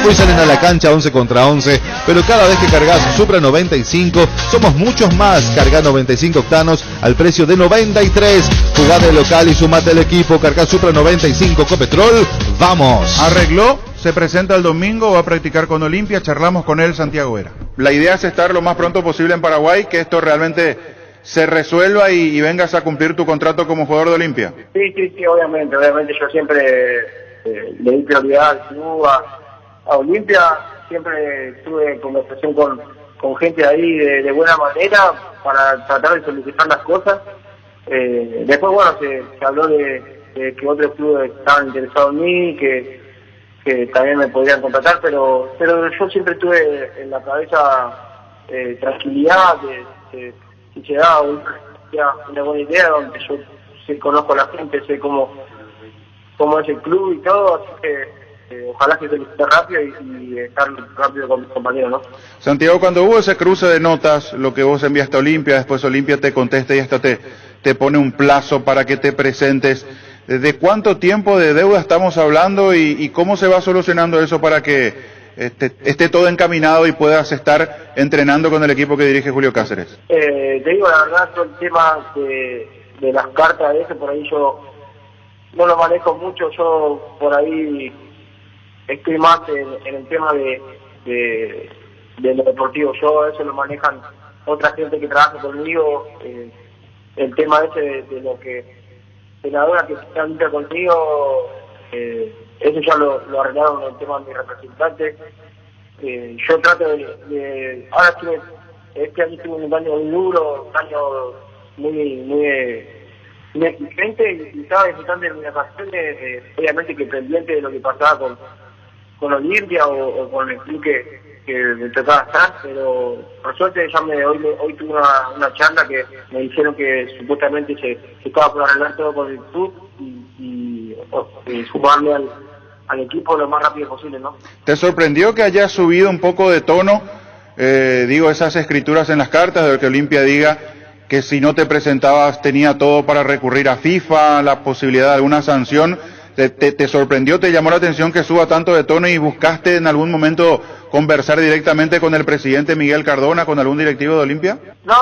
Hoy salen a la cancha 11 contra 11, pero cada vez que cargas Supra 95, somos muchos más. Carga 95 octanos al precio de 93. Jugá de local y sumate al equipo. Carga Supra 95 Copetrol. ¡Vamos! Arregló, se presenta el domingo, va a practicar con Olimpia, charlamos con él, Santiago Vera. La idea es estar lo más pronto posible en Paraguay, que esto realmente se resuelva y vengas a cumplir tu contrato como jugador de Olimpia. Sí, obviamente yo siempre le di prioridad al club, a Olimpia, siempre tuve conversación con gente ahí de buena manera para tratar de solucionar las cosas. Después, bueno, se habló de que otros clubes estaban interesados en mí, que también me podrían contratar, pero yo siempre tuve en la cabeza tranquilidad, que si se da una buena idea, donde yo conozco a la gente, sé cómo es el club y todo, así que ojalá que se esté rápido y estar rápido con mis compañeros, ¿no? Santiago, cuando hubo ese cruce de notas, lo que vos enviaste a Olimpia, después Olimpia te contesta y hasta te pone un plazo para que te presentes. ¿De cuánto tiempo de deuda estamos hablando y cómo se va solucionando eso para que esté todo encaminado y puedas estar entrenando con el equipo que dirige Julio Cáceres? Te digo la verdad, todo el tema de las cartas de eso, por ahí yo no lo manejo mucho, yo por ahí estoy más en el tema de lo deportivo, yo eso lo manejan otra gente que trabaja conmigo, el tema ese de lo que senadora que está limpia contigo, eso ya lo arreglaron en el tema de mi representante. Yo trato ahora este año tuve un año muy duro, un año muy exigente, y estaba disfrutando de mis vacaciones, obviamente que pendiente de lo que pasaba con Olimpia o con el club que me tocaba estar, pero por suerte ya hoy tuve una charla que me dijeron que supuestamente se estaba por arreglar todo con el club y sumarme al equipo lo más rápido posible, ¿no? ¿Te sorprendió que hayas subido un poco de tono, esas escrituras en las cartas, de que Olimpia diga que si no te presentabas tenía todo para recurrir a FIFA, la posibilidad de alguna sanción? ¿Te sorprendió, te llamó la atención que suba tanto de tono y buscaste en algún momento conversar directamente con el presidente Miguel Cardona, con algún directivo de Olimpia? No,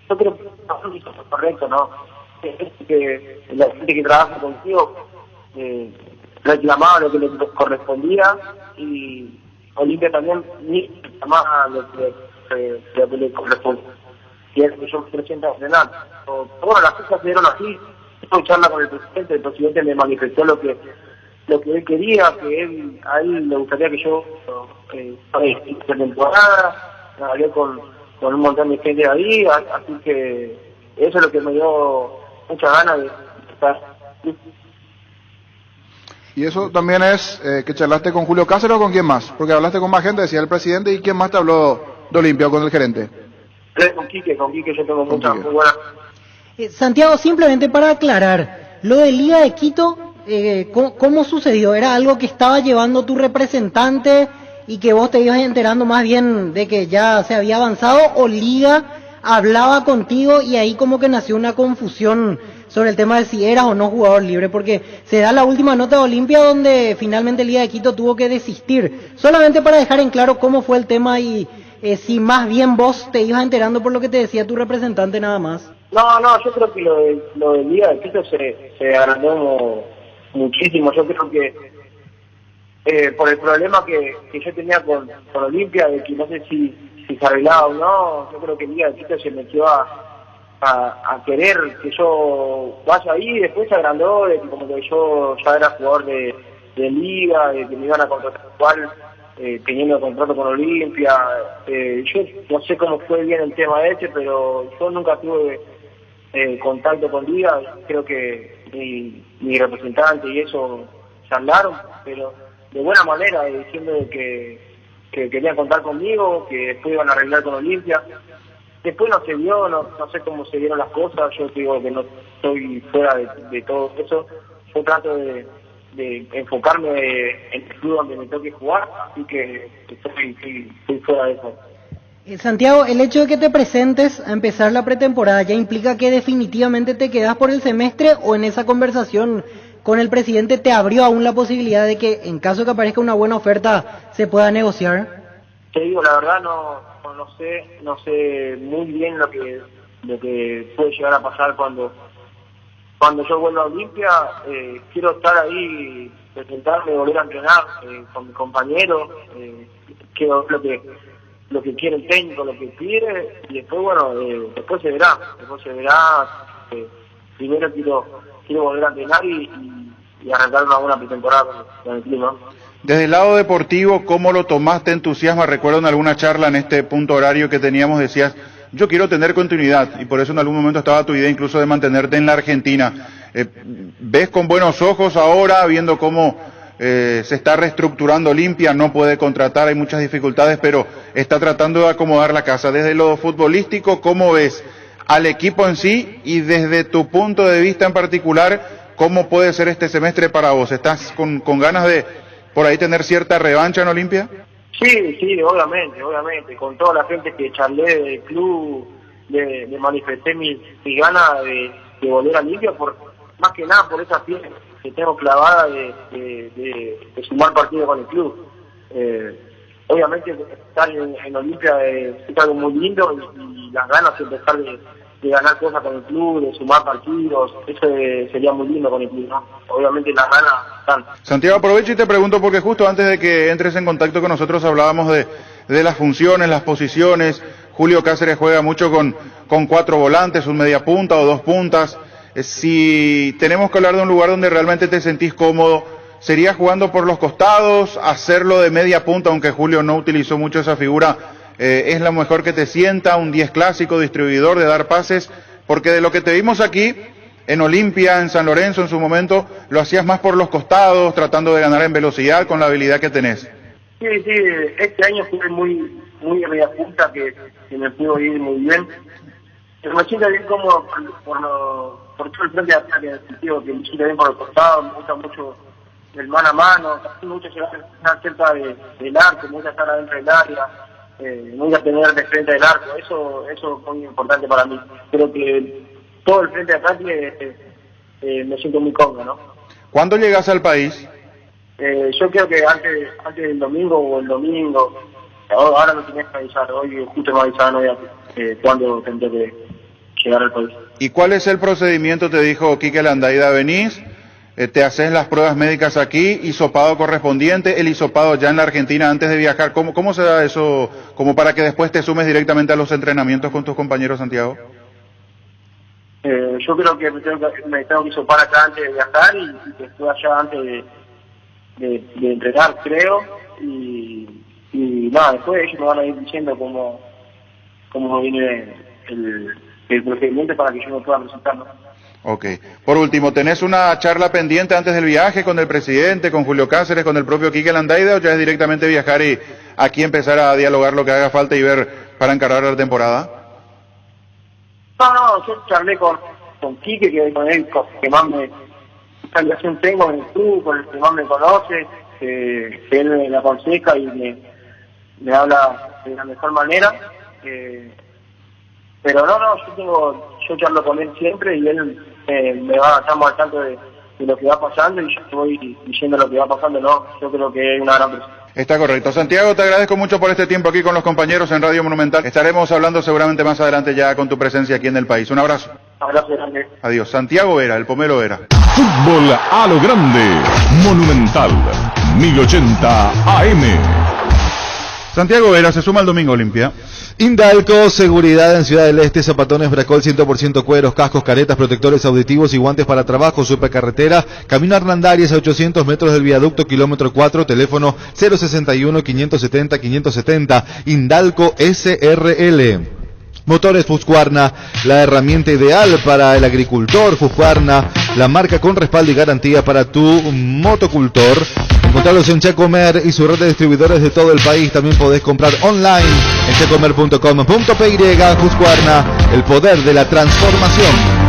yo creo que es correcto, ¿no? Que la gente que trabaja contigo reclamaba lo que le correspondía, y Olimpia también reclamaba lo que le correspondía, y es que yo me presento a frenar. Todas las cosas se dieron así. Tuve charla con el presidente me manifestó lo que él quería, que a él le gustaría que yo esta temporada, hablé con un montón de gente ahí, así que eso es lo que me dio muchas ganas de estar. Y eso también es que charlaste con Julio Cáceres, ¿o con quién más? Porque hablaste con más gente, decía el presidente, ¿y quién más te habló de Olimpia o con el gerente? Con Quique yo tengo muchas muy buenas. Santiago, simplemente para aclarar, lo de Liga de Quito, ¿cómo sucedió? ¿Era algo que estaba llevando tu representante y que vos te ibas enterando más bien de que ya se había avanzado, o Liga hablaba contigo y ahí como que nació una confusión sobre el tema de si eras o no jugador libre? Porque se da la última nota de Olimpia donde finalmente Liga de Quito tuvo que desistir. Solamente para dejar en claro cómo fue el tema y si más bien vos te ibas enterando por lo que te decía tu representante nada más. No, yo creo que lo de Liga de Quito se agrandó muchísimo. Yo creo que por el problema que yo tenía con Olimpia, de que no sé si se arreglaba o no, yo creo que Liga de Quito se metió a querer que yo vaya ahí, y después se agrandó de que como que yo ya era jugador de Liga, de que me iban a contratar igual, teniendo contrato con Olimpia. Yo no sé cómo fue bien el tema ese, pero yo nunca tuve contacto con Liga. Creo que mi representante y eso charlaron, pero de buena manera, diciendo que querían contar conmigo, que después iban a arreglar con Olimpia. Después no se dio, no sé cómo se dieron las cosas. Yo digo que no estoy fuera de todo eso. Yo trato de enfocarme en el club donde me toque jugar, así que estoy fuera de eso. Santiago, el hecho de que te presentes a empezar la pretemporada ya implica que definitivamente te quedas por el semestre, o en esa conversación con el presidente te abrió aún la posibilidad de que en caso que aparezca una buena oferta se pueda negociar? Te digo, la verdad no sé muy bien lo que puede llegar a pasar cuando yo vuelva a Olimpia. Quiero estar ahí, presentarme, volver a entrenar con mis compañeros, quiero lo que quiere el técnico, lo que quiere, y después después se verá. Primero quiero volver a entrenar y arrancar una buena pretemporada con el club, ¿no? Desde el lado deportivo, ¿cómo lo tomaste? ¿Entusiasma? Recuerdo en alguna charla en este punto horario que teníamos, decías, yo quiero tener continuidad, y por eso en algún momento estaba tu idea incluso de mantenerte en la Argentina. ¿Ves con buenos ojos ahora, viendo cómo se está reestructurando Olimpia? No puede contratar, hay muchas dificultades, pero está tratando de acomodar la casa. Desde lo futbolístico, ¿cómo ves al equipo en sí? Y desde tu punto de vista en particular, ¿cómo puede ser este semestre para vos? ¿Estás con ganas de por ahí tener cierta revancha en Olimpia? Sí, obviamente, con toda la gente que charlé del club, le manifesté mi gana de volver a Olimpia, más que nada por esa piel que tengo clavada de sumar partidos con el club. Obviamente estar en Olimpia es algo muy lindo, y las ganas de empezar de ganar cosas con el club, de sumar partidos, eso sería muy lindo con el club, ¿no? Obviamente las ganas están. Santiago, aprovecho y te pregunto, porque justo antes de que entres en contacto con nosotros hablábamos de las funciones, las posiciones. Julio Cáceres juega mucho con 4 volantes, un media punta o 2 puntas. Si tenemos que hablar de un lugar donde realmente te sentís cómodo, ¿sería jugando por los costados, hacerlo de media punta, aunque Julio no utilizó mucho esa figura? ¿Es lo mejor que te sienta, un 10 clásico, distribuidor, de dar pases? Porque de lo que te vimos aquí, en Olimpia, en San Lorenzo, en su momento, lo hacías más por los costados, tratando de ganar en velocidad con la habilidad que tenés. Sí, este año fue muy media punta, que me pudo ir muy bien. Pero me siento bien como por todo el frente de ataque, en el sentido que me siento bien por el costado, me gusta mucho el mano a mano, me gusta estar cerca del arco, me gusta estar adentro del área, me gusta tener de frente del arco, eso es muy importante para mí. Creo que todo el frente de ataque me siento muy cómodo, ¿no? ¿Cuándo llegas al país? Yo creo que antes del domingo o el domingo, ahora me tenés que avisar, hoy justo me avisaron cuándo tendré que llegar al país. ¿Y cuál es el procedimiento? Te dijo Quique Landaida, venís, te haces las pruebas médicas aquí, hisopado correspondiente, el hisopado ya en la Argentina antes de viajar. ¿Cómo se da eso, como para que después te sumes directamente a los entrenamientos con tus compañeros, Santiago? Yo creo que me tengo que hisopar acá antes de viajar y que estoy allá antes de entrenar, creo, y nada, después ellos me van a ir diciendo cómo viene el procedimiento para que yo me pueda presentar, ¿no? Ok. Por último, ¿tenés una charla pendiente antes del viaje con el presidente, con Julio Cáceres, con el propio Quique Landaida, o ya es directamente viajar y aquí empezar a dialogar lo que haga falta y ver para encarar la temporada? No, yo charlé con Quique, que con él que más relación tengo en el club, con el que más me conoce, que él me aconseja y me habla de la mejor manera. Pero yo charlo con él siempre y él me va estamos al tanto de lo que va pasando y yo voy diciendo lo que va pasando, ¿no? Yo creo que es una gran persona. Está correcto. Santiago, te agradezco mucho por este tiempo aquí con los compañeros en Radio Monumental. Estaremos hablando seguramente más adelante ya con tu presencia aquí en el país. Un abrazo. Abrazo grande. Adiós. Santiago Vera, el Pomelo Vera. Fútbol a lo grande. Monumental 1080 AM. Santiago Vera se suma al domingo Olimpia. Indalco, seguridad en Ciudad del Este, zapatones Bracol 100% cueros, cascos, caretas, protectores auditivos y guantes para trabajo, supercarretera, camino Hernandarias a 800 metros del viaducto, kilómetro 4, teléfono 061-570-570, Indalco SRL. Motores Husqvarna, la herramienta ideal para el agricultor. Husqvarna, la marca con respaldo y garantía para tu motocultor. Encontrarlos en Chacomer y su red de distribuidores de todo el país. También podés comprar online en chacomer.com.py. Husqvarna, el poder de la transformación.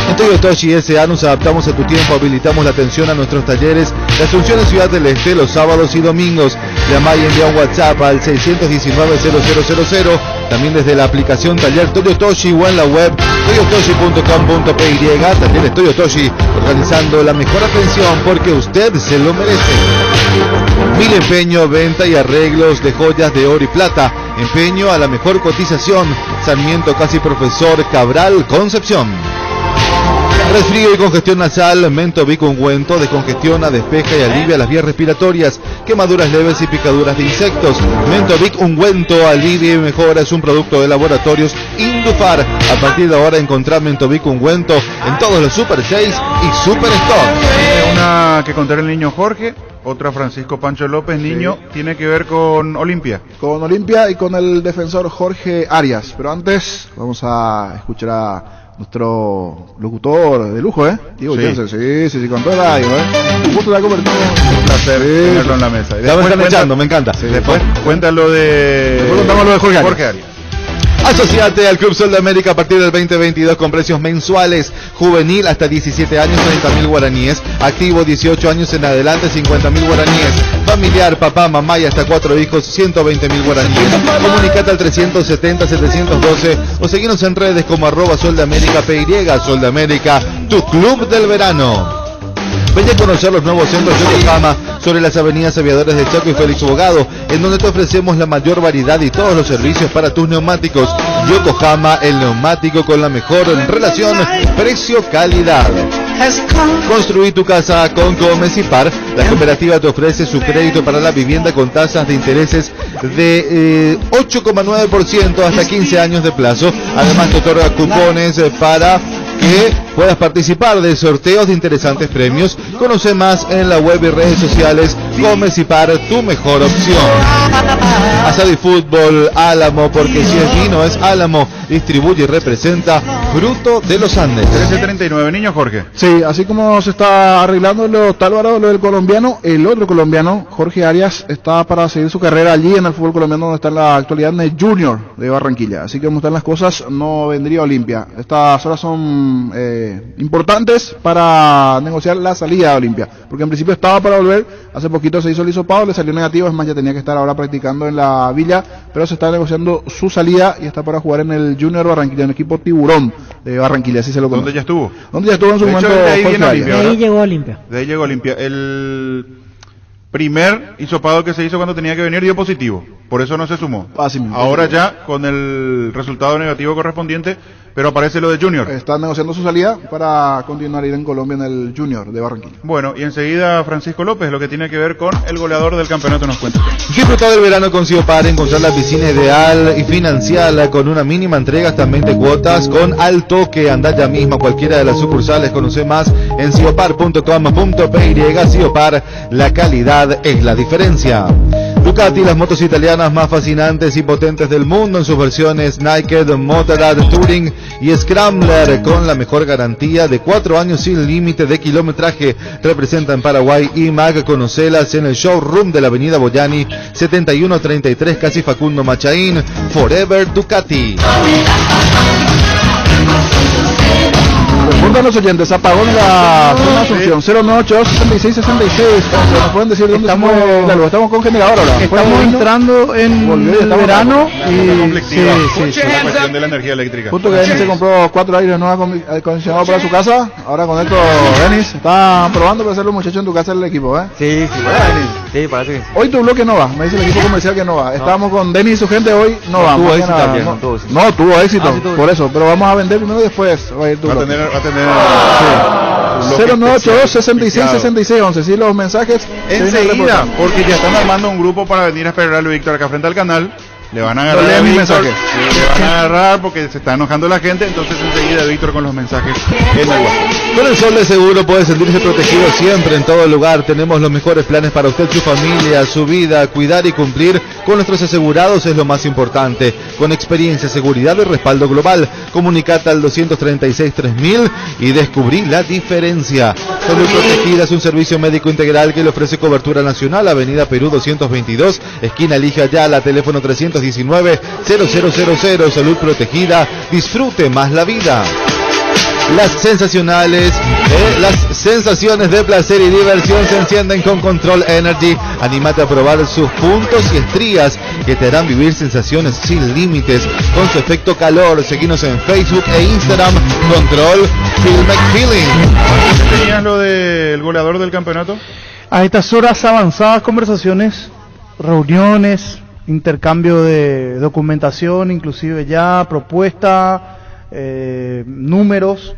En Toyotoshi S.A. nos adaptamos a tu tiempo, habilitamos la atención a nuestros talleres de Asunción en Ciudad del Este los sábados y domingos. Llama y envía un WhatsApp al 619-0000, también desde la aplicación Taller Toyotoshi o en la web toyotoshi.com.py. Talleres Toyotoshi, organizando la mejor atención porque usted se lo merece. Mil Empeño, venta y arreglos de joyas de oro y plata. Empeño a la mejor cotización. Sarmiento Casi Profesor Cabral, Concepción. Resfrío y congestión nasal, Mentovic ungüento, descongestiona, despeja y alivia las vías respiratorias, quemaduras leves y picaduras de insectos. Mentovic ungüento, alivia y mejora, es un producto de laboratorios Indufar. A partir de ahora encontrar Mentovic ungüento en todos los Super 6 y Super Stock. Una que contar el niño Jorge, otra Francisco Pancho López, niño, sí. Tiene que ver con Olimpia. Con Olimpia y con el defensor Jorge Arias. Pero antes vamos a escuchar a nuestro locutor de lujo, Diego Jensen, sí, con todo el radio, Un gusto de la cobertura. Un placer tenerlo en la mesa. Ya me están echando, me encanta. Sí, después cuéntalo después contamos lo de Jorge Arias. Asociate al Club Sol de América a partir del 2022 con precios mensuales. Juvenil hasta 17 años, 30.000 guaraníes. Activo 18 años en adelante, 50.000 guaraníes. Familiar, papá, mamá y hasta 4 hijos, 120.000 guaraníes. Comunicate al 370-712 o seguinos en redes como @SolDeAmérica.py. Sol de América, tu club del verano. Ven a conocer los nuevos centros Yokohama sobre las avenidas Aviadores de Chaco y Félix Bogado, en donde te ofrecemos la mayor variedad y todos los servicios para tus neumáticos. Yokohama, el neumático con la mejor relación precio-calidad. Construí tu casa con Comesipar. La cooperativa te ofrece su crédito para la vivienda con tasas de intereses de 8,9% hasta 15 años de plazo. Además te otorga cupones para que puedas participar de sorteos de interesantes premios. Conoce más en la web y redes sociales. Comecipar, tu mejor opción. Asadi Fútbol Álamo, porque si es vino es Álamo. Distribuye y representa Fruto de los Andes. 13:39, niño Jorge. Sí, así como se está arreglando lo Álvaro, lo del colombiano, el otro colombiano, Jorge Arias, está para seguir su carrera allí en el fútbol colombiano, donde está en la actualidad en el Junior de Barranquilla. Así que como están las cosas, no vendría a Olimpia. Estas horas son importantes para negociar la salida de Olimpia, porque en principio estaba para volver, hace poquito se hizo el hisopado, le salió negativo, es más, ya tenía que estar ahora practicando en la Villa, pero se está negociando su salida y está para jugar en el Junior Barranquilla, un equipo tiburón de Barranquilla, así se lo conoce. ¿Dónde ya estuvo? ¿Dónde ya estuvo en su momento? De ahí viene De Olimpia, ahí llegó Olimpia. De ahí llegó Olimpia. El primer hisopado que se hizo cuando tenía que venir dio positivo, por eso no se sumó. Ahora ya con el resultado negativo correspondiente, pero aparece lo de Junior. Está negociando su salida para continuar ir en Colombia en el Junior de Barranquilla. Bueno, y enseguida Francisco López, lo que tiene que ver con el goleador del campeonato, nos cuenta. Disfrutar del verano con Siopar, encontrar la piscina ideal y financiarla con una mínima entrega hasta 20 cuotas con Al Toque. Anda ya mismo a cualquiera de las sucursales, conoce más en siopar.com.py. Siopar, la calidad es la diferencia. Ducati, las motos italianas más fascinantes y potentes del mundo en sus versiones Naked, Motorrad, Touring y Scrambler, con la mejor garantía de 4 años sin límite de kilometraje. Representa en Paraguay IMAG. Conocelas en el showroom de la avenida Boyani 7133, casi Facundo Machaín. Forever Ducati. Recuerden los oyentes, apagón en la zona Asunción, 098-6666. ¿Nos pueden decir dónde estamos con generador ahora? Estamos entrando en el verano y sí, la cuestión de la energía eléctrica. Justo que Denis se compró 4 aires nuevos acondicionados para su casa. Ahora con esto, Denis, está probando para hacer los muchachos en tu casa el equipo, ¿eh? Sí, Denis. Sí, parece que hoy tu bloque no va, me dice el equipo comercial que no va. Estábamos con Denis y su gente, hoy no va. Tuvo éxito ayer, no tuvo éxito, por eso, pero vamos a vender primero y después va a ir tu bloque. Va a tener 098-666611. Sí, los mensajes enseguida, porque ya están armando un grupo para venir a esperar a Víctor acá frente al canal. Le van a agarrar a Víctor, le van a agarrar porque se está enojando la gente, entonces enseguida Víctor con los mensajes en el WhatsApp. Con el Sol de Seguro puede sentirse protegido siempre, en todo lugar. Tenemos los mejores planes para usted, su familia, su vida. Cuidar y cumplir con nuestros asegurados es lo más importante. Con experiencia, seguridad y respaldo global. Comunicate al 236-3000 y descubrí la diferencia. Salud Protegida es un servicio médico integral que le ofrece cobertura nacional. Avenida Perú 222, esquina Lija Yala, teléfono 319-0000. Salud Protegida, disfrute más la vida. Las sensaciones de placer y diversión se encienden con Control Energy. Anímate a probar sus puntos y estrías que te harán vivir sensaciones sin límites con su efecto calor. Seguinos en Facebook e Instagram, Control Feel Make Feeling. ¿Qué tenías lo del goleador del campeonato? A estas horas avanzadas, conversaciones, reuniones, intercambio de documentación, inclusive ya propuesta, números.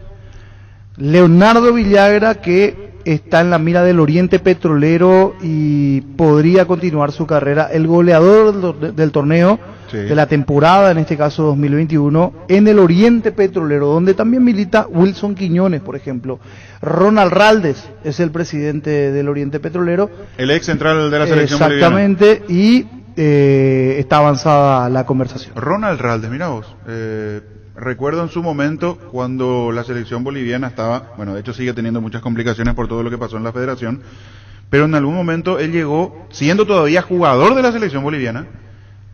Leonardo Villagra, que está en la mira del Oriente Petrolero y podría continuar su carrera, el goleador del torneo, sí, de la temporada, en este caso 2021, en el Oriente Petrolero, donde también milita Wilson Quiñones, por ejemplo. Ronald Raldes es el presidente del Oriente Petrolero, el ex central de la selección exactamente, boliviana. Y está avanzada la conversación. Ronald Raldes, mira vos, recuerdo en su momento cuando la selección boliviana estaba, bueno, de hecho sigue teniendo muchas complicaciones por todo lo que pasó en la federación, pero en algún momento él llegó, siendo todavía jugador de la selección boliviana,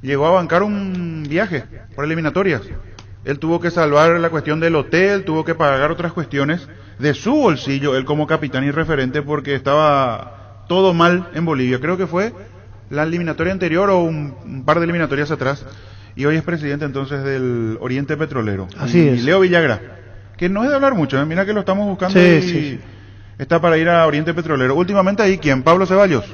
llegó a bancar un viaje por eliminatorias. Él tuvo que salvar la cuestión del hotel, tuvo que pagar otras cuestiones de su bolsillo, él como capitán y referente, porque estaba todo mal en Bolivia. Creo que fue la eliminatoria anterior o un par de eliminatorias atrás. Y hoy es presidente entonces del Oriente Petrolero. Así es. Leo Villagra, que no es de hablar mucho, mira que lo estamos buscando, sí, sí. Está para ir a Oriente Petrolero. Últimamente ahí, ¿quién? Pablo Ceballos,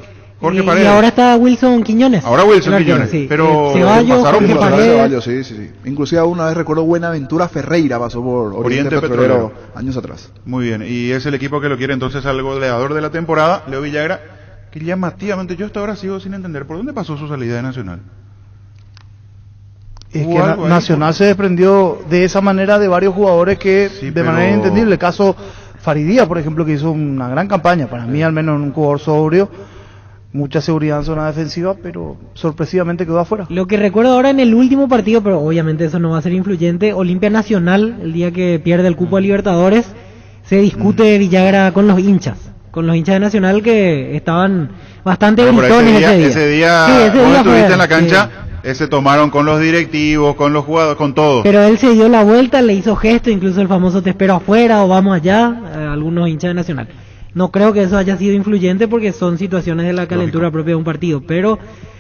Jorge Paredes. Y ahora está Wilson Quiñones. Ahora Wilson Quiñones, sí. Pero Ceballos, pasaron Jorge Paredes. Ceballos, sí. Inclusive una vez recuerdo Buenaventura Ferreira pasó por Oriente Petrolero años atrás. Muy bien, y es el equipo que lo quiere entonces al goleador de la temporada, Leo Villagra, que llamativamente, yo hasta ahora sigo sin entender por dónde pasó su salida de Nacional. Es que Nacional se desprendió de esa manera de varios jugadores que de manera inentendible. El caso Faridía, por ejemplo, que hizo una gran campaña, para mí al menos un jugador sobrio, mucha seguridad en zona defensiva, pero sorpresivamente quedó afuera. Lo que recuerdo ahora en el último partido, pero obviamente eso no va a ser influyente, Olimpia Nacional, el día que pierde el cupo a Libertadores, se discute Villagra con los hinchas de Nacional que estaban bastante gritones ese día. Vos estuviste en la cancha, se tomaron con los directivos, con los jugadores, con todos. Pero él se dio la vuelta, le hizo gesto, incluso el famoso te espero afuera o vamos allá, algunos hinchas de Nacional. No creo que eso haya sido influyente porque son situaciones de la calentura propia de un partido, pero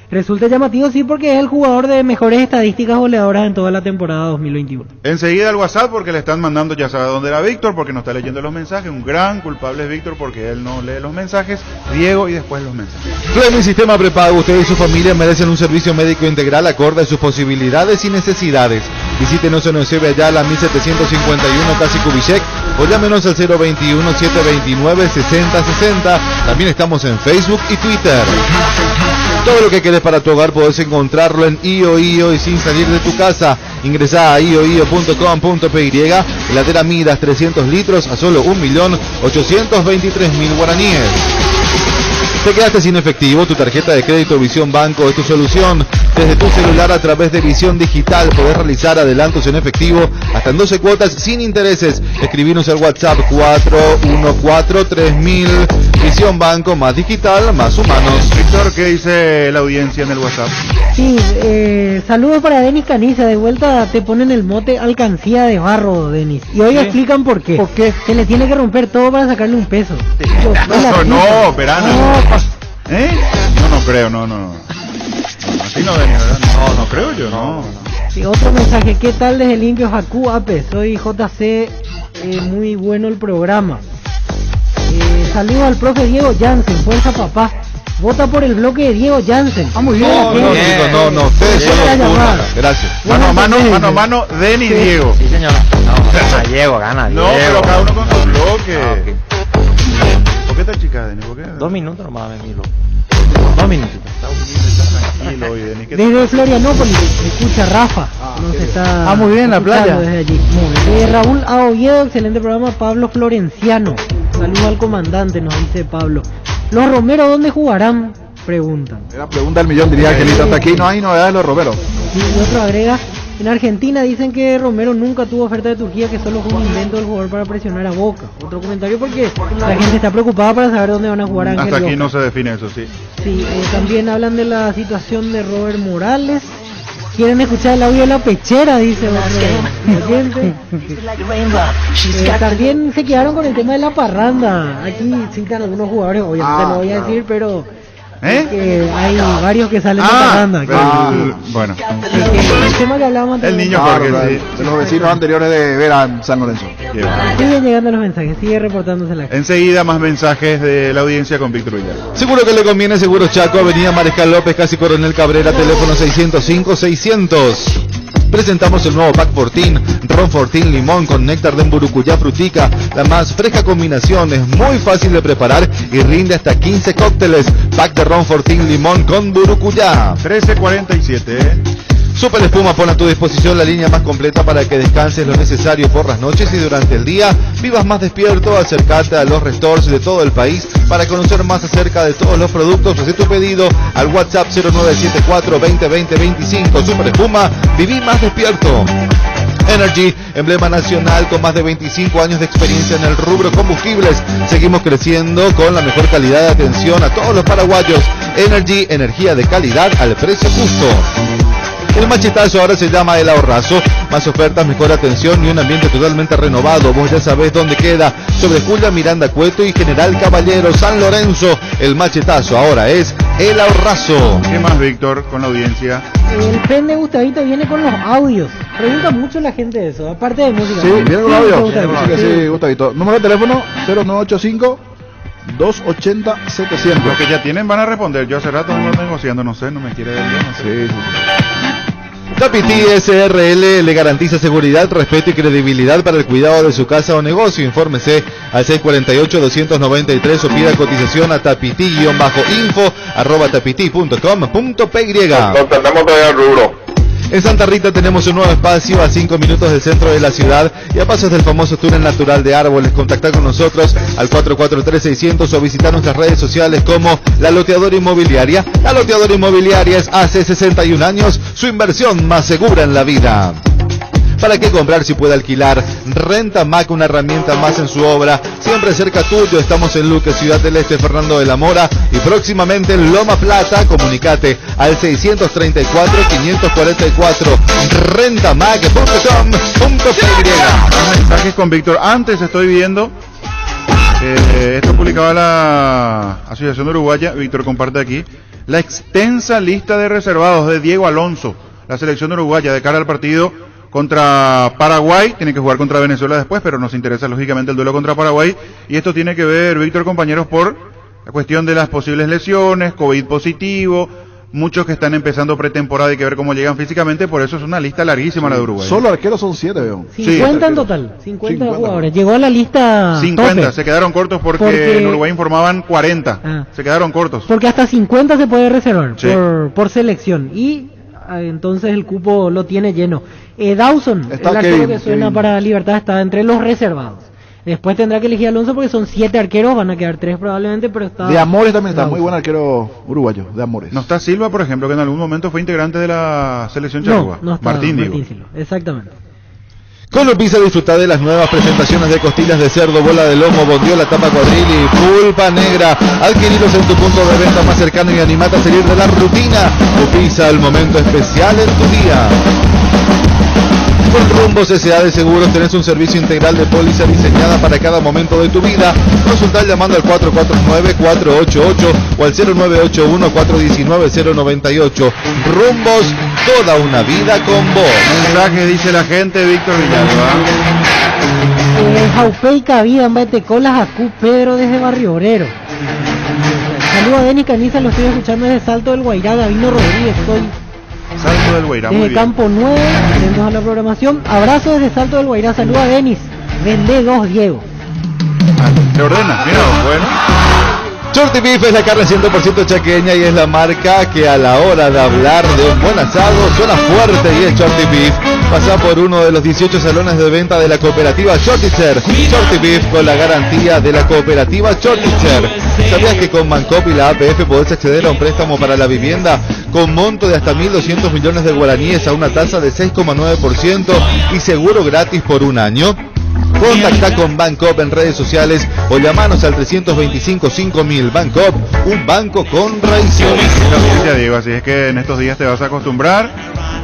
resulta llamativo sí porque es el jugador de mejores estadísticas goleadoras en toda la temporada 2021. Enseguida el WhatsApp porque le están mandando, ya sabe dónde era Víctor, porque no está leyendo los mensajes. Un gran culpable es Víctor porque él no lee los mensajes. Diego y después los mensajes. Clemen Sistema Prepago, usted y su familia merecen un servicio médico integral acorde a sus posibilidades y necesidades. Visítenos en Eusebio Ayala 1751 Casi Kubitschek o llámenos al 021-729-6060. También estamos en Facebook y Twitter. Todo lo que querés para tu hogar podés encontrarlo en IOIO y sin salir de tu casa. Ingresá a ioio.com.py. Heladera Midas 300 litros a solo 1.823.000 guaraníes. ¿Te quedaste sin efectivo? Tu tarjeta de crédito Visión Banco es tu solución. Desde tu celular a través de Visión Digital podés realizar adelantos en efectivo hasta en 12 cuotas sin intereses. Escribinos al WhatsApp 414-3000. Visión Banco, más digital, más humanos. Víctor, ¿qué dice la audiencia en el WhatsApp? Sí, saludos para Denis Caniza. De vuelta te ponen el mote alcancía de barro, Denis. Y hoy explican por qué. ¿Por qué? Que le tiene que romper todo para sacarle un peso. No, Perana. ¿Eh? No creo, no. Así no venía, ¿verdad? No creo yo, no. Sí, otro mensaje, ¿qué tal desde Limpio Jacu Ape? Soy JC, muy bueno el programa. Saludo al profe Diego Jansen, fuerza papá. Vota por el bloque de Diego Jansen. Muy bien. No, ustedes son los putas. Gracias. Mano a mano, Denny y Diego. Sí, señor. Gana Diego. No, pero cada uno con su bloque. ¿Por qué está chica, Denny? ¿Por qué? 2 minutos nomás, Milo. 2 minutitos. Tranquilo, hoy, Denny. Desde Florianópolis, escucha Rafa. Está muy bien la playa. Desde allí. Raúl A. Oviedo, excelente programa. Pablo Florenciano. Saludos al comandante, nos dice Pablo. ¿Los Romero dónde jugarán? Preguntan. Era pregunta del millón, diría Angelito. Hasta aquí no hay novedades de los Romero. Y otro agrega, en Argentina dicen que Romero nunca tuvo oferta de Turquía, que solo fue un invento del jugador para presionar a Boca. Otro comentario porque la gente está preocupada para saber dónde van a jugar Ángel Hasta aquí Boca. no se define eso, sí. Sí, también hablan de la situación de Robert Morales. Quieren escuchar el audio de la pechera, dice otro oyente. También se quedaron con el tema de la parranda. Aquí citan algunos jugadores, obviamente no voy a decir, pero que hay varios que salen de parranda. Bueno. El tema que hablábamos el niño Jorge, de los vecinos anteriores de Vera en San Lorenzo. Siguen llegando los mensajes, sigue reportándose la gente. Enseguida más mensajes de la audiencia con Víctor Villar. Seguro que le conviene, Seguro Chaco, Avenida Mariscal López, casi Coronel Cabrera, teléfono 605-600. Presentamos el nuevo Pack Fortín, Ron Fortín Limón con néctar de Mburucuyá Frutica. La más fresca combinación, es muy fácil de preparar y rinde hasta 15 cócteles. Pack de Ron Fortín Limón con Mburucuyá. 1347. Super Espuma pone a tu disposición la línea más completa para que descanses lo necesario por las noches y durante el día vivas más despierto. Acércate a los restores de todo el país para conocer más acerca de todos los productos. Haz tu pedido al WhatsApp 0974 2020 25. Super Espuma, viví más despierto. Energy, emblema nacional con más de 25 años de experiencia en el rubro combustibles. Seguimos creciendo con la mejor calidad de atención a todos los paraguayos. Energy, energía de calidad al precio justo. El machetazo ahora se llama El Ahorrazo. Más ofertas, mejor atención y un ambiente totalmente renovado. Vos ya sabés dónde queda. Sobre Julia Miranda Cueto y General Caballero, San Lorenzo. El machetazo ahora es El Ahorrazo. ¿Qué más, Víctor, con la audiencia? El tren de Gustavito viene con los audios. Pregunta mucho la gente de eso, aparte de música. Sí, viene con audios. Sí, Gustavito. Número de teléfono 0985 280-700. Los que ya tienen van a responder. Yo hace rato vengo negociando, no me quiere ver bien. Sí. Tapiti SRL le garantiza seguridad, respeto y credibilidad para el cuidado de su casa o negocio. Infórmese al 648-293 o pida cotización a tapiti-info@tapiti.com.py. Tenemos todavía el rubro. En Santa Rita tenemos un nuevo espacio a 5 minutos del centro de la ciudad y a pasos del famoso túnel natural de Árboles. Contacta con nosotros al 443-600 o visitar nuestras redes sociales como La Loteadora Inmobiliaria. La Loteadora Inmobiliaria es hace 61 años su inversión más segura en la vida. ¿Para qué comprar si puede alquilar? Renta Mac, una herramienta más en su obra, siempre cerca tuyo. Estamos en Luque, Ciudad del Este, Fernando de la Mora y próximamente en Loma Plata. Comunicate al 634-544 rentamac.com.py. Mensajes con Víctor. Antes estoy viendo, esto publicaba la Asociación Uruguaya, Víctor comparte aquí, la extensa lista de reservados de Diego Alonso, la selección uruguaya de cara al partido contra Paraguay. Tiene que jugar contra Venezuela después, pero nos interesa lógicamente el duelo contra Paraguay. Y esto tiene que ver, Víctor, compañeros, por la cuestión de las posibles lesiones, COVID positivo, muchos que están empezando pretemporada, hay que ver cómo llegan físicamente, por eso es una lista larguísima la de Uruguay. Solo arqueros son 7, veo. 50 en total, 50 jugadores. Llegó a la lista 50, tope. se quedaron cortos porque en Uruguay informaban 40, se quedaron cortos. Porque hasta 50 se puede reservar Sí. por selección y entonces el cupo lo tiene lleno. Dawson, Está el arquero Kevin, que suena Kevin. para Libertad, está entre los reservados. Después tendrá que elegir a Alonso porque son 7 arqueros, van a quedar 3 probablemente, pero está... De Amores también está, Dawson. muy buen arquero uruguayo, de Amores. No está Silva, por ejemplo, que en algún momento fue integrante de la selección charrúa. No está Martín, digo. Silva, exactamente. Con Lupisa disfruta de las nuevas presentaciones de costillas de cerdo, bola de lomo, bondiola, tapa cuadril y pulpa negra. Adquirilos en tu punto de venta más cercano y animate a salir de la rutina. Lupisa, el momento especial en tu día. Con Rumbos S.A. de Seguros tenés un servicio integral de póliza diseñada para cada momento de tu vida. Consultar llamando al 449-488 o al 0981-419-098. Rumbos, toda una vida con vos. Mensaje dice la gente, Víctor Villalba. Jaupeica Vida en Baetecolas, Acú Pedro desde Barrio Obrero. Saludos a Denis Caniza, lo estoy escuchando desde Salto del Guairá. Gabino Rodríguez, soy Salto del Guairá, muy desde bien. Campo 9, atentos a la programación. Abrazo desde Salto del Guairá, saludos a Denis. Vende 2, Diego. Se ordena, mira, bueno. Shorty Beef es la carne 100% chaqueña y es la marca que a la hora de hablar de un buen asado suena fuerte y es Shorty Beef. Pasa por uno de los 18 salones de venta de la cooperativa Shortitzer. Shorty Beef con la garantía de la cooperativa Shortitzer. ¿Sabías que con Bancop y la APF podés acceder a un préstamo para la vivienda con monto de hasta 1.200 millones de guaraníes a una tasa de 6,9% y seguro gratis por un año? Contacta con Bancop en redes sociales o llamanos al 325-5000. Bancop, un banco con raíces. Ya digo, así es que en estos días te vas a acostumbrar.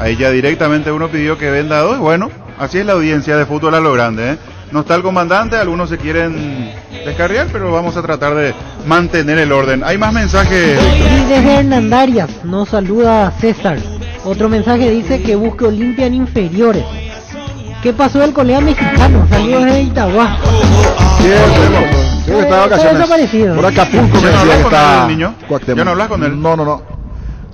Ahí ya directamente uno pidió que venda 2. Bueno, así es la audiencia de fútbol a lo grande, ¿eh? No está el comandante, algunos se quieren descarriar, pero vamos a tratar de mantener el orden. Hay más mensajes, Víctor. Y desde Hernandarias nos saluda César. Otro mensaje dice que busque Olimpia en inferiores. ¿Qué pasó del colega mexicano? Saludos de Itagua. Creo que está de vacaciones. desaparecido. Por Acapulco me ¿Ya no decía hablas que con está él, niño? Cuauhtémoc. ¿Ya no hablas con él? No.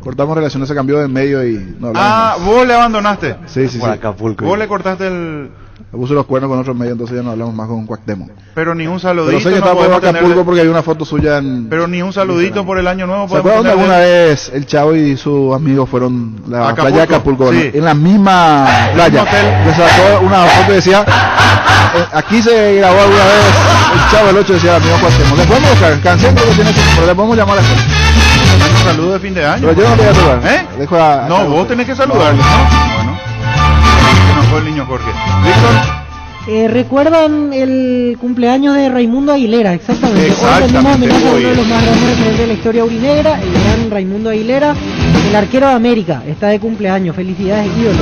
Cortamos relaciones, se cambió de medio y no hablamos. Ah, vos le abandonaste. Sí. Por Acapulco. Vos le cortaste el... Le puse los cuernos con otros medios, entonces ya no hablamos más con Cuauhtémoc. Pero ni un saludito. Pero sé que no está por podemos Acapulco tenerle- porque hay una foto suya en... Pero ni un saludito por el año nuevo. ¿Se podemos acuerdan de tenerle? alguna vez el Chavo y sus amigos fueron a la Acapulco, playa de Acapulco? sí. En la misma playa. hotel. Le sacó una foto y decía, aquí se grabó alguna vez el Chavo, el 8 decía amigo Cuauhtémoc. Le podemos buscar, canción creo que tiene que, pero le podemos llamar a él. Un saludo de fin de año. Pero yo no le voy a saludar. ¿Eh? Dejo a No, Carlos. vos tenés que saludarlo, ¿no? Bueno. Se nos fue el niño Jorge. Víctor. ¿Recuerdan el cumpleaños de Raimundo Aguilera? Exactamente. Exactamente, Hoy rendimos homenaje a hoy uno de es. los más grandes referentes de la historia aurinegra, el gran Raimundo Aguilera, el arquero de América. Está de cumpleaños. Felicidades, ídolo.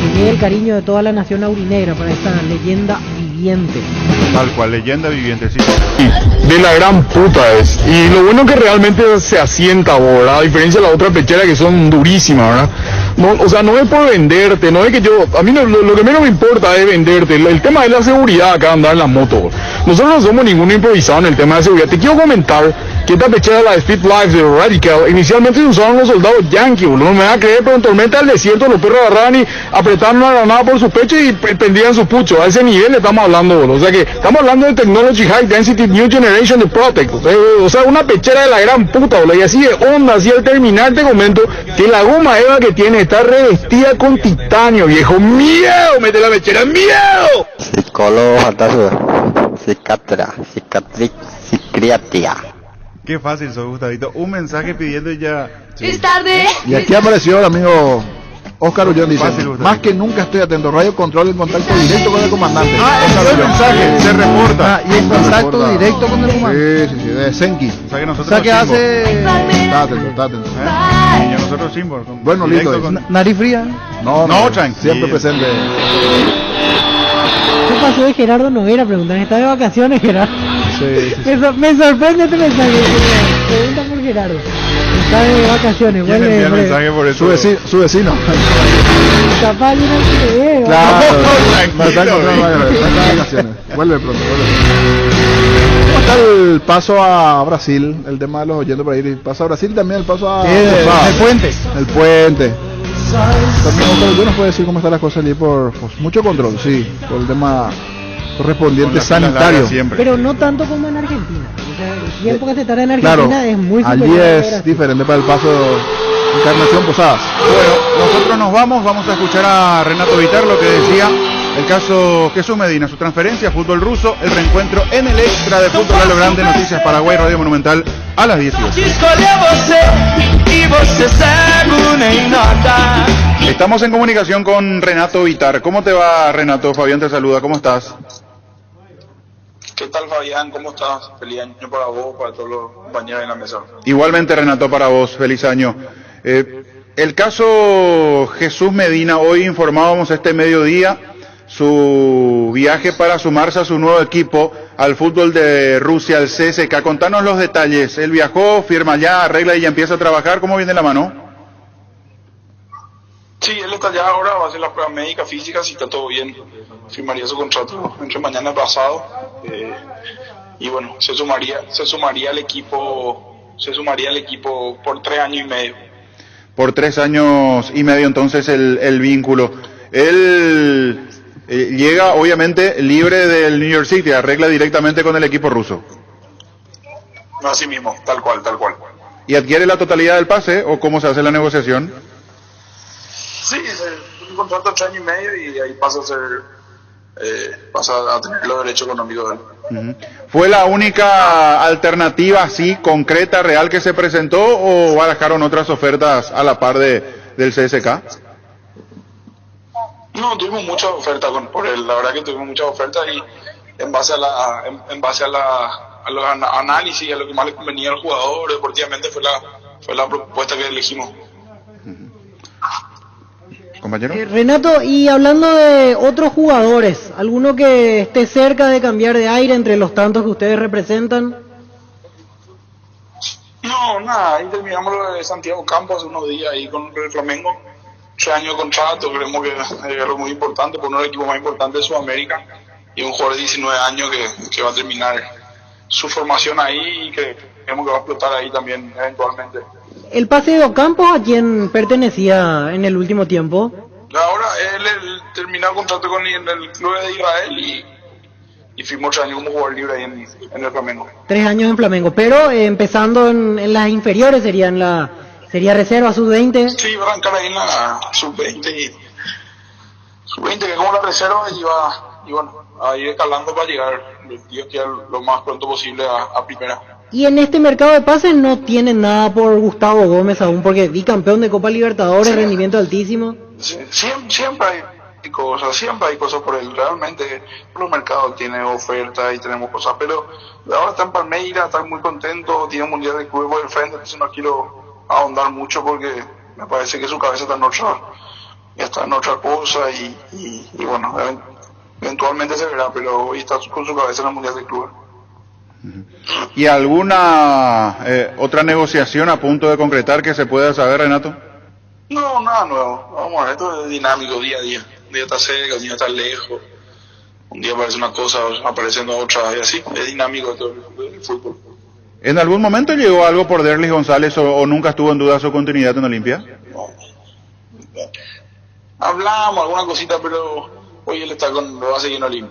Que llegue el cariño de toda la nación aurinegra para esta leyenda viviente. Tal cual, leyenda viviente, sí. De la gran puta es. Y lo bueno que realmente se asienta ahora, a diferencia de las otras pecheras que son durísimas, ¿verdad? No, o sea, no es por venderte, no es que yo, a mí lo que menos me importa es venderte. El tema es la seguridad acá, andar en la moto. Nosotros no somos ningún improvisado en el tema de seguridad. Te quiero comentar que esta pechera, la Speed Life de Radical, inicialmente se usaban los soldados yankees, boludo. No me van a creer, pero en tormenta del desierto los perros agarraban y apretaban una granada por su pecho y prendían su pucho. A ese nivel le estamos hablando, boludo. O sea que estamos hablando de Technology High Density New Generation de Protect. O sea, una pechera de la gran puta, boludo. Y así de onda, así al terminar te comento que la goma Eva que tiene está revestida con titanio, viejo. ¡Miedo! Mete la pechera, ¡miedo! Psicólogo fantasma, psiquiatra, cicatriz, psiquiatría. Qué fácil sos, Gustavito. Un mensaje pidiendo y ya. Es tarde. Y aquí apareció el amigo Oscar Ullón, dice, Fácil, Gustavito. más que nunca estoy atento, radio control en contacto directo con el comandante. Envió el mensaje, se reporta. Y en contacto directo con el comandante. Sí, de Senki. O sea que O nosotros sea que Simbo. hace Está atento. Y a nosotros Simbo. Bueno, Directo listo. con- nariz fría. No, tranquilo. siempre presente. ¿Qué pasó de Gerardo Noguera? Preguntan, ¿está de vacaciones Gerardo? Sí. Me sorprende este mensaje. Pregunta por Gerardo. Está de vacaciones, ¿Quién vuelve envía el breve. mensaje por eso? Su vecino. Capaz de una que Claro. tranquilo, No está encontrando vacaciones. Vuelve pronto. ¿Cómo está el paso a Brasil? El tema de los oyentes por ahí. El paso a Brasil también, el paso a El puente. El puente. También Oscar Ullón nos puede decir cómo están las cosas allí por mucho control, sí, por el tema correspondiente Con las filas sanitario. largas siempre. Pero no tanto como en Argentina. O sea, el tiempo que se tarda en Claro, Argentina es muy allí superior a es Brasil. diferente para el paso Encarnación Posadas. Bueno, nosotros nos vamos a escuchar a Renato Vitar lo que decía el caso Jesús Medina, su transferencia, fútbol ruso, el reencuentro en el extra de Fútbol a lo Grande, Noticias Paraguay, Radio Monumental a las 18. Estamos en comunicación con Renato Vitar. ¿Cómo te va, Renato? Fabián te saluda, ¿cómo estás? ¿Qué tal, Fabián? ¿Cómo estás? Feliz año para vos, para todos los compañeros en la mesa. Igualmente, Renato, para vos, feliz año. El caso Jesús Medina, hoy informábamos este mediodía su viaje para sumarse a su nuevo equipo al fútbol de Rusia, al CSKA. Contanos los detalles. Él viajó, firma ya, arregla y ya empieza a trabajar. ¿Cómo viene la mano? Sí, él está allá ahora, va a hacer las pruebas médicas, físicas, si está todo bien, firmaría su contrato entre mañana y pasado, y bueno, se sumaría al equipo por 3 años y medio. Por 3 años y medio entonces el vínculo. Él llega obviamente libre del New York City, arregla directamente con el equipo ruso. Así mismo, tal cual. ¿Y adquiere la totalidad del pase o cómo se hace la negociación? Sí, un contrato de 3 años y medio y ahí pasa a tener los derechos económicos de él. Ujú. ¿Fue la única alternativa así concreta, real que se presentó o barajaron otras ofertas a la par del CSKA? No, tuvimos muchas ofertas por él, la verdad que tuvimos muchas ofertas y en base a los análisis y a lo que más le convenía al jugador, deportivamente fue la propuesta que elegimos. Compañero. Renato, y hablando de otros jugadores, ¿alguno que esté cerca de cambiar de aire entre los tantos que ustedes representan? No, nada, ahí terminamos lo de Santiago Campos hace unos días ahí con el Flamengo, 3 años de contrato, creemos que es algo muy importante, por uno de los equipos más importantes de Sudamérica, y un jugador de 19 años que va a terminar su formación ahí y que creemos que va a explotar ahí también eventualmente. ¿El pase de Ocampos a quién pertenecía en el último tiempo? Ahora él terminó el contrato con el club de Israel y firmó 3 años como jugador libre ahí en el Flamengo. 3 años en Flamengo, pero empezando en las inferiores sería reserva, sub-20. Sí, va a arrancar ahí en la sub-20 sub-20 que es como la reserva y bueno, a ir escalando para llegar lo más pronto posible a primera. Y en este mercado de pases no tienen nada por Gustavo Gómez aún, porque bicampeón de Copa Libertadores, sí. Rendimiento altísimo. Sí, siempre hay cosas por él. Realmente los mercados tienen ofertas y tenemos cosas, pero ahora está en Palmeiras, está muy contento, tiene un mundial de club por el frente, entonces no quiero ahondar mucho porque me parece que su cabeza está en otra cosa y bueno, eventualmente se verá, pero hoy está con su cabeza en el mundial de club. ¿Y alguna otra negociación a punto de concretar que se pueda saber, Renato? No, nada nuevo. Vamos a ver, esto es dinámico día a día. Un día está cerca, un día está lejos. Un día aparece una cosa, aparecen otras y así. Es dinámico todo el fútbol. ¿En algún momento llegó algo por Derlis González o nunca estuvo en duda su continuidad en Olimpia? Hablamos alguna cosita, pero hoy él va a seguir en Olimpia.